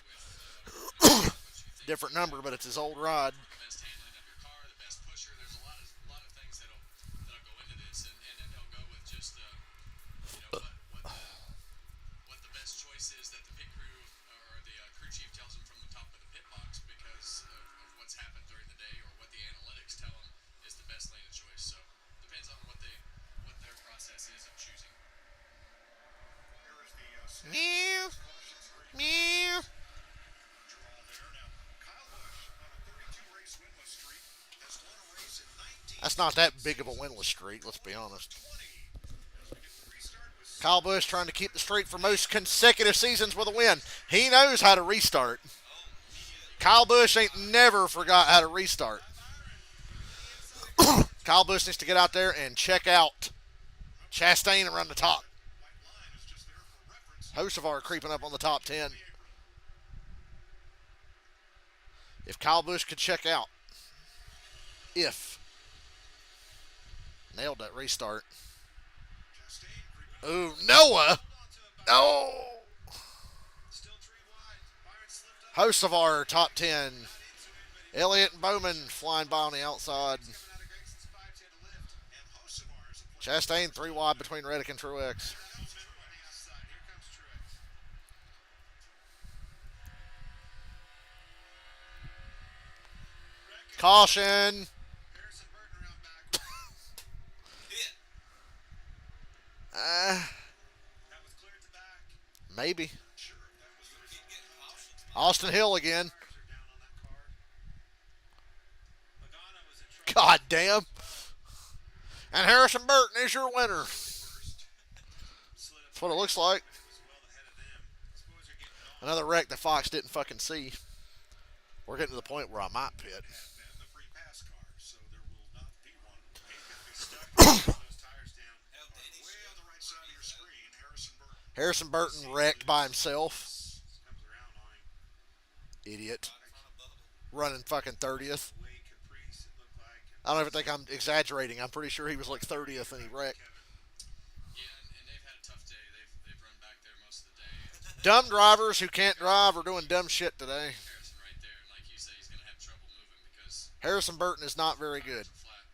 Different number, but it's his old ride. Best handling of your car, the best pusher. There's a lot of things that'll go into this, and then they'll go with just what the best choice is that the pit crew or the crew chief tells them from the top of the pit box because of what's happened during the day or what the analytics tell them is the best lane of choice. So depends on what their process is of choosing. Meow. Meow. That's not that big of a winless streak, let's be honest. Kyle Busch trying to keep the streak for most consecutive seasons with a win. He knows how to restart. Kyle Busch ain't never forgot how to restart. Kyle Busch needs to get out there and check out Chastain and run the top. Hocevar creeping up on the top 10. If Kyle Busch could check out. Nailed that restart. Ooh, Noah. No. Hocevar top 10. Elliott and Bowman flying by on the outside. Chastain 3 wide between Reddick and Truex. Caution. Maybe. Austin Hill again. God damn. And Harrison Burton is your winner. That's what it looks like. Another wreck that Fox didn't fucking see. We're getting to the point where I might pit. Harrison Burton wrecked by himself. Idiot. Running fucking 30th. I don't even think I'm exaggerating. I'm pretty sure he was like 30th and he wrecked. Yeah, and they've had a tough day. They've run back there most of the day. Dumb drivers who can't drive are doing dumb shit today. Harrison right there, and like you say, he's going to have trouble moving because Harrison Burton is not very good. flat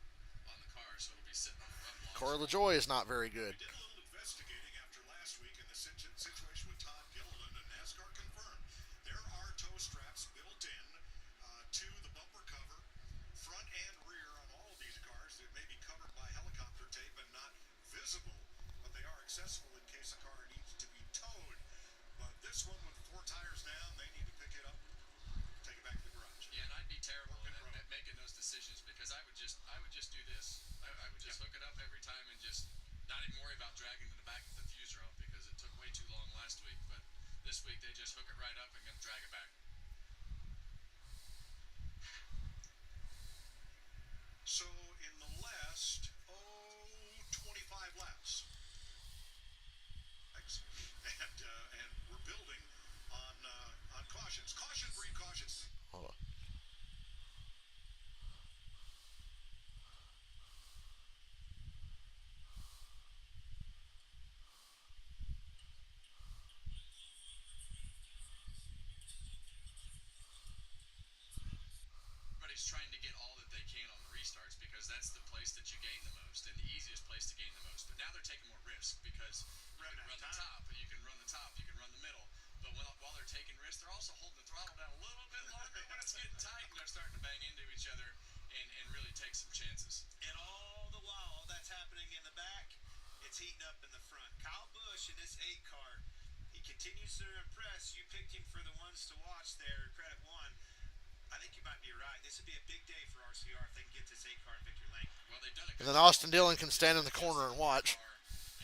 on the car, so it'll be sitting on the rub block. Corey LaJoy is not very good. Did a little investigating after last week in the situation with Todd Gilliland, and NASCAR confirmed there are tow straps built in to the bumper cover, front and rear on all of these cars that may be covered by helicopter tape and not visible, but they are accessible in case a car needs to be towed. But this one with 4 tires down, they need to pick it up, take it back to the garage. Yeah, and I'd be terrible at making those decisions because I would just do this. I would just hook it up every time and just not even worry about dragging to the back of the fuse row because it took way too long last week. But this week they just hook it right up and gonna drag it back. So in the last 25 laps, and we're building on cautions. Caution, free cautions. Hold on. Everybody's trying to get all that they can on the restarts because that's the place that you gain the most and the easiest place to gain the most. But now they're taking more risk because you can run the top, you can run the top, you can run the middle. But while they're taking risks, they're also holding the throttle down a little bit longer when it's getting tight and they're starting to bang into each other and really take some chances. And all the while, all that's happening in the back, it's heating up in the front. Kyle Busch in this 8 car, he continues to impress. You picked him for the ones to watch there, credit one. I think you might be right. This would be a big day for RCR if they can get this 8 car in victory lane. Well, they've done it. And then Austin Dillon can stand in the corner and watch.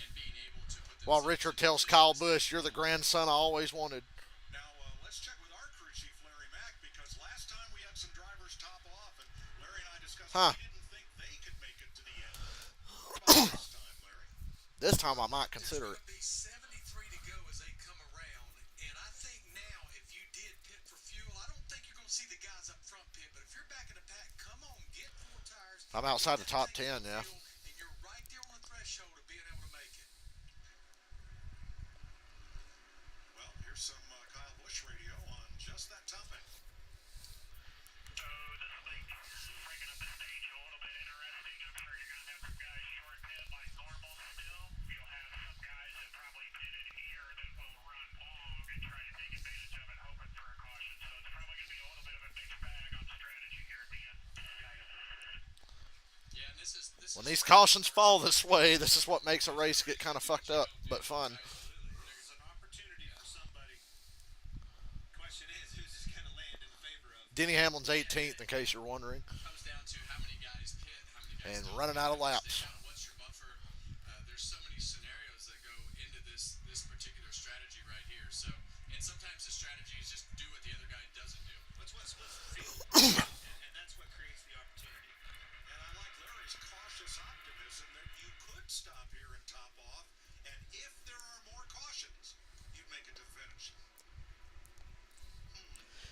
And being able to put While Richard tells Kyle Busch, "You're the grandson I always wanted." Now, let's check with our crew chief, Larry Mack, because last time we had some drivers top off, and Larry and I discussed we didn't think they could make it to the end. What about this time, Larry? This time I might consider it. There's going to be 73 to go as they come around, and I think now if you did pit for fuel, I don't think you're going to see the guys up front pit, but if you're back in the pack, come on, get 4 tires. I'm outside the top 10, yeah. And you're right there on the threshold of being able to make it. Well, here's some Kyle Busch radio on just that topic. So this week, breaking up the stage a little bit interesting. I'm sure you're going to have some guys short pit like normal still. You'll have some guys that probably pitted here that will run long and try to take advantage of it, hoping for a caution. So it's probably going to be a little bit of a mixed bag on strategy here at the end. Yeah, and this When these cautions fall this way, this is what makes a race get kind of fucked up, but fun. There's an opportunity for somebody. Question is, who's this going to land in favor of? Denny Hamlin's 18th, in case you're wondering, comes down to how many guys pit, how many guys and don't running pit, out of laps. what's your buffer? There's so many scenarios that go into this particular strategy right here. So, and sometimes the strategy is just do what the other guy doesn't do. What's the field? and that's what creates the opportunity. And I like Larry's cautious optimism that you could stop here and top off, and if there are more cautions, you'd make it to finish.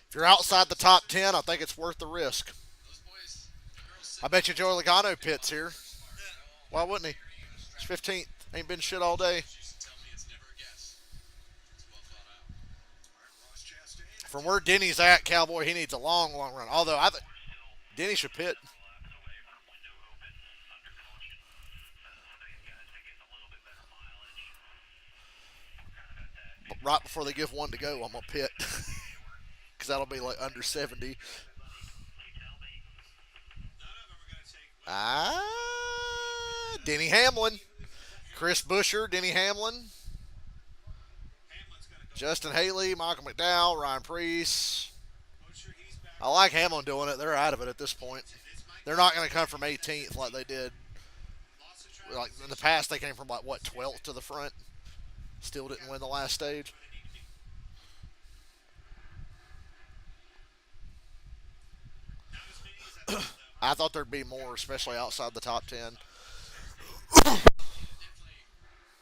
If you're outside the top 10, I think it's worth the risk. Those boys, the girls I bet you Joey Logano pits here. Why wouldn't he? He's 15th. Ain't been shit all day. used to tell me it's never a guess. It's well thought out. All right, Ross Chastain. From where Denny's at, Cowboy, he needs a long, long run. Although I think Denny should pit. But right before they give one to go, I'm gonna pit because that'll be like under 70. None of them are going to take. Denny Hamlin, Chris Buescher, Denny Hamlin, Hamlin's going to go. Justin Haley, Michael McDowell, Ryan Preece. Butcher, he's back. I like Hamlin doing it. They're out of it at this point. They're not going to come from 18th like they did. Lots of track. Like in the past, they came from like what 12th to the front. Still didn't win the last stage. Not as many as I thought, though. I thought there'd be more, especially outside the top 10. Definitely,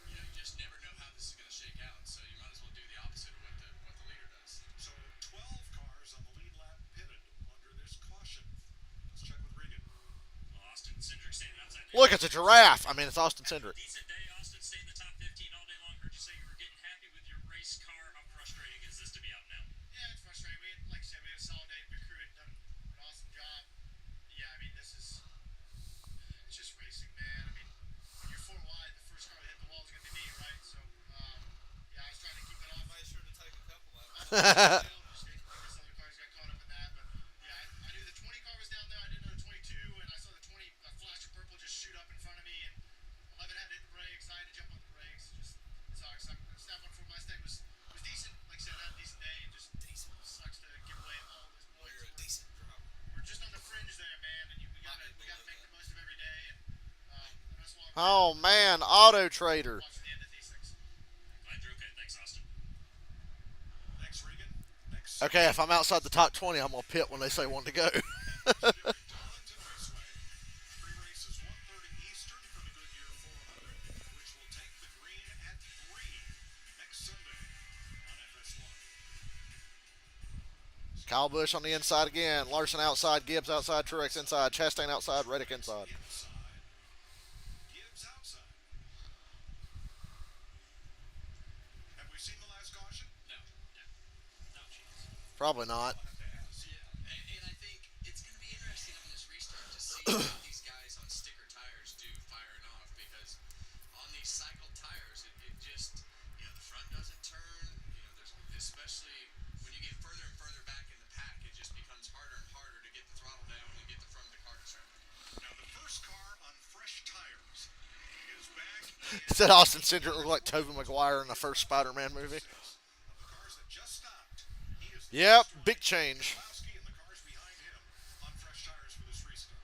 you just never know how this is going to shake out. So you might as well do the opposite of what the leader does. So 12 cars on the lead lap pitted under this caution. Let's check with Regan. Well, Austin Cindric staying outside. Look, it's a giraffe. I mean, it's Austin Cindric. Decent day. Austin stayed in the top 15 all day long. Heard you say you were getting happy with your race car. How frustrating is this to be out now? Yeah, it's frustrating. Like I said, we had a solid day. The crew had done an awesome job. Yeah, I mean, it's just racing, man. I mean, when you're 4 wide, the first car to hit the wall is going to be me, right? So, yeah, I was trying to keep that off. I sure to take a couple of them. Some other cars got caught up in that, but yeah, I knew the 20 car was down there. I didn't know the 22, and I saw the 20 flash of purple just shoot up in front of me, and 11 had to hit the brakes. I had to jump on the brakes. Just sucks. Snap one for my stay was decent. Like I said, I had a decent day. It just sucks to give away all this points. Well, you're a decent driver. We're just on the fringe there, man, and we gotta make the most of every day. And that's why Oh man, Auto Trader. watching the end of these things. Glad you're okay. Thanks, Austin. Thanks, Regan. Next, Okay, if I'm outside the top 20, I'm gonna pit when they say one to go. Darlington Raceway. Pre-race is 1:30 Eastern for the Goodyear 400, which will take the green at 3 next Sunday on FS1. Kyle Busch on the inside again. Larson outside. Gibbs outside. Truex inside. Chastain outside. Reddick inside. Inside. Gibbs outside. Have we seen the last caution? No, no chance. Probably not. Have to ask. Yeah, and I think it's going to be interesting on this restart to see recycled tires. It just, the front doesn't turn. There's especially when you get further and further back in the pack, it just becomes harder and harder to get the throttle down and get the front of the car to turn. Now the first car on fresh tires is back. Said Austin Cindric looked like Tobey Maguire in the first Spider-Man movie. Of the cars that just stopped, he is the Yep, first big driver. change. Keselowski and the cars behind him on fresh tires for this restart.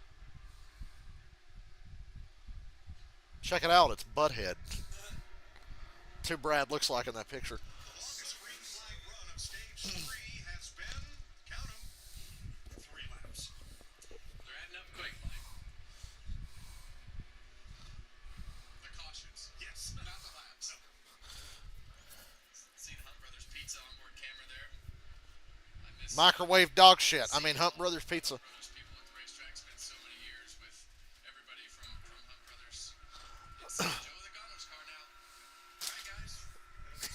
Check it out, it's Butthead. That's who Brad looks like in that picture. The longest green flag run of stage 3 has been, count 'em, 3 laps. They're adding up quick, Mike. The cautions. Yes. Not the laps. See the Hunt Brothers Pizza onboard camera there? I miss Microwave dog shit. I mean, Hunt Brothers Pizza. Brothers people at the racetrack. Spent so many years with everybody from Hunt Brothers. It's Joe Logano's car now. All right, guys.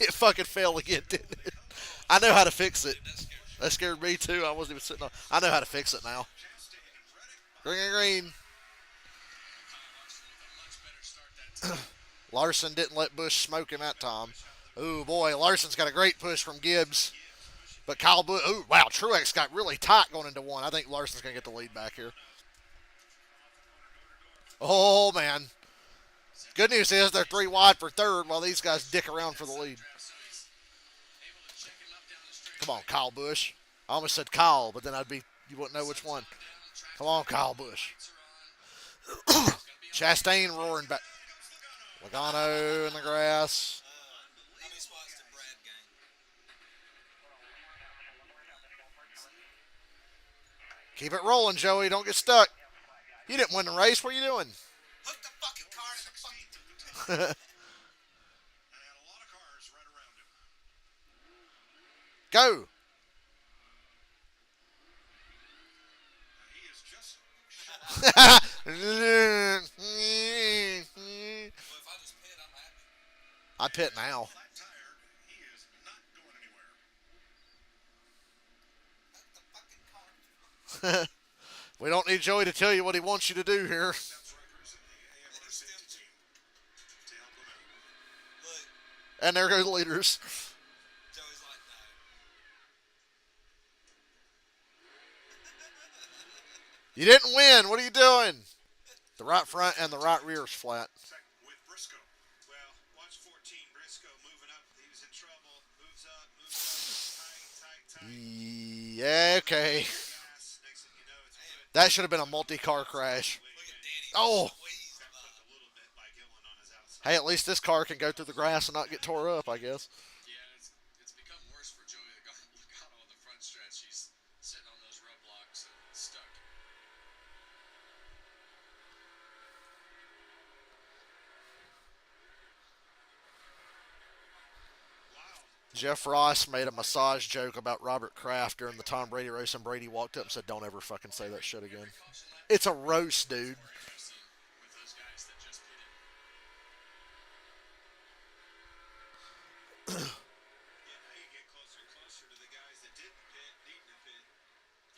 It fucking fell again, didn't it? I know how to fix it. That scared me too. I wasn't even sitting on. I know how to fix it now. Green, green, green. Kyle Larson with a much better start that time. Larson didn't let Busch smoke him that time. Ooh, boy, Larson's got a great push from Gibbs. But Kyle Busch, ooh, wow, Truex got really tight going into one. I think Larson's going to get the lead back here. Oh, man. Good news is they're 3 wide for third while these guys dick around for the lead. So he's able to check him up down the straight. Come on, Kyle Busch. I almost said Kyle, but then you wouldn't know which one. Come on, Kyle Busch. Chastain roaring back. Logano in the grass. How many spots did Brad gain? Keep it rolling, Joey. Don't get stuck. You didn't win the race. What are you doing? Hook the fucking car to the fucking. And had a lot of cars right around him. Go. He is just short. Well, if I just pit, I'm happy. I pit now. Flat tire. He is not going anywhere. Hook the fucking car. We don't need Joey to tell you what he wants you to do here. Steps Rikers in the AMR safety team to help him out. Look, And there go the leaders. Joey's like, no. You didn't win. What are you doing? The right front and the right rear is flat. Second with Briscoe. Well, watch 14. Briscoe moving up. He was in trouble. Moves up. Tight. Yeah, okay. Gas. Next thing you know, it's put That should have been a multi-car crash. Look at Danny. Oh. Squeezed the a little bit by Gillen on his outside. Hey, at least this car can go through the grass and not get tore up, I guess. Yeah, it's become worse for Joey Logano on the front stretch. He's sitting on those rub blocks and stuck. Jeff Ross made a massage joke about Robert Kraft during the Tom Brady race, and Brady walked up and said, "Don't ever fucking say that shit again." It's a roast, dude. Racing with those guys that just pitted. Yeah, now you get closer and closer to the guys that didn't pit, needing to pit.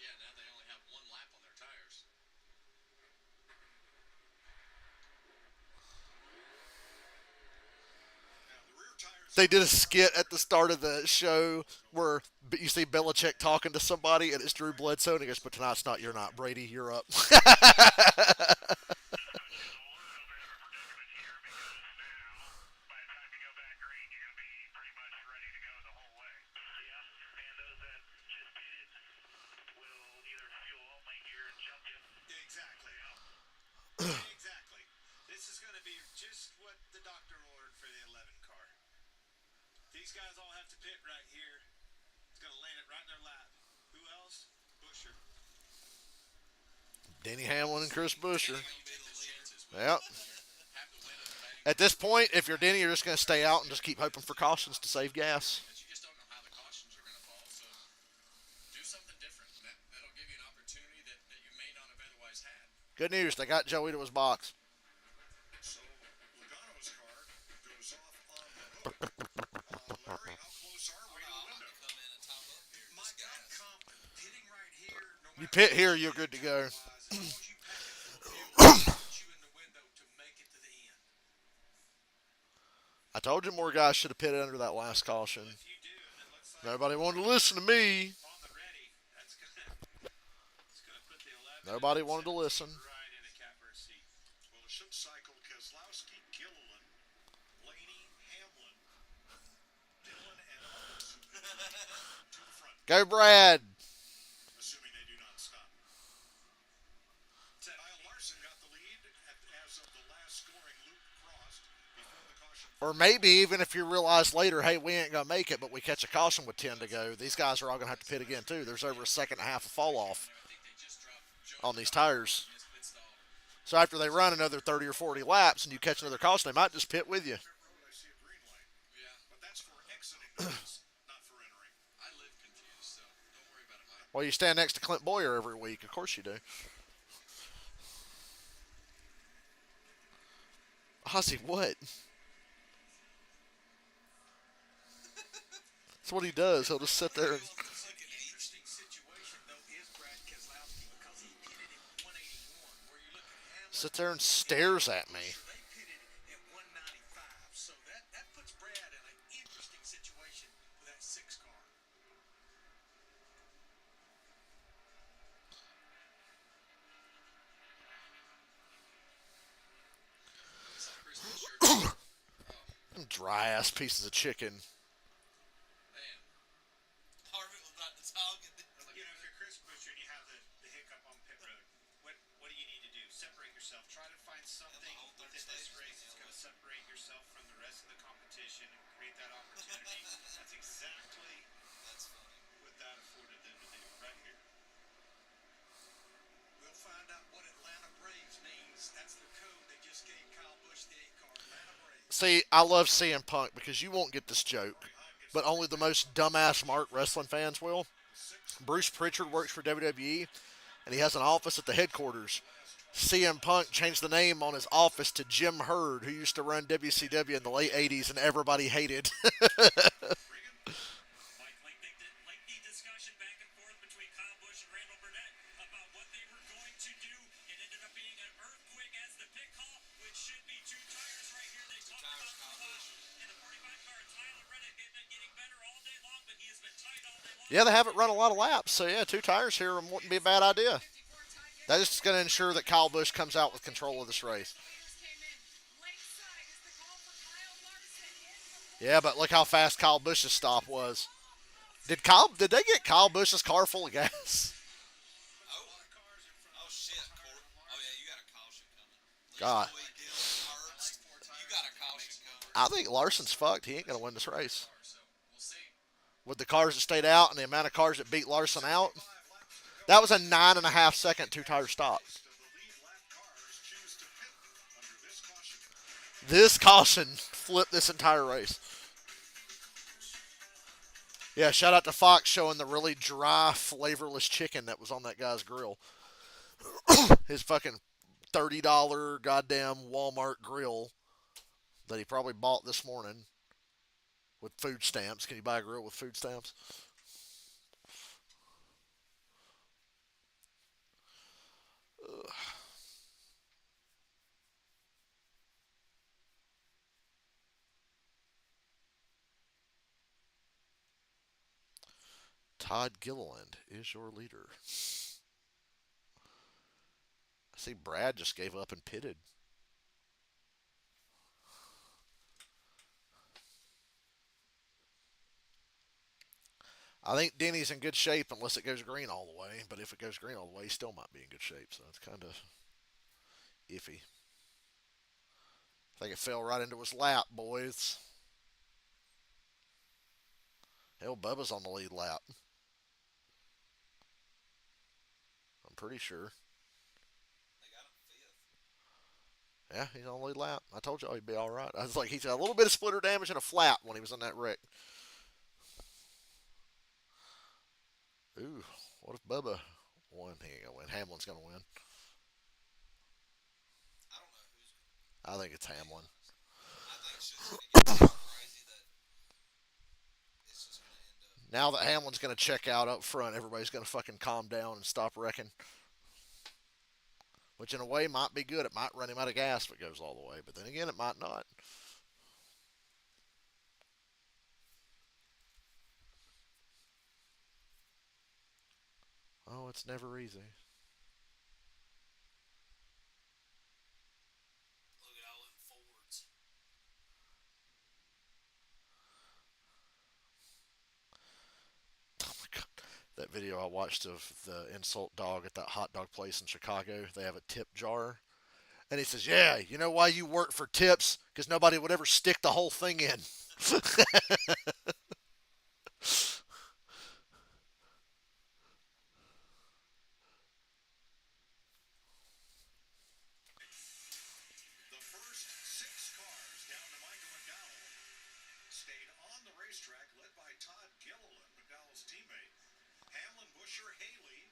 Yeah, now they only have 1 lap on their tires. Now the rear tires. They did a skit at the start of the show where you see Belichick talking to somebody, and it's Drew Bledsoe, and he goes, "But tonight's not your night, Brady. You're up." Exactly. Exactly. This is going to be just what the doctor ordered for the 11 car. These guys all have to pit right here. It's going to land it right in their lap. Who else? Busher. Denny Hamlin and Chris Buescher. Gonna be the leader. Yep. Have the win of the betting, At this point, if you're Denny, you're just going to stay out and just keep hoping for cautions to save gas. but you just don't know how the cautions are going to fall. So do something different. That'll give you an opportunity that you may not have otherwise had. Good news, they got Joey to his box. So Logano's car goes off on the hook. Larry, how close are we to the I'm window? gonna come in and top up here. Mike, This I'm gas. confident. Pitting right here, no You matter pit here, you're good to go. as long as you pack it full, it will put you in the window to make it to the end. I told you more guys should have pitted under that last caution. If you do, and it looks like Nobody wanted to listen to me. on the ready, it's gonna put the 11 Nobody and wanted to 17 listen. right in a catbird seat. Well, it should cycle Keselowski, Gilliland, Blaney, Hamlin, Dillon, and Owens to the front, Go, Brad. assuming they do not stop. Kyle Larson got the lead as of the last scoring loop crossed before the caution. Or maybe even if you realize later, hey, we ain't going to make it, but we catch a caution with 10 to go, these guys are all going to have to pit again, too. There's over a second and a half of fall off on these tires. So after they run another 30 or 40 laps and you catch another caution, they might just pit with you. Road, I see a green light. Yeah. But that's for exiting the race, not for entering. I live confused, so don't worry about it, Mike. Well, you stand next to Clint Boyer every week. Of course you do. Ozzy, what? That's what he does. He'll just sit there and Looks like an interesting situation, though, is Brad Keselowski because he pitted at 181, where you look at Hamlin. sit there and stares at me. They pitted at 195, so that puts Brad in an interesting situation with that 6 car. Looks like Chris Buescher. Dry ass pieces of chicken. Man, Harvick was about to talk. You know, if you're Chris Buescher and you have the hiccup on pit road, what do you need to do? Separate yourself. Try to find something whole third within this stage is race gonna that's be going to separate yourself from the rest of the competition and create that opportunity. That's exactly That's funny. what that afforded them to do right here. We'll find out what Atlanta Braves means. That's the code they just gave Kyle Busch, the 8 car. Atlanta Braves. See, I love CM Punk because you won't get this joke, but only the most dumbass Mark wrestling fans will. Bruce Pritchard works for WWE, and he has an office at the headquarters. CM Punk changed the name on his office to Jim Hurd, who used to run WCW in the late 80s, and everybody hated. Like lengthy discussion back and forth between Kyle Busch and Randall Burnett about what they were going to do. It ended up being an earthquake as the pit call, which should be 2 tires right here. They talked tires, about Kyle Busch. in the 45 car. Tyler Reddick has been getting better all day long, but he has been tight all day long. Yeah, they haven't run a lot of laps, so yeah, 2 tires here wouldn't be a bad idea. That is going to ensure that Kyle Busch comes out with control of this race. Yeah, but look how fast Kyle Busch's stop was. Did they get Kyle Busch's car full of gas? Oh shit, Court. Oh yeah, you got a caution coming. God. Joey Dillon, Herbst, you got a caution coming. I think Larson's fucked. He ain't going to win this race. so we'll see. With the cars that stayed out and the amount of cars that beat Larson out, that was a 9.5 second 2-tire stop. The lead lap cars choose to pit under this caution. This caution flipped this entire race. Yeah, shout out to Fox showing the really dry, flavorless chicken that was on that guy's grill. His fucking $30 goddamn Walmart grill that he probably bought this morning with food stamps. Can you buy a grill with food stamps? Ugh. Todd Gilliland is your leader. I see Brad just gave up and pitted. I think Denny's in good shape unless it goes green all the way. But if it goes green all the way, he still might be in good shape. So it's kind of iffy. I think it fell right into his lap, boys. Hell, Bubba's on the lead lap. I'm pretty sure. They got him 5th. Yeah, he's on the lead lap. I told y'all he'd be all right. I was like, he's got a little bit of splitter damage and a flat when he was in that wreck. Ooh, what if Bubba won? He ain't gonna win. Hamlin's gonna win. I don't know who's. I think it's Hamlin. I think it's just gonna get so crazy that it's just gonna end up. Now that Hamlin's gonna check out up front, everybody's gonna fucking calm down and stop wrecking. Which in a way might be good. It might run him out of gas if it goes all the way, but then again, it might not. Oh, it's never easy. Look at all them Fords. Oh my god. That video I watched of the insult dog at that hot dog place in Chicago, they have a tip jar. And he says, "Yeah, you know why you work for tips? Because nobody would ever stick the whole thing in." The first 6 cars down to Michael McDowell stayed on the racetrack, led by Todd Gilliland, McDowell's teammate. Hamlin, Busher, Haley,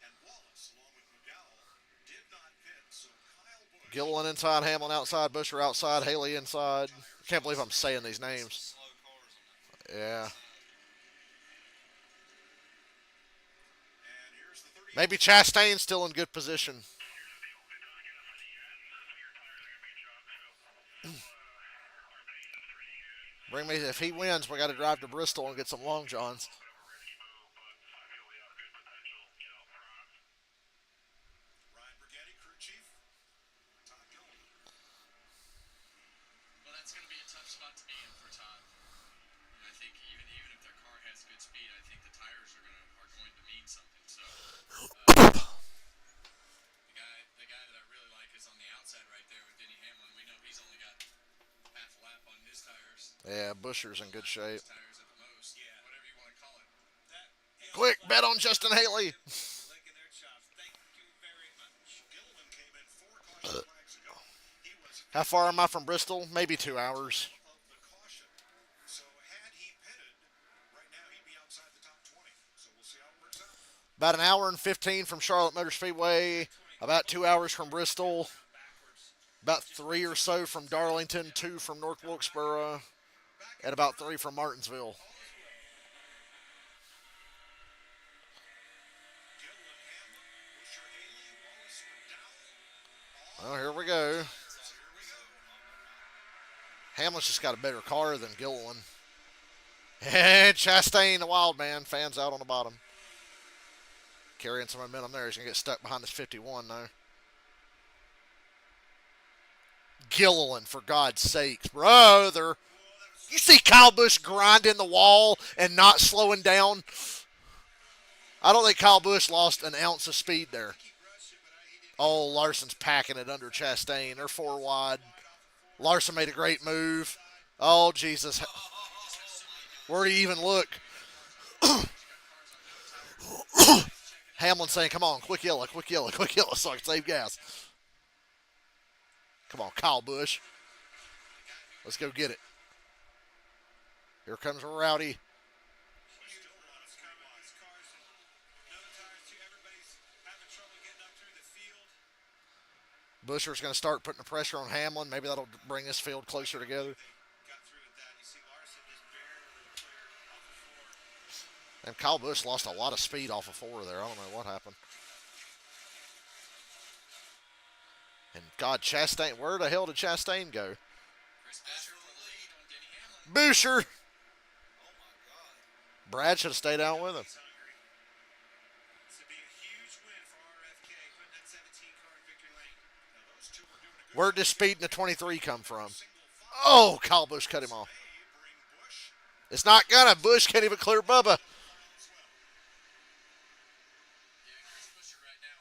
and Wallace, along with McDowell, did not pit. So Kyle Busch Gilliland inside, Hamlin outside, Busher outside, Haley inside. I can't believe I'm saying these names. Slow cars on that. Yeah. and here's the 30. Maybe Chastain's still in good position. Bring me if he wins, we got to drive to Bristol and get some long johns. Ryan Brigetti, crew chief. Todd Gilliland. Well, that's going to be a tough spot to be in for Todd. And I think even if their car has good speed, I think the tires are going to mean something. So the guy that I really like is on the outside right there with Denny Hamlin. We know he's only got half a lap on his tires. Yeah, Busher's in good shape. His tires at the most. Yeah, whatever you want to call it. Quick, bet on Justin Haley. Licking their chops. Thank you very much. Gilliland came in 4 caution flags ago. He was How far am I from Bristol? Maybe 2 hours. of the caution. So had he pitted, right now he'd be outside the top 20. So we'll see how it works out. About an hour and 15 from Charlotte Motor Speedway. About 2 hours from Bristol. About 3 or so from Darlington. 2 from North Wilkesboro. And about 3 from Martinsville. Gilliland, Hamlin, Busher, Haley, Wallace, McDowell. Well, here we go. Hamlin's just got a better car than Gilliland. And Chastain, the wild man, fans out on the bottom. Carrying some momentum there. He's going to get stuck behind this 51 though. Gilliland, for God's sakes, brother. You see Kyle Busch grinding the wall and not slowing down? I don't think Kyle Busch lost an ounce of speed there. Oh, Larson's packing it under Chastain. They're 4 wide. Larson made a great move. Oh, Jesus. Where'd he even look? Hamlin saying, come on, quick yellow, quick yellow, quick yellow, so I can save gas. Come on, Kyle Busch. Let's go get it. Here comes Rowdy. Busher's going to start putting the pressure on Hamlin. Maybe that'll bring this field closer together. And Kyle Busch lost a lot of speed off of 4 there. I don't know what happened. And God, Chastain, where the hell did Chastain go? Chris Buescher for the lead on Denny Hamlin. Boucher. Oh my God. Brad should have stayed out with him. This would be a huge win for RFK, putting that 17 car in victory lane. Now those two were doing a good Where'd this speed in the 23 come from? Oh, Kyle Busch cut him off. bring Busch. It's not gonna. Busch can't even clear Bubba. Yeah, Chris Buescher right now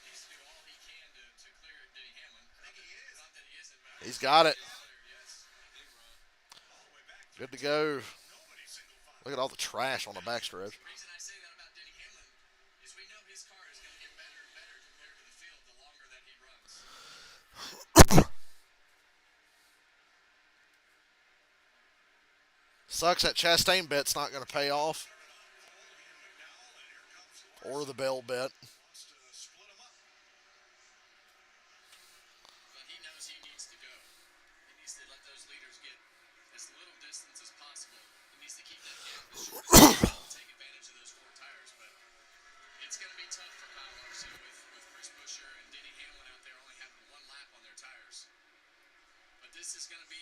needs to do all he can to clear Denny Hamlin. I think he is. Not that he isn't, but He's got it. yes. Good to go. Look at all the trash on the backstretch. The reason I say that about Denny Hamlin is we know his car is going to get better and better compared to the field the longer that he runs. Sucks that Chastain bet's not going to pay off. Or the Bell bet. Wants to split them up. But he knows he needs to go. He needs to let those leaders get as little distance as possible. He needs to keep that gap as short as possible and take advantage of those 4 tires. But it's going to be tough for Kyle Larson with Chris Buescher and Denny Hamlin out there only having 1 lap on their tires. But this is going to be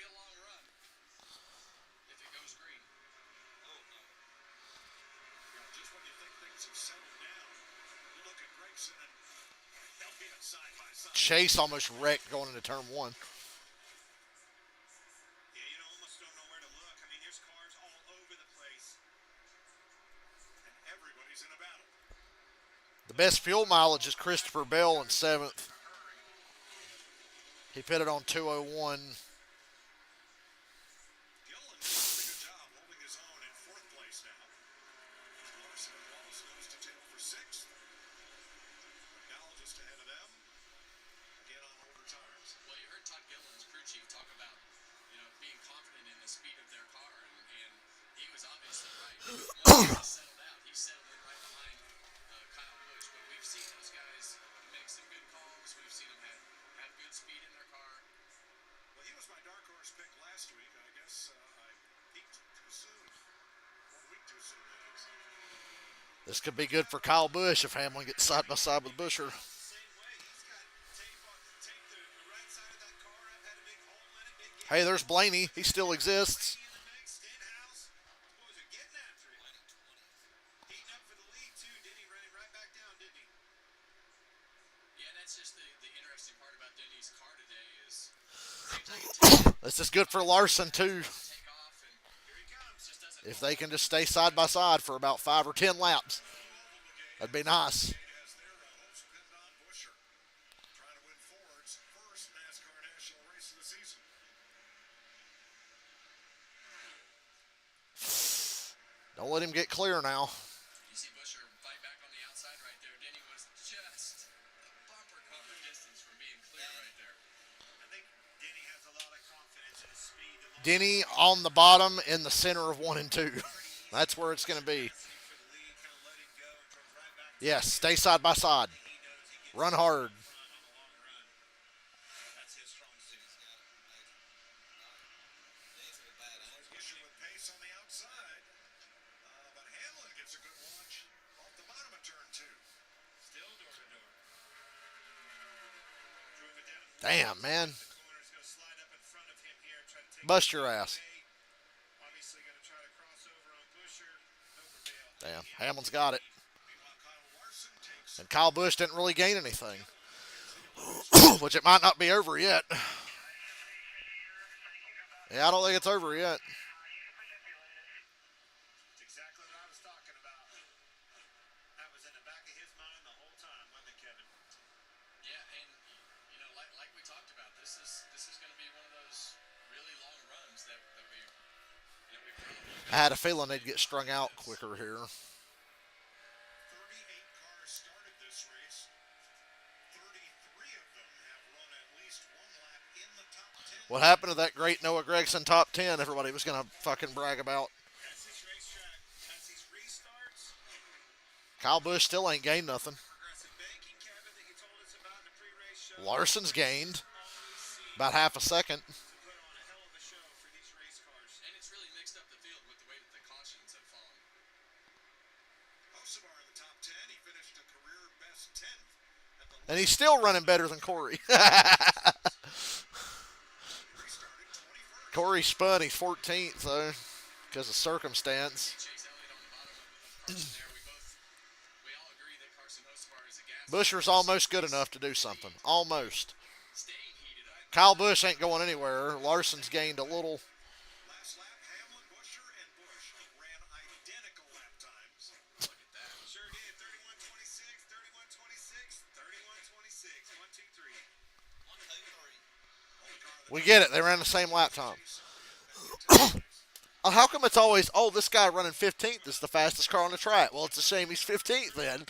a long run if it goes green. Oh no. Just when you cards have settled down. You look at Gregson and Elliott side by side. Chase almost wrecked going into turn one. Yeah, you almost don't know where to look. I mean, there's cars all over the place. And everybody's in a battle. The best fuel mileage is Christopher Bell in 7th. He pitted on 201. Gillen's doing a good job holding his own in 4th place now. Larson and Wallace nose to tail for 6th. McDowell just ahead of them. Again on older tires. Well, you heard Todd Gillen's crew chief talk about, being confident in the speed of their car, and he was obviously right. Once he settled out, he settled in right behind Kyle Busch. But we've seen those guys make some good calls. We've seen them have good speed in their car. Well, he was my dark horse pick last week. I guess I peaked too soon. 1 week too soon, that is. This could be good for Kyle Busch if Hamlin gets side by side with Buescher. Same way. He's got tape the right side of that car up, had a big hole in it, big gap. Hey, there's Blaney. He still exists. In the mix, Stenhouse. Boys are getting after it. Heating up for the lead, too. Denny ran right back down, didn't he? Yeah, that's just the interesting part about Denny's car today is seems like it This is good for Larson, too. take off, and Here he comes. just doesn't. If they can just stay side by side for about 5 or 10 laps, that'd be nice. Has their hopes pinned on Buescher. Trying to win Ford's first NASCAR national race of the season. Don't let him get clear now. You see Buescher fight back on the outside right there. Denny was just a bumper car distance from being clear right there. I think Denny has a lot of confidence in his speed. Denny on the bottom in the center of 1 and 2. That's where it's going to be. For the lead, kind of let him go and drove right back. Yes, stay side by side. He knows he gets Run hard. front on the long run. That's his strong suit. Buescher with pace on the outside. But Hamlin gets a good launch off the bottom of turn 2. Still door to door. Drove it down. Damn, man. The corner's going to slide up in front of him here and try to take Bust your ass. away. Obviously going to try to cross over on Buescher. No prevail. Damn, Hamlin's got it. Meanwhile, Kyle Larson takes And Kyle Busch didn't really gain anything. Which it might not be over yet. Yeah, I don't think it's over yet. That's exactly what I was talking about. That was in the back of his mind the whole time, wasn't it, Kevin? Yeah, and like we talked about, this is going to be one of those really long runs that we've I had a feeling they'd get strung out quicker here. 38 cars started this race. 33 of them have run at least 1 lap in the top 10. What happened to that great Noah Gragson top 10 everybody was going to fucking brag about? That's his racetrack. That's his restarts. Kyle Busch still ain't gained nothing. Progressive banking, Kevin, that you told us about in the pre-race show. Larson's gained Always seems about half a second. to put on a hell of a show for these race cars. and it's really mixed up the field with the way that the cautions have fallen. Hocevar in the top 10. He finished a career best 10th at the And he's still running better than Corey. restarted 21st. Corey spun, he's 14th, though, because of circumstance. Chase Elliott on the bottom of the caution there. We all agree that Carson Hocevar is a gas. Buscher's almost good enough to do something. Almost. Staying heated up. Kyle Busch ain't going anywhere. Larson's gained a little. Last lap, Hamlin, Buescher, and Busch ran identical lap times. Look at that. Sure did. 31-26, 31-26, 31-26. 1, 2, 3. We get it. They ran the same lap time. How come it's always, oh, this guy running 15th is the fastest car on the track? Well, it's a shame he's 15th then.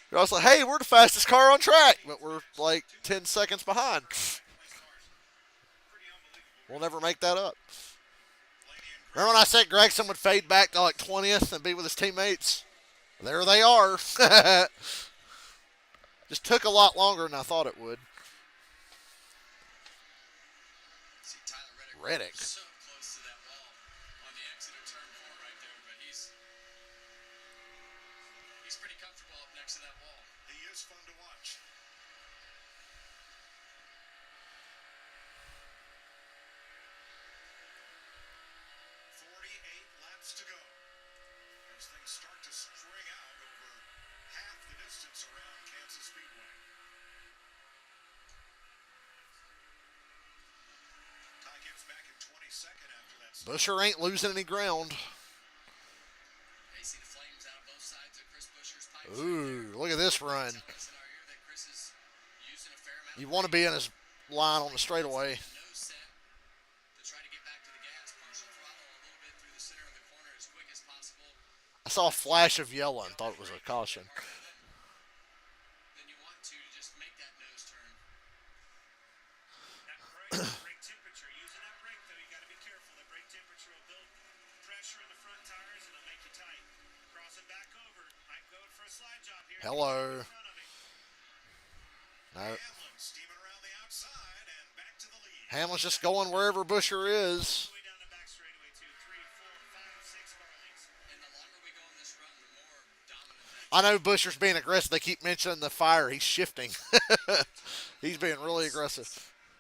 You're also like, hey, we're the fastest car on track, but we're like 10 seconds behind. We'll never make that up. Remember when I said Gregson would fade back to like 20th and be with his teammates? There they are. Just took a lot longer than I thought it would. See Tyler Reddick. so close to that wall on the exit of turn 4 right there, but he's pretty comfortable up next to that wall. He is fun to watch. 48 laps to go. Busher ain't losing any ground. They see the flames out both sides of Chris Buescher's pipes. Ooh, look at this run. Tell us in our ear that Chris is using a fair amount You of want to be in his line on the straightaway. nose set to try to get back to the gas, partial throttle a little bit through the center of the corner as quick as possible. I saw a flash of yellow and thought it was a caution. Then you want to just make that nose turn. That brake temperature, using that brake though, you got to be careful. The brake temperature will build pressure in the front tires and it'll make you tight. Crossing back over, might go for a slide job here. Hello. In front of him. No. Hamlin steaming around the outside and back to the lead. Hamlin's just going wherever Busher is. Way down the back straightaway, 2, 3, 4, 5, 6 car lengths. And the longer we go on this run, the more dominant that I know Busher's being aggressive. They keep mentioning the fire. He's shifting. He's being really aggressive.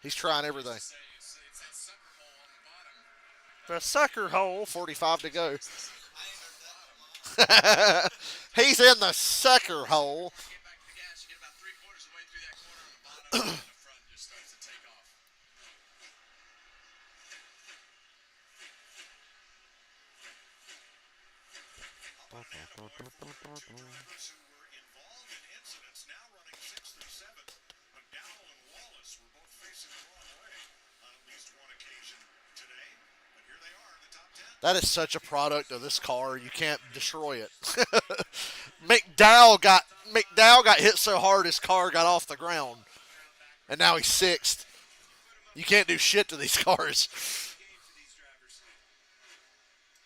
He's trying everything. say. It's that sucker hole on the bottom. The sucker hole. 45 to go. I ain't heard that in a while. He's in the sucker hole. Get back to the gas, you get about 3/4 of the way through that corner on the bottom, and the front just starts to take off. Up on an attaboy for two drivers who were involved in incidents now running 6th and 7th. McDowell and Wallace were both facing the wrong way on at least one occasion today. But here they are in the top 10. That is such a product of this car. You can't destroy it. McDowell got hit so hard his car got off the ground. And now he's 6th. You can't do shit to these cars. Game for these drivers.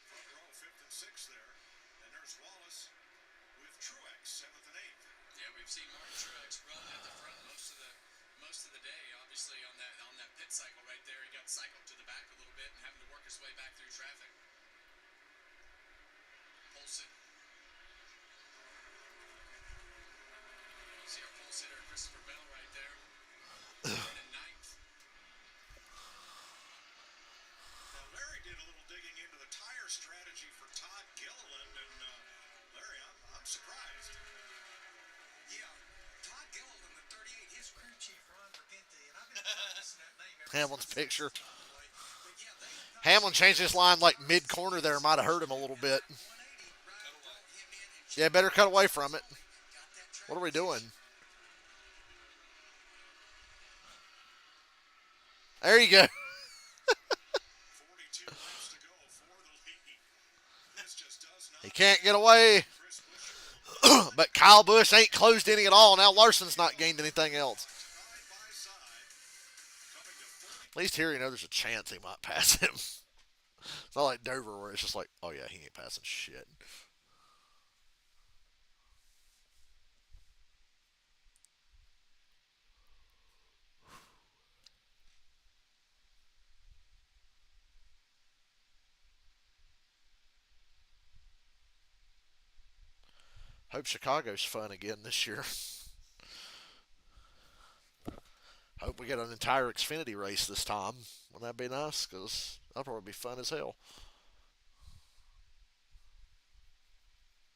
Front row, 5th and 6th there. And there's Wallace with Truex, 7th and 8th. Yeah, we've seen Martin Truex run at the front most of the day. Obviously, on that pit cycle right there, he got cycled to the back a little bit and having to work his way back through traffic. Polson. You see our pole sitter, Christopher Bell, right there. In ninth. Now, Larry did a little digging into the tire strategy for Todd Gilliland, and Larry, I'm surprised. Yeah, Todd Gilliland, the 38, his crew chief, Ron Vergente, and I've been practicing that name ever Hamlin's since picture. But yeah, they Hamlin changed his line like mid-corner there. Might have hurt him a little bit. 180 right brought him in and Yeah, better cut away from it. got that track What are we doing? There you go. 42 laps to go for the lead. This just does not He can't get away. Chris Buescher But Kyle Busch ain't closed any at all. Now Larson's not gained anything else. side by side, coming to 30. At least here you know there's a chance he might pass him. It's not like Dover where it's just like, oh yeah, he ain't passing shit. Hope Chicago's fun again this year. Hope we get an entire Xfinity race this time. Wouldn't that be nice? Because that'll probably be fun as hell.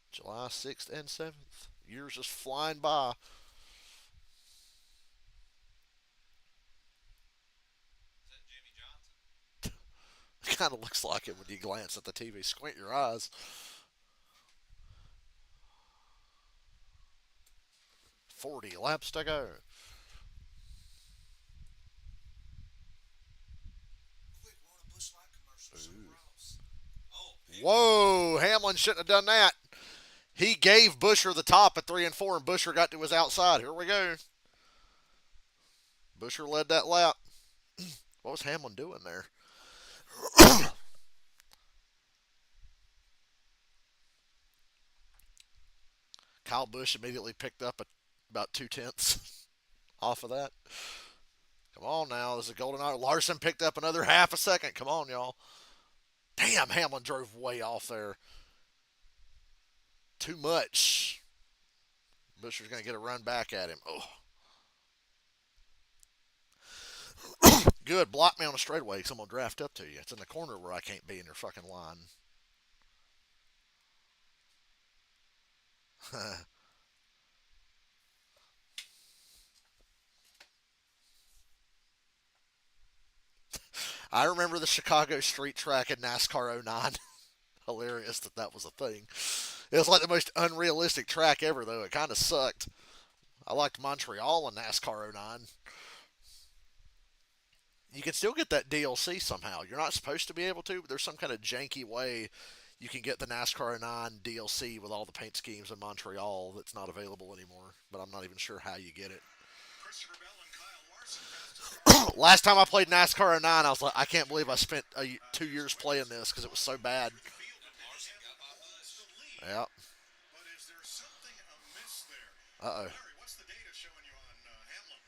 July 6th and 7th. Years just flying by. Is that Jimmy Johnson? It kind of looks like it when you glance at the TV. Squint your eyes. 40 laps to go. quick run a Busch Light commercial somewhere else. Oh, Whoa, Hamlin shouldn't have done that. He gave Busher the top at 3 and 4, and Busher got to his outside. Here we go. Busher led that lap. What was Hamlin doing there? Kyle Busch immediately picked up about 2/10 off of that. Come on now, this is a golden hour. Larson picked up another half a second. Come on, y'all. Damn, Hamlin drove way off there. Too much. Busher's going to get a run back at him. Oh. Good. Block me on the straightaway because I'm going to draft up to you. It's in the corner where I can't be in your fucking line. I remember the Chicago street track in NASCAR '09. Hilarious that that was a thing. It was like the most unrealistic track ever, though. It kind of sucked. I liked Montreal in NASCAR '09. You can still get that DLC somehow. You're not supposed to be able to, but there's some kind of janky way you can get the NASCAR '09 DLC with all the paint schemes in Montreal that's not available anymore. But I'm not even sure how you get it. Christopher Bell and Kyle Larson fastest car. Last time I played NASCAR '09, I was like, I can't believe I spent 2 years playing this because it was so bad. Larson got by Bush. The lead. Yeah. But is there something amiss there? Uh oh. Larry, what's the data showing you on Hamlin?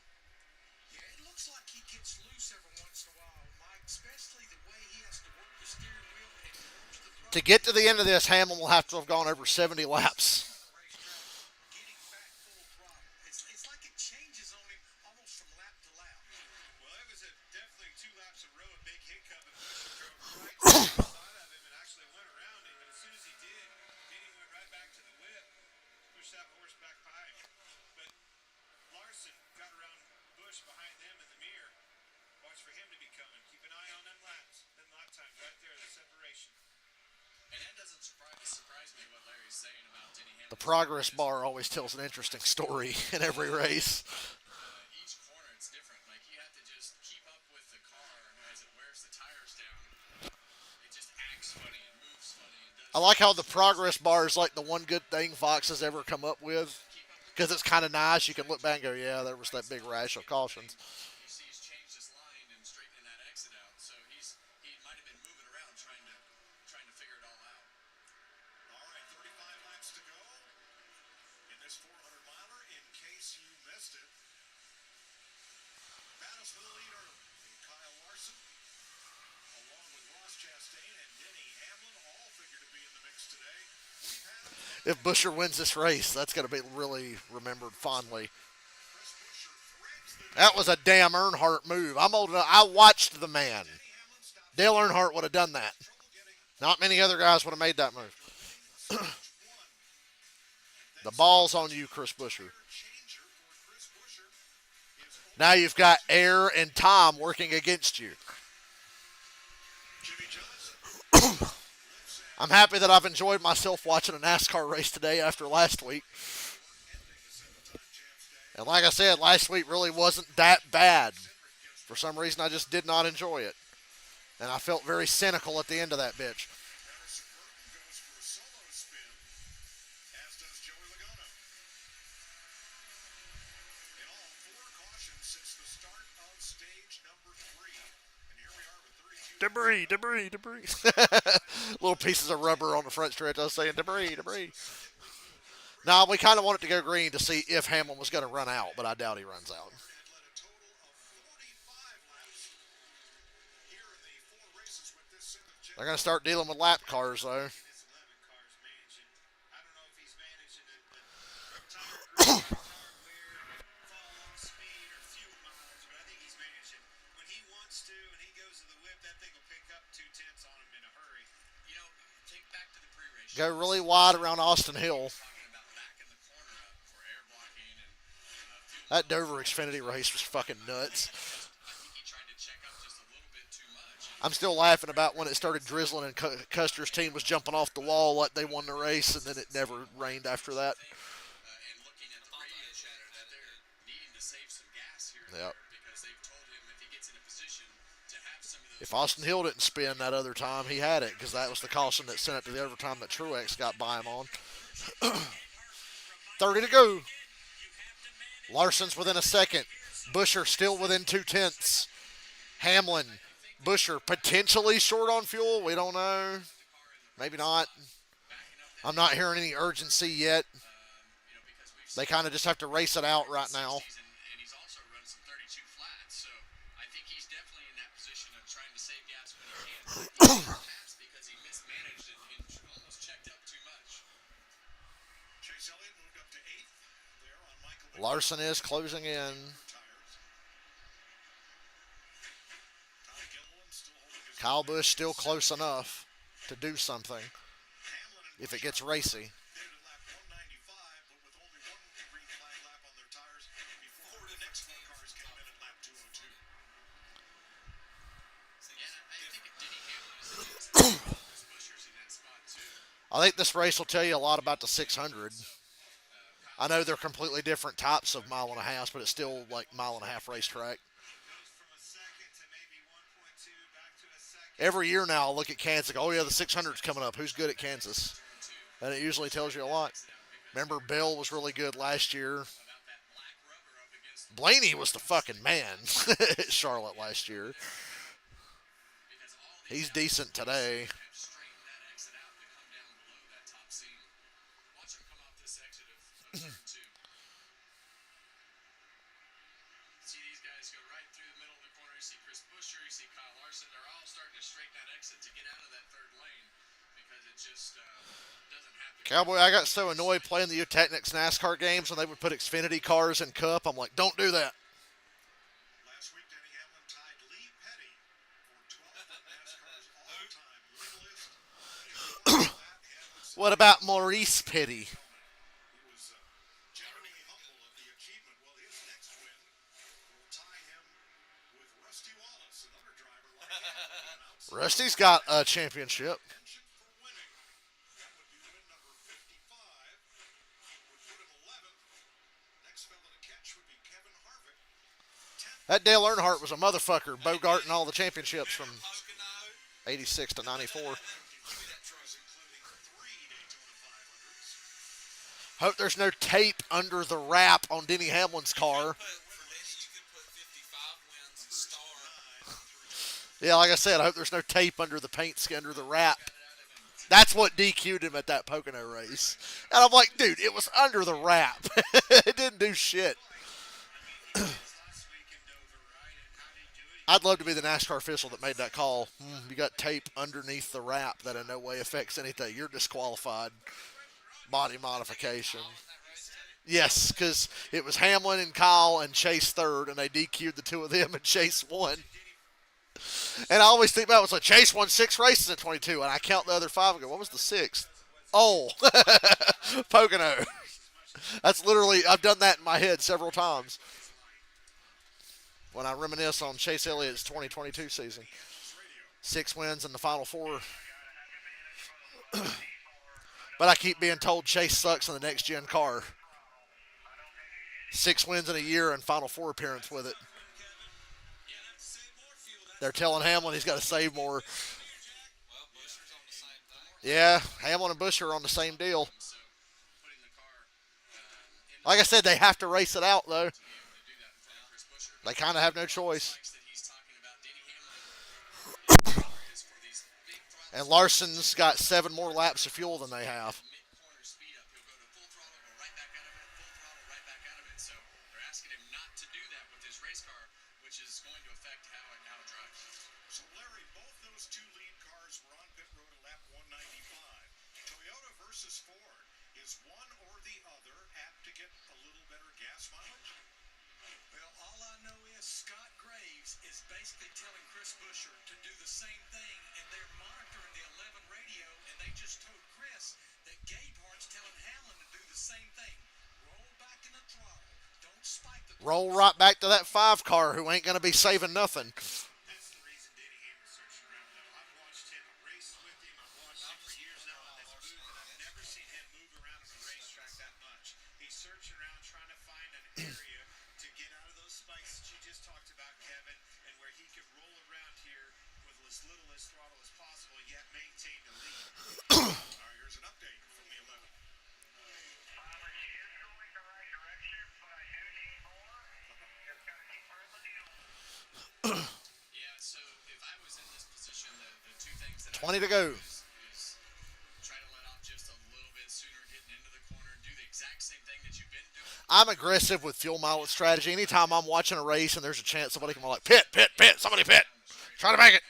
Yeah, it looks like he gets loose every once in a while, Mike, especially the way he has to work the steering wheel and approach the throttle. To get to the end of this, Hamlin will have to have gone over 70 laps. Getting back full throttle. It's like it changes on him almost from lap to lap. Well, it was definitely 2 laps in a row, a big hiccup, and Bush drove right to the side of him and actually went around him. And as soon as he did, then he went right back to the whip, pushed that horse back behind him. But Larson got around Bush behind them in the mirror. Watch for him to be coming. Keep an eye on them laps, them lap times right there, the separation. And that doesn't surprise me what Larry's saying about Denny Hamlin. The progress bar always tells an interesting story in every race. Each corner it's different. Like you have to just keep up with the car as it wears the tires down. It just acts funny and moves funny. And does I like how the progress bar is like the one good thing Fox has ever come up with. Because it's kind of nice. You can look back and go, yeah, there was that big rash of cautions. you see he's changed his line and straightening that exit out. So he might have been moving around trying to figure it all out. All right, 35 laps to go in this 400-miler in case you missed it. Battles for the lead early. Kyle Larson, along with Ross Chastain and Denny Hamlin, all figure to be in the mix today. We've had If Buescher wins this race, that's going to be really remembered fondly. Chris Buescher threads the That was a damn Earnhardt move. I'm old enough. I watched the man. Denny Hamlin stops Dale Earnhardt would have done that. trouble getting Not many other guys would have made that move. stage one. The ball's on you, Chris Buescher. Changer for Chris Buescher is Now you've got air and time working against you. Jimmy Johnson. I'm happy that I've enjoyed myself watching a NASCAR race today after last week. And like I said, last week really wasn't that bad. For some reason, I just did not enjoy it. And I felt very cynical at the end of that bitch. Harrison Burton goes for a solo spin, as does Joey Logano. In all, 4 cautions since the start of stage number 3. And here we are with 32. Little pieces of rubber on the front stretch. I was saying debris. Now, we kind of want it to go green to see if Hamlin was going to run out, but I doubt he runs out. Had led a total of 45 laps here in the 4 races with this set of They're going to start dealing with lap cars, though. This 11 cars managing. I don't know if he's managing it, but tire grip, tire wear, fall off speed, or fuel mileage, but I think he's managing. When he wants to and he goes to the whip, that thing will pick up 2/10 on him in a hurry. You know, take back to the pre-race. Go really wide around Austin Hill. Talking about backing the corner up for air blocking and fuel. That Dover Xfinity race was fucking nuts. I think he tried to check up just a little bit too much. I'm still laughing about when it started drizzling and Custer's team was jumping off the wall like they won the race, and then it never rained after that. And looking at the radio chatter that they're needing to save some gas here and Yep. there because they've told him if he gets in a position to have some of those. If Austin Hill didn't spin that other time, he had it, because that was the caution that sent it to the overtime that Truex got by him on. 30 to go. Larson's within a second. Buescher still within 2/10. Hamlin, Buescher potentially short on fuel. We don't know. Maybe not. I'm not hearing any urgency yet. They kind of just have to race it out right now. And he's also run some 32 flats, so I think he's definitely in that position of trying to save gas when he can. That's because he mismanaged and almost checked up too much. Chase Elliott moved up to 8th there on Michael Larson is closing in. tires. Ty Gilliland still holding his Kyle Busch still close enough to do something Hamlin and if it gets racy. They did lap 195, but with only 1 green flag lap on their tires before the next 4 cars came in at lap 202. Yeah, I think this race will tell you a lot about the 600. I know they're completely different types of mile and a half, but it's still like mile and a half racetrack. Goes from a second to maybe 1.2 back to a second. Every year now, I'll look at Kansas. Oh yeah, the 600's coming up. Who's good at Kansas? And it usually tells you a lot. Remember, Bill was really good last year. Blaney was the fucking man at Charlotte last year. He's decent today. See these guys go right through the middle of the corner. You see Chris Buescher, you see Kyle Larson. They're all starting to straighten that exit to get out of that third lane because it just doesn't happen. Cowboy, I got so annoyed playing the Technics NASCAR games when they would put Xfinity cars in Cup. I'm like, don't do that. Last week, Denny Hamlin tied Lee Petty for 12th on NASCAR's all-time win list. What about Maurice Petty? He was genuinely humble at the achievement. Well, his next win will tie him with Rusty Wallace, another driver like him. Rusty's got a championship. Contention for winning. That would be win number 55. Would put him 11th. Next fella to catch would be Kevin Harvick. 10th. That Dale Earnhardt was a motherfucker, Bogart and all the championships from Pocono. 86 to 94. Including 3 Daytona 500s. Hope there's no tape under the wrap on Denny Hamlin's car. But for Denny, you could put 55 wins and star. Yeah, like I said, I hope there's no tape under the paint skin, under the wrap. That's what DQ'd him at that Pocono race. And I'm like, dude, it was under the wrap. It didn't do shit. Last week in Dover, right? And how did he do it? I'd love to be the NASCAR official that made that call. You got tape underneath the wrap that in no way affects anything. You're disqualified. Body modification. Yes, because it was Hamlin and Kyle and Chase third, and they DQ'd the two of them, and Chase won. And I always think about it, was like Chase won 6 races in 22, and I count the other 5 and go, what was the 6th? Oh, Pocono. That's literally, I've done that in my head several times when I reminisce on Chase Elliott's 2022 season. 6 wins in the final 4. But I keep being told Chase sucks in the next gen car. 6 wins in a year and final 4 appearance with it. They're telling Hamlin he's got to save more. Well, Busher's on the same thing. Yeah, Hamlin and Buescher are on the same deal. Putting the car Like I said, they have to race it out, though. to do that in front of Chris Buescher. They kind of have no choice. That he's talking about Denny Hamlin is for these big throttle And Larson's got 7 more laps of fuel than they have. mid-corner speed up. He'll go to full throttle, go right back out of it, full throttle, right back out of it. So they're asking him not to do that with his race car, which is going to affect how it drives. So, Larry, both those 2 lead cars were on pit road at lap 195. Toyota versus Ford. Is one or the other apt to get a little better gas mileage? Well, all I know is Scott Graves is basically telling Chris Buescher to do the same thing, and they're monitoring the 11 radio, and they just told Chris that Gabehart's telling Hamlin to do the same thing. Roll back in the throttle. Don't spike the Roll right back to that 5 car who ain't going to be saving nothing. That's the reason Denny Hamlin's searching around, though. I've watched him race with him. I've watched him for years now on this move, and I've never seen him move around on a racetrack that much. He's searching around trying to find an area to get out of those spikes that you just talked about, Kevin, and where he can roll around here with as little as throttle as possible, yet maintain the lead. All right, here's an update from the 11. Yeah, so if I was in this position, the 2 things that 20 I to go. is try to let off just a little bit sooner, getting into the corner, do the exact same thing that you've been doing. I'm aggressive with fuel mileage strategy. Anytime I'm watching a race and there's a chance somebody can be like, pit, pit, pit, somebody pit. Try to make it.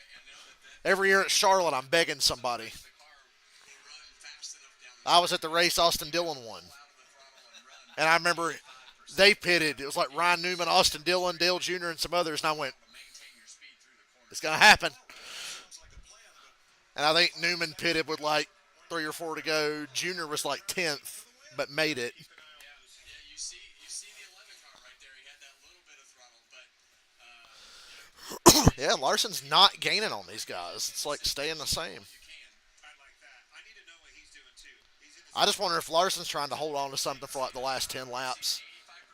Every year at Charlotte, I'm begging somebody. The car will run fast enough down I was at the race Austin Dillon won. out of the throttle and run And I remember they pitted. It was like Ryan Newman, Austin Dillon, Dale Jr., and some others. And I went, maintain your speed through the corner. it's going to happen. And I think Newman pitted with like 3 or 4 to go. Jr. was like 10th, but made it. Yeah, you see the 11 car right there. He had that little bit of throttle, but Yeah, Larson's not gaining on these guys. It's like staying the same. I like that. I need to know what he's doing, too. I just wonder if Larson's trying to hold on to something for like the last 10 laps.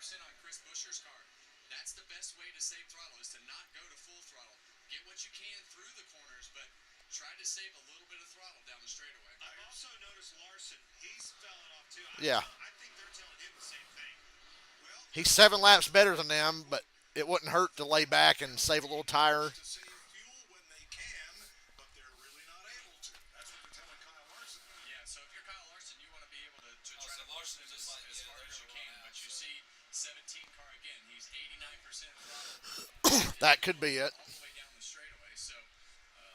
85% on Chris Buescher's car. That's the best way to save throttle is to not go to full throttle. Get what you can through the corners, but try to save a little bit of throttle down the straightaway. I've also noticed Larson, he's falling off too. Yeah. I think they're telling him the same thing. Well, He's 7 laps better than them, but it wouldn't hurt to lay back and save a little tire. to save fuel when they can, but they're really not able to. That's what they're telling Kyle Larson. Yeah, so if you're Kyle Larson, you want to be able to try so to Larson push is this just like, as yeah, hard they're as you gonna can. run But out, you so. see 17 car again, he's 89% throttle That could be it. all the way down the straightaway. So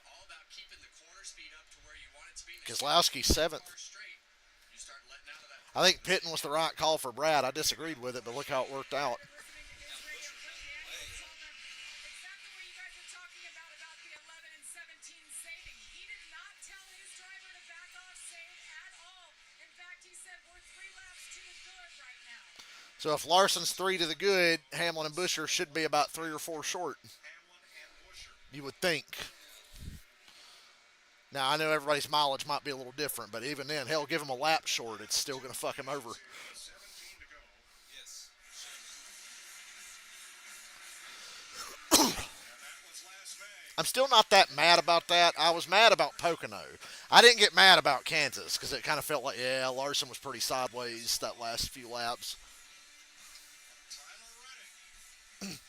all about keeping the corner speed up to where you want it to be. And as Keselowski's you get 7th. cars straight, you start letting out of that. I think pitting was the right call for Brad. I disagreed with it, but look how it worked out. Exactly what you guys were talking about the 11 and 17 saving. He did not tell his driver to back off save at all. In fact, he said we're 3 laps to the good right now. So if Larson's 3 to the good, Hamlin and Buescher should be about 3 or 4 short. Hamlin and Buescher. You would think. Now, I know everybody's mileage might be a little different, but even then, hell, give him a lap short. It's still going to fuck him over. 17 to go. Yes. And that was last May. I'm still not that mad about that. I was mad about Pocono. I didn't get mad about Kansas because it kind of felt like, yeah, Larson was pretty sideways that last few laps. Tyler Reddick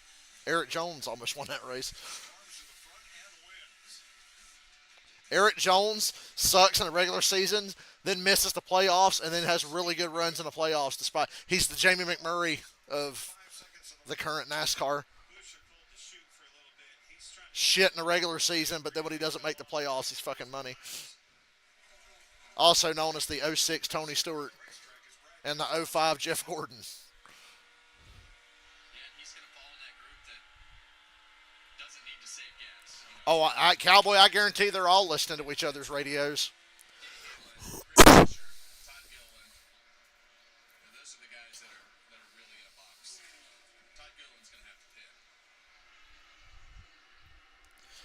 Eric Jones almost won that race. arms to the front and wins. Eric Jones sucks in the regular season, then misses the playoffs, and then has really good runs in the playoffs. Despite he's the Jamie McMurray of 5 seconds on the current NASCAR. Buescher pulled the chute for a little bit. He's trying to Shit in the regular season, but then when he doesn't make the playoffs, he's fucking money. Also known as the 06 Tony Stewart and the 05 Jeff Gordon. Yeah, and he's going to fall in that group that doesn't need to save gas. You know, Oh, Cowboy, I guarantee they're all listening to each other's radios. Chris Buescher, Todd Gilliland, those are the guys that are really in a box. Todd Gilliland's going to have to pit.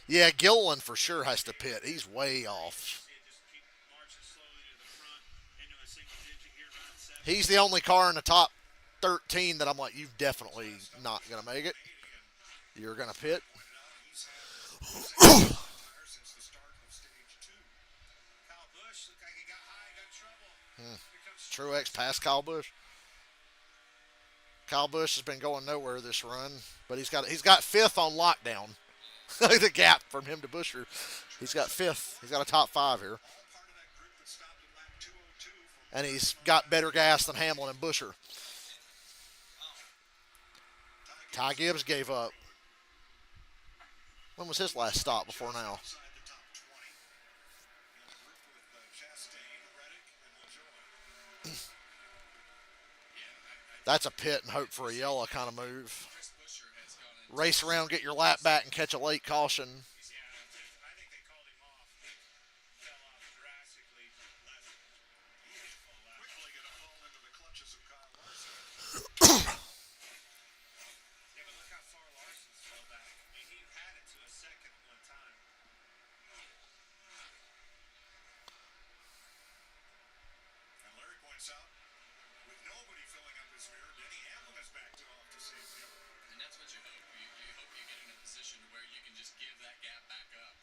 Yeah, Gilliland for sure has to pit. He's way off. see it just keep marching slowly to the front into a single digit here, around 7. He's the only car in the top 13 that I'm like, you've definitely not going to make it. You're going to pit. Tire since the start of stage 2. Kyle Busch looked like he got high, got in trouble. Here comes Truex past Kyle Busch. Kyle Busch has been going nowhere this run, but he's got 5th on lockdown. The gap from him to Buescher. He's got 5th. He's got a top 5 here. All part of that group that stopped at lap 202 from And he's got better gas than Hamlin and Buescher. Ty Gibbs gave up. When was his last stop before now? inside the top 20. In the group with Chastain, Reddick, and LaJoie. That's a pit and hope for a yellow kind of move. Chris Buescher has gone in. Race around, get your lap back, and catch a late caution. Yeah, I think they called him off. He fell off drastically last full lap. Quickly going to fall into the clutches of Kyle Larson. Yeah, but look how far Larson's fell back. I mean, he had it to a second one time. And Larry points out, with nobody filling up his mirror, Denny Hamlin is backed off to save him. And that's what you hope. You hope you get in a position to where you can just give that gap back up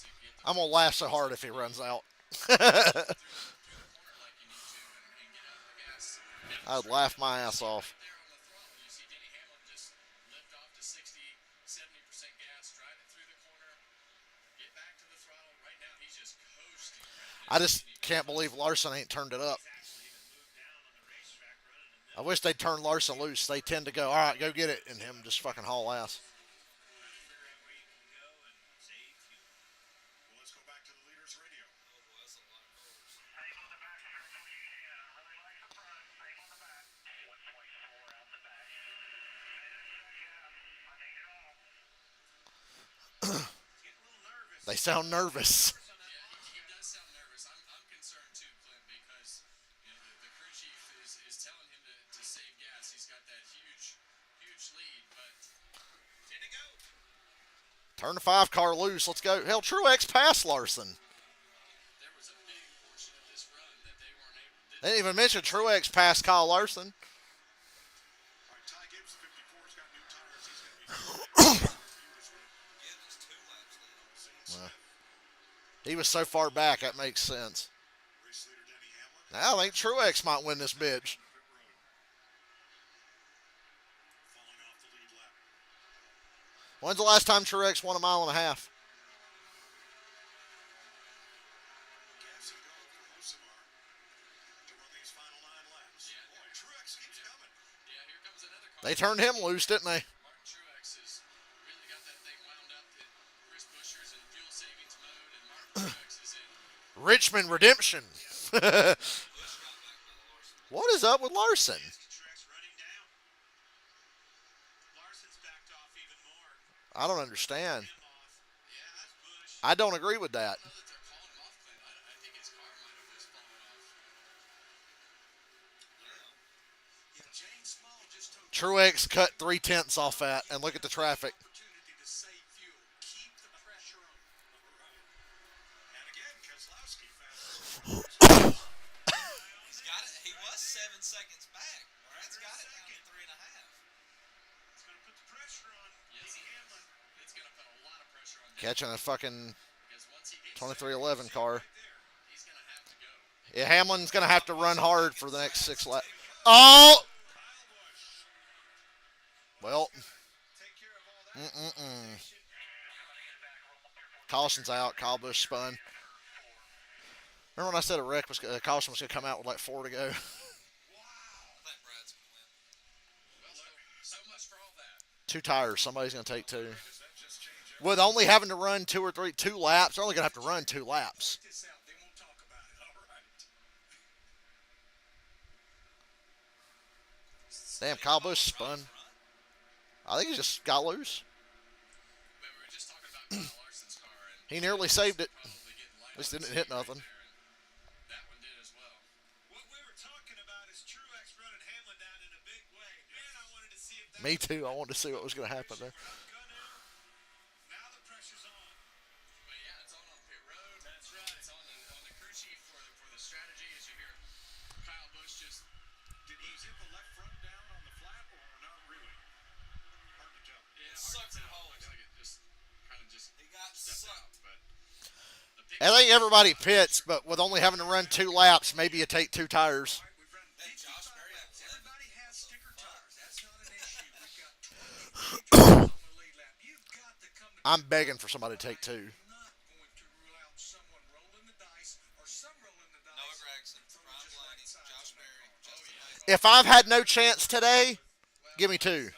to get the I'm going to laugh so hard if he runs out. through the corner like you need to and get out of the gas. I'd laugh my ass off. There on the throttle, you see Denny Hamlin just lift off to 60, 70% gas, drive it through the corner, get back to the throttle. Right now, he's just coasting. I just can't believe Larson ain't turned it up. Actually even moved down on the racetrack running in the I wish they'd turn Larson loose. They tend to go, all right, go get it, and him just fucking haul ass. figure out where you can go and save fuel. Well, let's go back to the leaders' radio. Oh boy, that's a lot of cars. He's getting a little nervous. They sound nervous. Yeah, he does sound nervous. I'm concerned too, Clint, because you know, the crew chief is telling him to save gas. He's got that huge lead, but Did it go? Turn the 5 car loose. Let's go. Hell, Truex passed Larson. there was a big portion of this run that they weren't able. They didn't even mention Truex passed Kyle Larson. All right, Ty Gibbs, 54's got new tires. He's going to be feeling it. Gibbs is 2 laps lead on Zane Well, Smith, he was so far back, that makes sense. race leader Denny Hamlin. Now I think Truex might win this bitch. Pit road. Falling off the lead lap. When's the last time Truex won a mile and a half? Gas and go for Hosimar to run these final 9 laps. Yeah. Boy, Truex keeps coming. Yeah, here comes another car. They turned him loose, didn't they? Martin Truex has really got that thing wound up. Chris Buescher's in fuel savings mode, and Martin Truex is in. Richmond Redemption. Bush got back by Larson. What is up with Larson? Truex running down. Larson's backed off even more. I don't understand. Him off. Yeah, that's Busch. I don't agree with that. I don't know that they're calling him off, Clint. I think his car might have just fallen off. Yeah, Jane Small just told Truex cut 3/10 off that, and look at the traffic. opportunity to save fuel. Keep the pressure on. And again, Keselowski fast. He's got it. He was 7 seconds back. Brad's got it down to 3.5. It's going to put the pressure on Yes, Denny it Hamlin. is. It's going to put a lot of pressure on Denny Catching a fucking because once he gets 2311 car. Right there. he's going to have to go. Yeah, Hamlin's going to have to run hard for the next 6 laps. Oh! Kyle Busch. Well, Take care of all that. Caution's out. Kyle Busch spun. Remember when I said a wreck was caution was going to come out with like 4 to go? I think Brad's going to win. Well, so much for all that. 2 tires. Somebody's going to take 2. Does that just change everything? With only having to run 2 laps, they're only going to have to run 2 laps. Check this out. They won't talk about it. All right. Damn, Kyle Busch spun. I think he just got loose. But we were just talking about Kyle Larson's car, and He nearly saved it. probably getting light At least on didn't the hit speed right nothing. there, and that one did as well. What we were talking about is Truex running Hamlin down in a big way. Man, I wanted to see if that Me too. I wanted to see what was going to happen there. Now the pressure's on. But yeah, it's on pit road. That's right. It's on the crew chief for the strategy. As you hear Kyle Busch just Did he zip the left front down on the flat or not really? Hard to tell. hard sucked to it tell. home. Looks like it just kind of just He got stepped out. sucked. But the I think everybody pits, but with only having to run 2 laps, maybe you take 2 tires. All right, we've run That 55 Josh Berry had laps. 11. Everybody has sticker tires. That's not an issue. We've got 20 drivers on the lead lap. You've got to come to I'm begging for somebody to take 2. You're not going to rule out someone rolling the dice or some rolling the dice. Noah Gragson, from Ryan just Blaney, right sides Josh on that Berry, car. Justin Lane. If I've had no chance today, give me 2.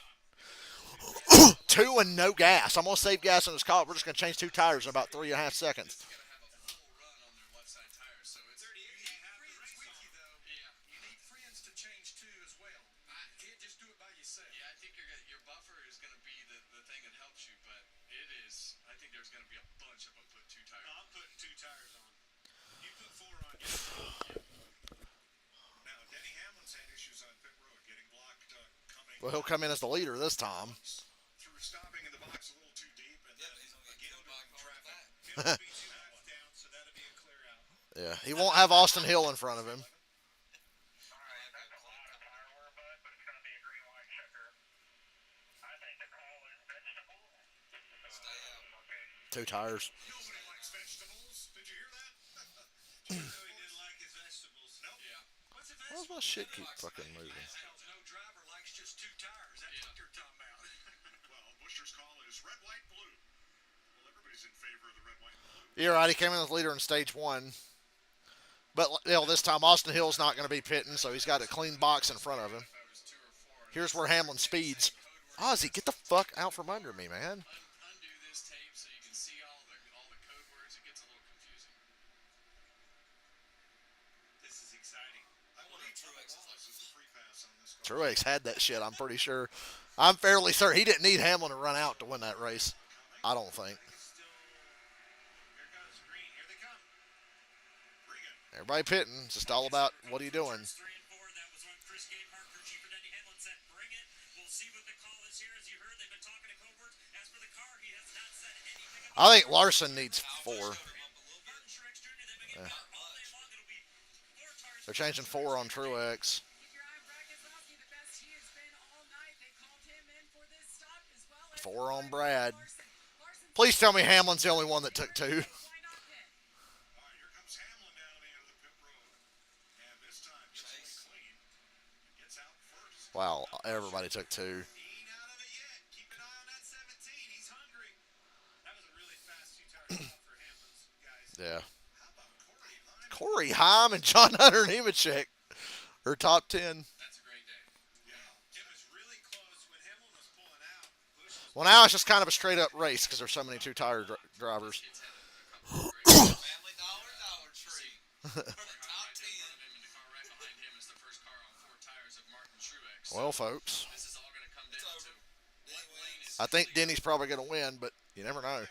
2 and no gas. I'm going to save gas on this car. We're just going to change 2 tires in about 3.5 seconds. going to have a full run on their left side tires. So it's 38, you need friends with you, though. yeah. You need friends to change too as well. You can't just do it by yourself. Yeah, I think your buffer is going to be the thing that helps you, but it is. I think there's going to be a bunch of them put 2 tires. I'm putting 2 tires on. You put 4 on. Now, Denny Hamlin's had issues on pit road, getting blocked coming Well, he'll come in as the leader this time. through stopping in the box a little too deep, and Yeah, then but he's going to get again killed by a car with that. It'll be 2 laps down, so that'll be a clear out. Yeah, he won't have Austin Hill in front of him. Stay out. 2 tires. nobody likes vegetables. Did you hear that? So he didn't like his vegetables. Nope. Yeah. What's a Why does vegetable? my shit keep fucking moving? Because no driver likes just 2 tires. That's Yeah. what you're talking about. Well, Buscher's call is red, white, blue. Well, everybody's in favor of the red, white, blue. You're right. He came in as leader in stage 1. But this time Austin Hill's not going to be pitting, so he's got a clean box in front of him. If I was 2 or 4. Here's where Hamlin speeds. Ozzy, get the fuck out from under me, man. Undo this tape so you can see all the code words. It gets a little confusing. This is exciting. I wonder believe if Bubba Truex is Wallace is the free pass on this car. Truex had that shit, I'm pretty sure. I'm fairly certain he didn't need Hamlin to run out to win that race. I don't think. It's still. Here goes green. Here they come. Bring it. Everybody pitting. It's just all about what are you doing. Turns 3 and 4. That was when Chris Gabehart, crew chief for Denny Hamlin, said, "Bring it." We'll see what the call is here. As you heard, they've been talking to code words. As for the car, he has not said anything about I think Larson needs 4. Martin Truex Jr. They've been getting all day long. It'll be 4 tires They're changing 4 on Truex. Keep your eye on Brad Keselowski, the best he has been all night. They called him in for this stop as well as 4 on Brad. Larson. Larson Please tell me Hamlin's the only one that took 2. why not pit? All right, here comes Hamlin down the end of the pit road. And this time, gets away clean. And gets out first. Wow, everybody took 2. He ain't out of it yet. Keep an eye on that 17. He's hungry. That was a really fast two-tire stop for Hamlin's guys. Yeah. How about Corey Heim? Corey Heim and John Hunter Nemechek are top 10. That's a great day. It was really close when Hamlin was pulling out. Busch was Well, now it's just kind of a straight up race because there's so many 2-tire drivers. Kids had a couple of great Family Dollar Tree. For the top 10. him, and the car right behind him is the first car on 4 tires of Martin Truex. Well, folks, This is all going to come It's down over. to what lane is I think Denny's probably going to win, but you never know.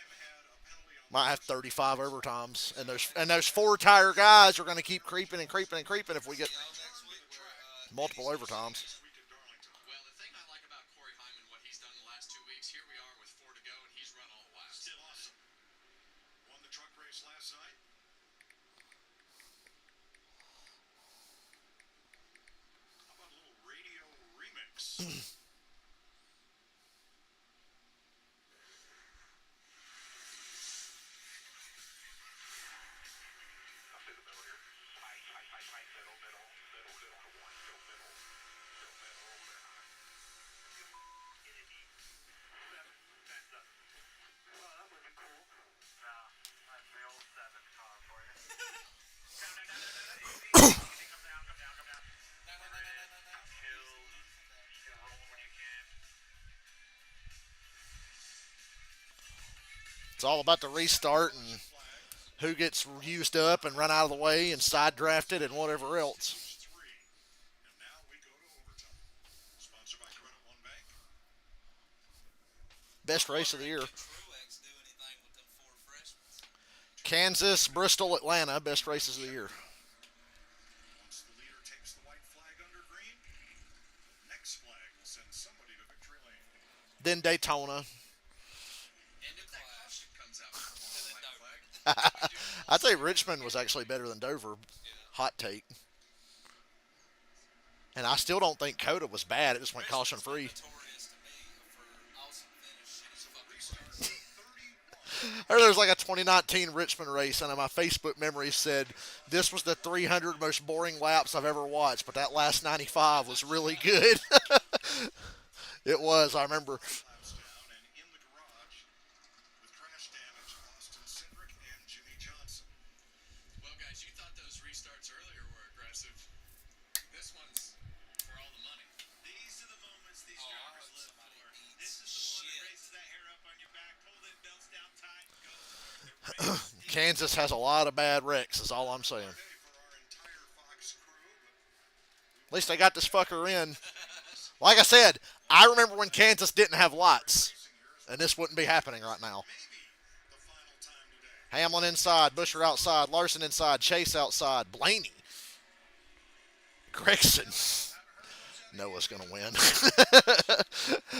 Might have 35 overtimes, and those 4-tire guys are going to keep creeping and creeping and creeping if we get Y'all next week we're multiple overtimes. Well, the thing I like about Corey Hyman, what he's done the last 2 weeks, here we are with 4 to go, and he's run all laps. Still awesome. Won the truck race last night. How about a little radio remix? It's all about the restart and who gets used up and run out of the way and side drafted and whatever else. 3. And now we go to overtime. Sponsored by Credit One Bank. Best race of the year. Can Truex do anything with them 4 freshmen? Kansas, Bristol, Atlanta, best races of the year. Once the leader takes the white flag under green, the next flag will send somebody to victory lane. Then Daytona. And if that caution comes out, And then white Dover. flag, I'd say Richmond was actually better than Dover. Hot take. And I still don't think Coda was bad. It just went caution free. Notorious to me for awesome finish. I heard there was like a 2019 Richmond race, and my Facebook memory said this was the 300 most boring laps I've ever watched, but that last 95 was really good. It was, I remember. Laps down and in the garage with crash damage, Austin Cindric and Jimmy Johnson. well, guys, you thought those restarts earlier were aggressive. This one's for all the money. These are the moments these Oh, I drivers hope live somebody for. eats This is the one that shit. raises that hair up on your back, pull them belts down tight, and go for it. The race is Kansas has a lot of bad wrecks, is all I'm saying. Okay for our entire Fox crew, but At least they got this fucker in. Like I said, I remember when Kansas didn't have lights, and this wouldn't be happening right now. maybe the final time today. Hamlin inside, Busher outside, Larson inside, Chase outside, Blaney. Gregson. Noah's going to win.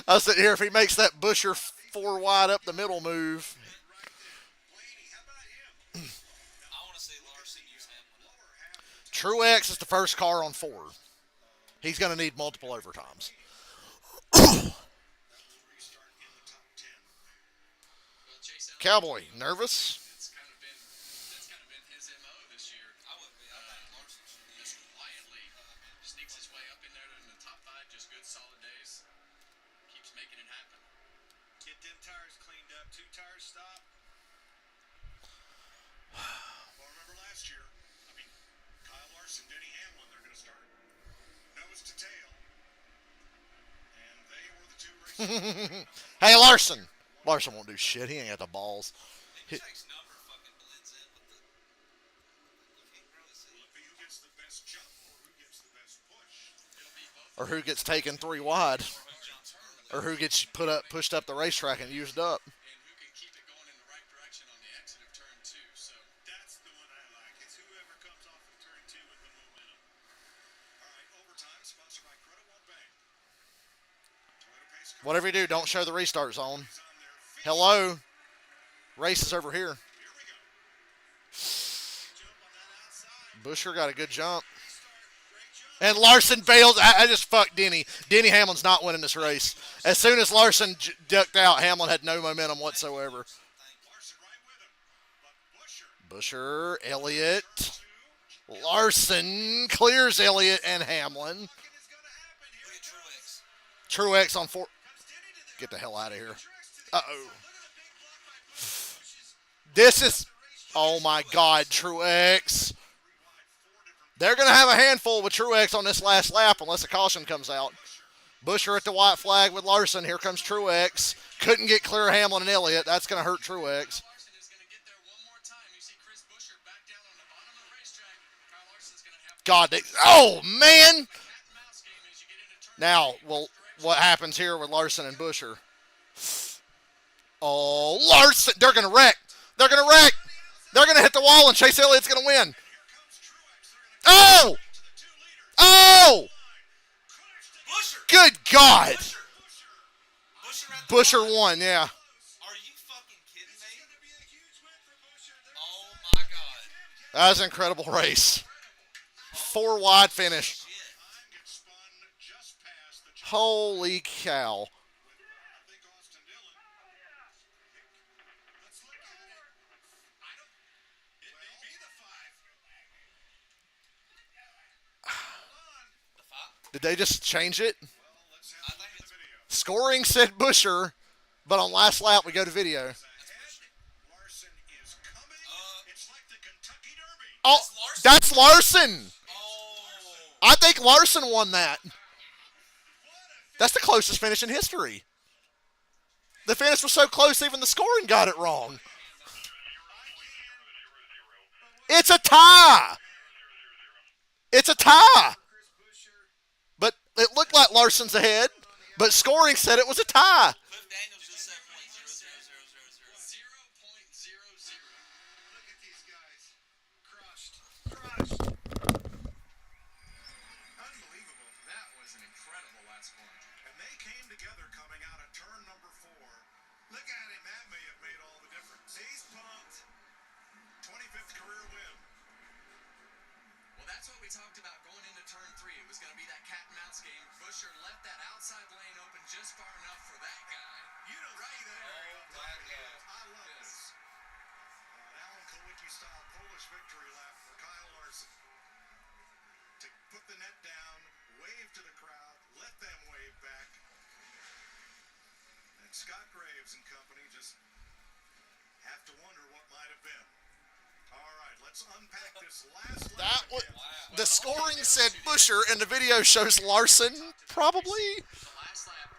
I was sitting here, if he makes that Busher 4 wide up the middle move, Blaney, how about him? I want to see Larson use Hamlin up. Lower half of the Truex is the first car on 4. He's going to need multiple overtimes. restart in the top 10. Well, Chase Elliott, Cowboy, nervous? that's kind of been his MO this year. I wouldn't be. I think Larson should be. Just quietly sneaks his way up in there in the top 5, just good solid days. Keeps making it happen. Get them tires cleaned up. 2 tires stop. Well, remember last year, Kyle Larson, Denny Hamlin, they're going to start nose to tail. And they were the 2 racers. Hey, Larson. Larson won't do shit. He ain't got the balls. Nemechek's number fucking blends in with the. You can't really see. Will it be who gets the best jump or who gets the best push? It'll be both. Or who gets taken 3 wide. Who jumps early. Or who gets pushed up the racetrack and used up. And who can keep it going in the right direction on the exit of turn 2. So That's the one I like. It's whoever comes off of turn 2 with the momentum. All right, overtime sponsored by Credit One Bank. Toyota Pace Car Whatever you do, don't show the restart zone. is on their feet. Hello. Race is over here. Here we go. Jump on that outside. Busher got a good jump. Restart And Larson bailed. I just fucked Denny. Denny Hamlin's not winning this race. As soon as Larson ducked out, Hamlin had no momentum whatsoever. Busher, Elliott, Larson clears Elliott and Hamlin. Look at Truex. Truex on 4. Get the hell out of here. Uh-oh. This is... Oh, my God, Truex. They're going to have a handful with Truex on this last lap unless a caution comes out. Busher at the white flag with Larson. Here comes Truex. Couldn't get clear of Hamlin and Elliott. That's going to hurt Truex. God, oh, man. Now, well, what happens here with Larson and Busher? Oh, Larson. They're going to wreck. They're going to wreck. They're going to hit the wall, and Chase Elliott's going to win. Oh! Oh! Good God. Busher won, yeah. Are you fucking kidding me? Oh my God. That was an incredible race. 4 wide finish. Holy cow. Did they just change it? I think it's Scoring said Busher, but on last lap we go to video. Oh, that's Larson. Oh. I think Larson won that. That's the closest finish in history. The finish was so close, even the scoring got it wrong. It's a tie. It's a tie. But it looked like Larson's ahead, but scoring said it was a tie. Cliff Daniels just said .00000. 0.00. Look at these guys. Crushed. Unbelievable. That was an incredible last corner. And they came together coming out of turn number 4. Look at him. That may have made all the difference. He's pumped. 25th career win. Well, that's what we talked about going into turn 3. It was going to be that cat and mouse game. Busher left that outside lane open just far enough for that guy. You don't Right see that. there. Oh my God. I love Yes. this. An Alan Kulwicki style Polish victory lap for Kyle Larson. To put the net down, wave to the crowd, let them wave back. And Scott Graves and company just have to wonder what might have been. All right, let's unpack this last lap. That was, again. the scoring said Busher, and the video shows Larson, probably. The last lap.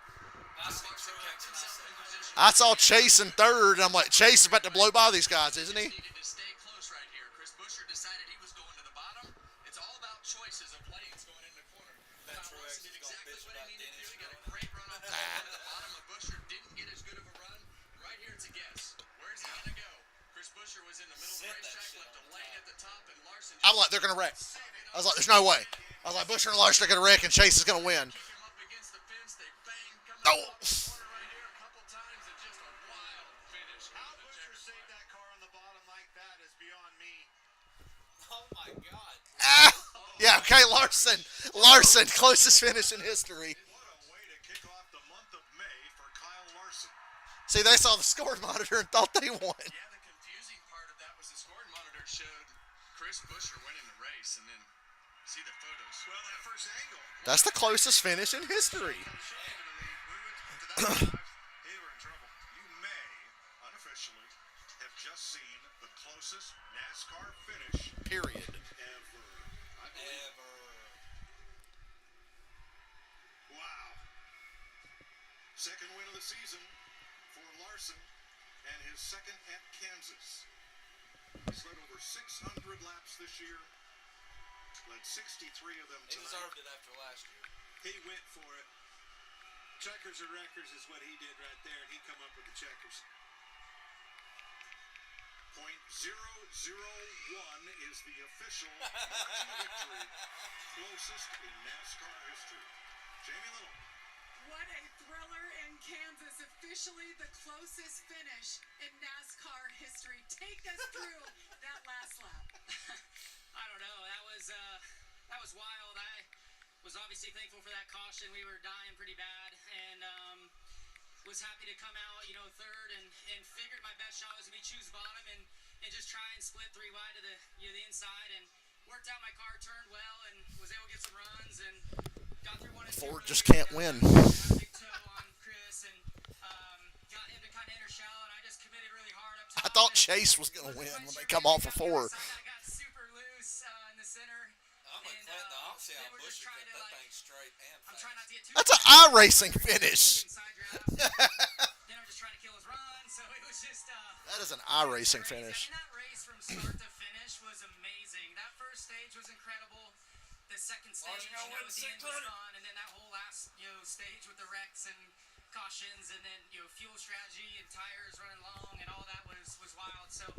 I see Truex and I said, I saw Chase in third, and I'm like, Chase is about to blow by these guys, isn't he? Needed to stay close right here. Chris Busher decided he was going to the bottom. It's all about choices of lanes going in the corner. Bet Kyle Truex Larson did is gonna exactly bitch what about he needed to Dennis do. He got a going. great run off the bottom of Busher. Didn't get as good of a run. Right here, it's a guess. Where's he going to go? Chris Busher was in the middle of the Sit that racetrack, shit left a on lane top. at the top, and Larson I'm like, they're going to wreck. I was like, there's no way. I was like, Busher and Larson are going to wreck, and Chase is going to win. him up against the fence. They bang, come Oh. up off the corner right here a couple times, and just a wild finish. How into the Busher checkered saved flag. that car on the bottom like that is beyond me. oh my God. Ah! Yeah, okay, Larson. Larson, closest finish in history. What a way to kick off the month of May for Kyle Larson. See, they saw the score monitor and thought they won. Yeah, the confusing part of that was the scoring monitor showed Chris Busher winning the race, and then see the photos. Well, that first angle. That's the closest finish in history. They were in trouble. You may unofficially have just seen the closest NASCAR finish Period. ever. Ever. Wow. Second win of the season for Larson and his second at Kansas. He's led over 600 laps this year. Led 63 of them He tonight. deserved it after last year. He went for it. Checkers or records is what he did right there, and he come up with the checkers. .001 is the official margin of victory, closest in NASCAR history. Jamie Little. What a thriller in Kansas. Officially the closest finish in NASCAR history. Take us through that last lap. I don't know. That was wild. was obviously thankful for that caution. We were dying pretty bad, and was happy to come out, third, and figured my best shot was to be choose bottom and just try and split 3 wide to the the inside, and worked out. My car turned well and was able to get some runs and got through one and two. Ford just can't win. Big toe on Chris and got him to kind of enter shallow, and I just committed really hard up top. I thought Chase was going to win when they come off of 4. I got super loose in the center. I'm like Clint, the opposite how Busher kept that thing straight and I'm fast. trying not to get too That's an iRacing finish. inside draft. Then I'm just trying to kill his run, so it was just That is an iRacing crazy. finish. I mean, that race from start to finish was amazing. That first stage was incredible. The second stage, you know what, at the end was 600. fun, and then that whole last, stage with the wrecks and cautions, and then fuel strategy and tires running long, and all that was wild. So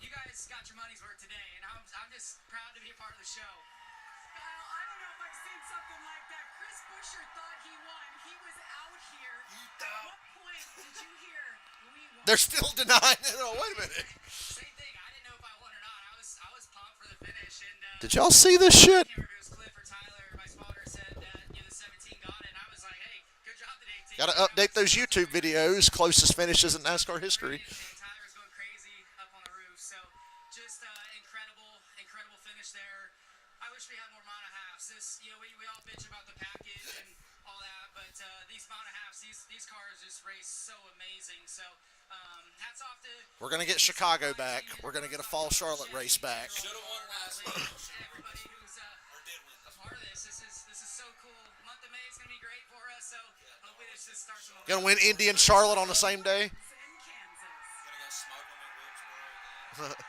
you guys got your money's worth today, and I'm just proud to be a part of the show. Kyle, I don't know if I've seen something like that. Chris Buescher thought he won. He was out here. At what point did you hear we won? They're still denying it. Oh, wait a minute. Same thing. I didn't know if I won or not. I was pumped for the finish, and Did y'all see this shit? I can't remember if it was Cliff or Tyler. My spotter said that the 17 got it, and I was like, hey, good job today, team. Got to update those YouTube videos. Closest finishes in NASCAR history. And Tyler's going crazy up on the roof. So just incredible finish there. I wish we had more mile and a halves. This, we all bitch about the package and all that, but these mile and a halves, these cars just race so amazing. So hats off to We're going to get Chicago back. We're going to get a Fall Charlotte race back. Should have won last week. everybody who's Or did win a part of this. This is so cool. The month of May is going to be great for us. So hopefully this just starts some Going to win Indy and Charlotte on the same day. In Kansas. Gonna go smoke them at Wilkesboro again.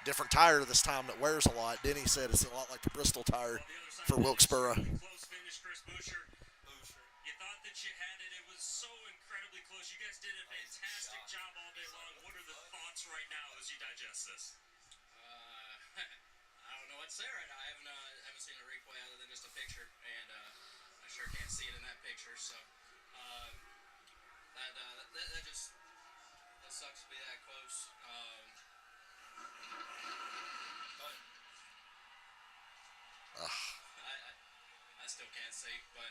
Different tire this time that wears a lot. Denny said it's a lot like the Bristol tire for Wilkesboro. Close finish, Chris Busher. Busher. You thought that you had it. It was so incredibly close. You guys did a fantastic job all day long. What are the thoughts right now as you digest this? I don't know what to say right now. I haven't seen a replay other than just a picture, and I sure can't see it in that picture. So that sucks to be that close. I still can't see, but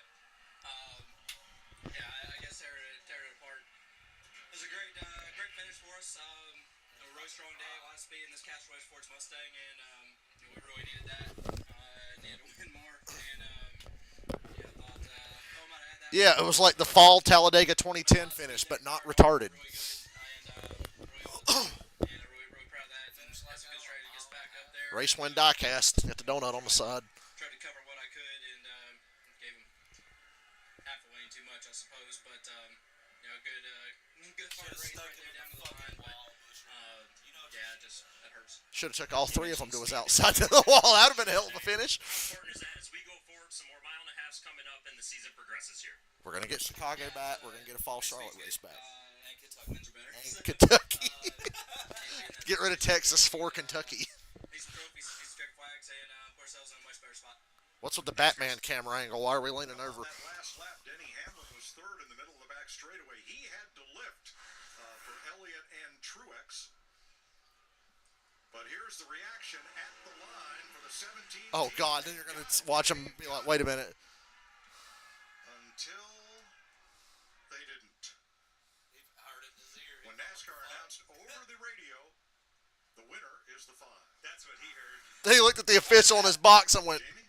I guess tear it apart. It was a great finish for us. A really strong day, a lot of speed in this Castaway Sports Mustang, and we really needed that. Needed to win more, and thought might have had that. Yeah, it was like the fall Talladega 2010 finish, but not retarded. Really good, and really proud of that. And that's a good strategy to get us back up there. Race win diecast. Got the donut on the side. Tried to cover what I could, and gave him half a lane too much, I suppose. But good hard race right there down to the line. But that hurts. Should have took all 3 of them to his outside of the wall. That would have been a hell of a finish. How important is that as we go forward? Some more mile and a halves coming up, and the season progresses here. We're going to get Chicago back. We're going to get a Fall Charlotte race back. And Kentuckyans are better. And Kentucky. Get rid of Texas for Kentucky. These trophies, these straight flags, and put ourselves in a much better spot. What's with the Batman camera angle? Why are we leaning over? On that last lap, Denny Hamlin was third in the middle of the back straightaway. He had to lift for Elliott and Truex. But here's the reaction at the line for the 17. Oh, God. Then you're going to watch them be like, wait a minute. Until they didn't. He heard it in his ear. When NASCAR announced over the radio, the winner is the 5. That's what he heard. He looked at the official in his box and went, Jamie?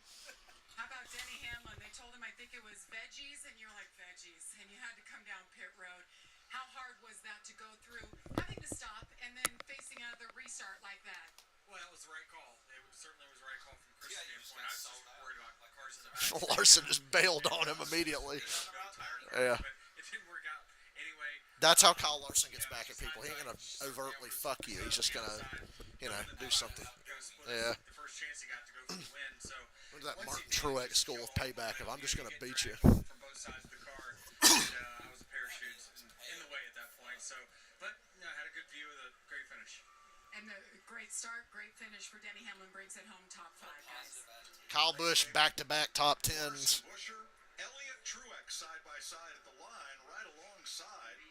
How about Denny Hamlin? They told him, I think it was veggies, and you're like, veggies. And you had to come down pit road. How hard was that to go through, having to stop, and then facing another restart like that? Well, that was the right call. It certainly was the right call from Chris' Yeah, you just standpoint. I got was just sold out. worried about my cars in the back. Larson just bailed on him immediately. Yeah. But it didn't work out anyway. That's how Kyle Larson gets back at people. He ain't going to overtly fuck you. He's just going to, do something. Yeah. The first chance he got to go for the win. So Went to that Martin Truex school of payback of I'm just going to beat you. from both sides of the car, and I was a parachute in the way at that point. So, but I had a good view of the great finish. And the great start, great finish for Denny Hamlin brings it home top 5, guys. Kyle Busch back-to-back top 10s. Busher, Elliott, Truex side by side at the line, right alongside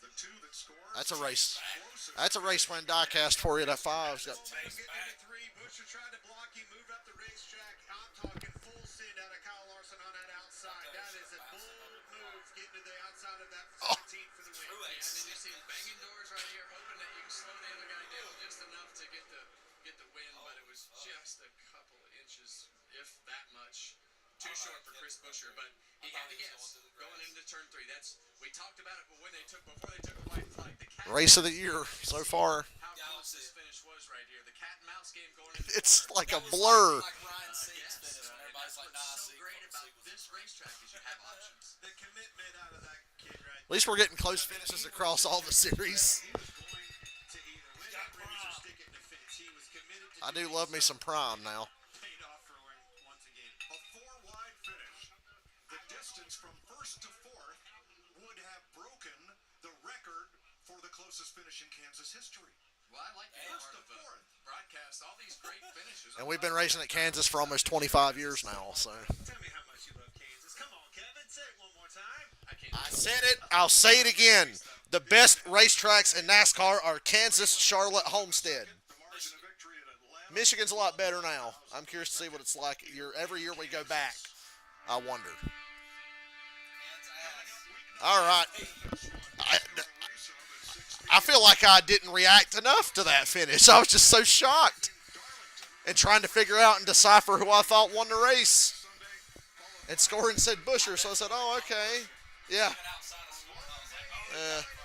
the two that scores. That's a race. Closest. That's a race when diecast for you. That 5's got. Getting into three. Busher tried to block. He moved up the racetrack. I'm talking full send out of Kyle Larson on that outside. That is a bold move, getting to the outside of that 17 for the win. Yeah, and then you see him banging doors right here, hoping that you can slow the other guy down just enough to get the win, but it was just a couple of inches, if that much, too short for Chris Buescher. But he had to guess going into turn 3. We talked about it, but when before they took a white flag, the cat Race of the year so far. how close this finish was right here. The cat and mouse game going into It's the corner. like a blur. Like Ryan Seats Yes, finish when and everybody's that's like, what's nah, so see, great about see. this racetrack is you have options. The commitment out of that kid right At least we're getting close finishes across all the series. He was going to either win that race or stick it in the fence. He was committed to I do love me some Prime now. paid off for him once again. A 4-wide finish. The distance from first to fourth would have broken the record for the closest finish in Kansas history. Well, I like the First part to of fourth. broadcast. All these great finishes. And we've been racing at Kansas for almost 25 years now, so. Tell me how much you love Kansas. Come on, Kevin. Say it one more time. I can't. I said it, I'll say it again. The best racetracks in NASCAR are Kansas, Charlotte, Homestead. The margin of victory at Atlanta. Michigan's a lot better now. I'm curious to see what it's like every year we go back. I wonder. All right. I feel like I didn't react enough to that finish. I was just so shocked and trying to figure out and decipher who I thought won the race. And scoring said Buescher, so I said, oh, okay. Yeah. Outside of scoring, I was like, oh,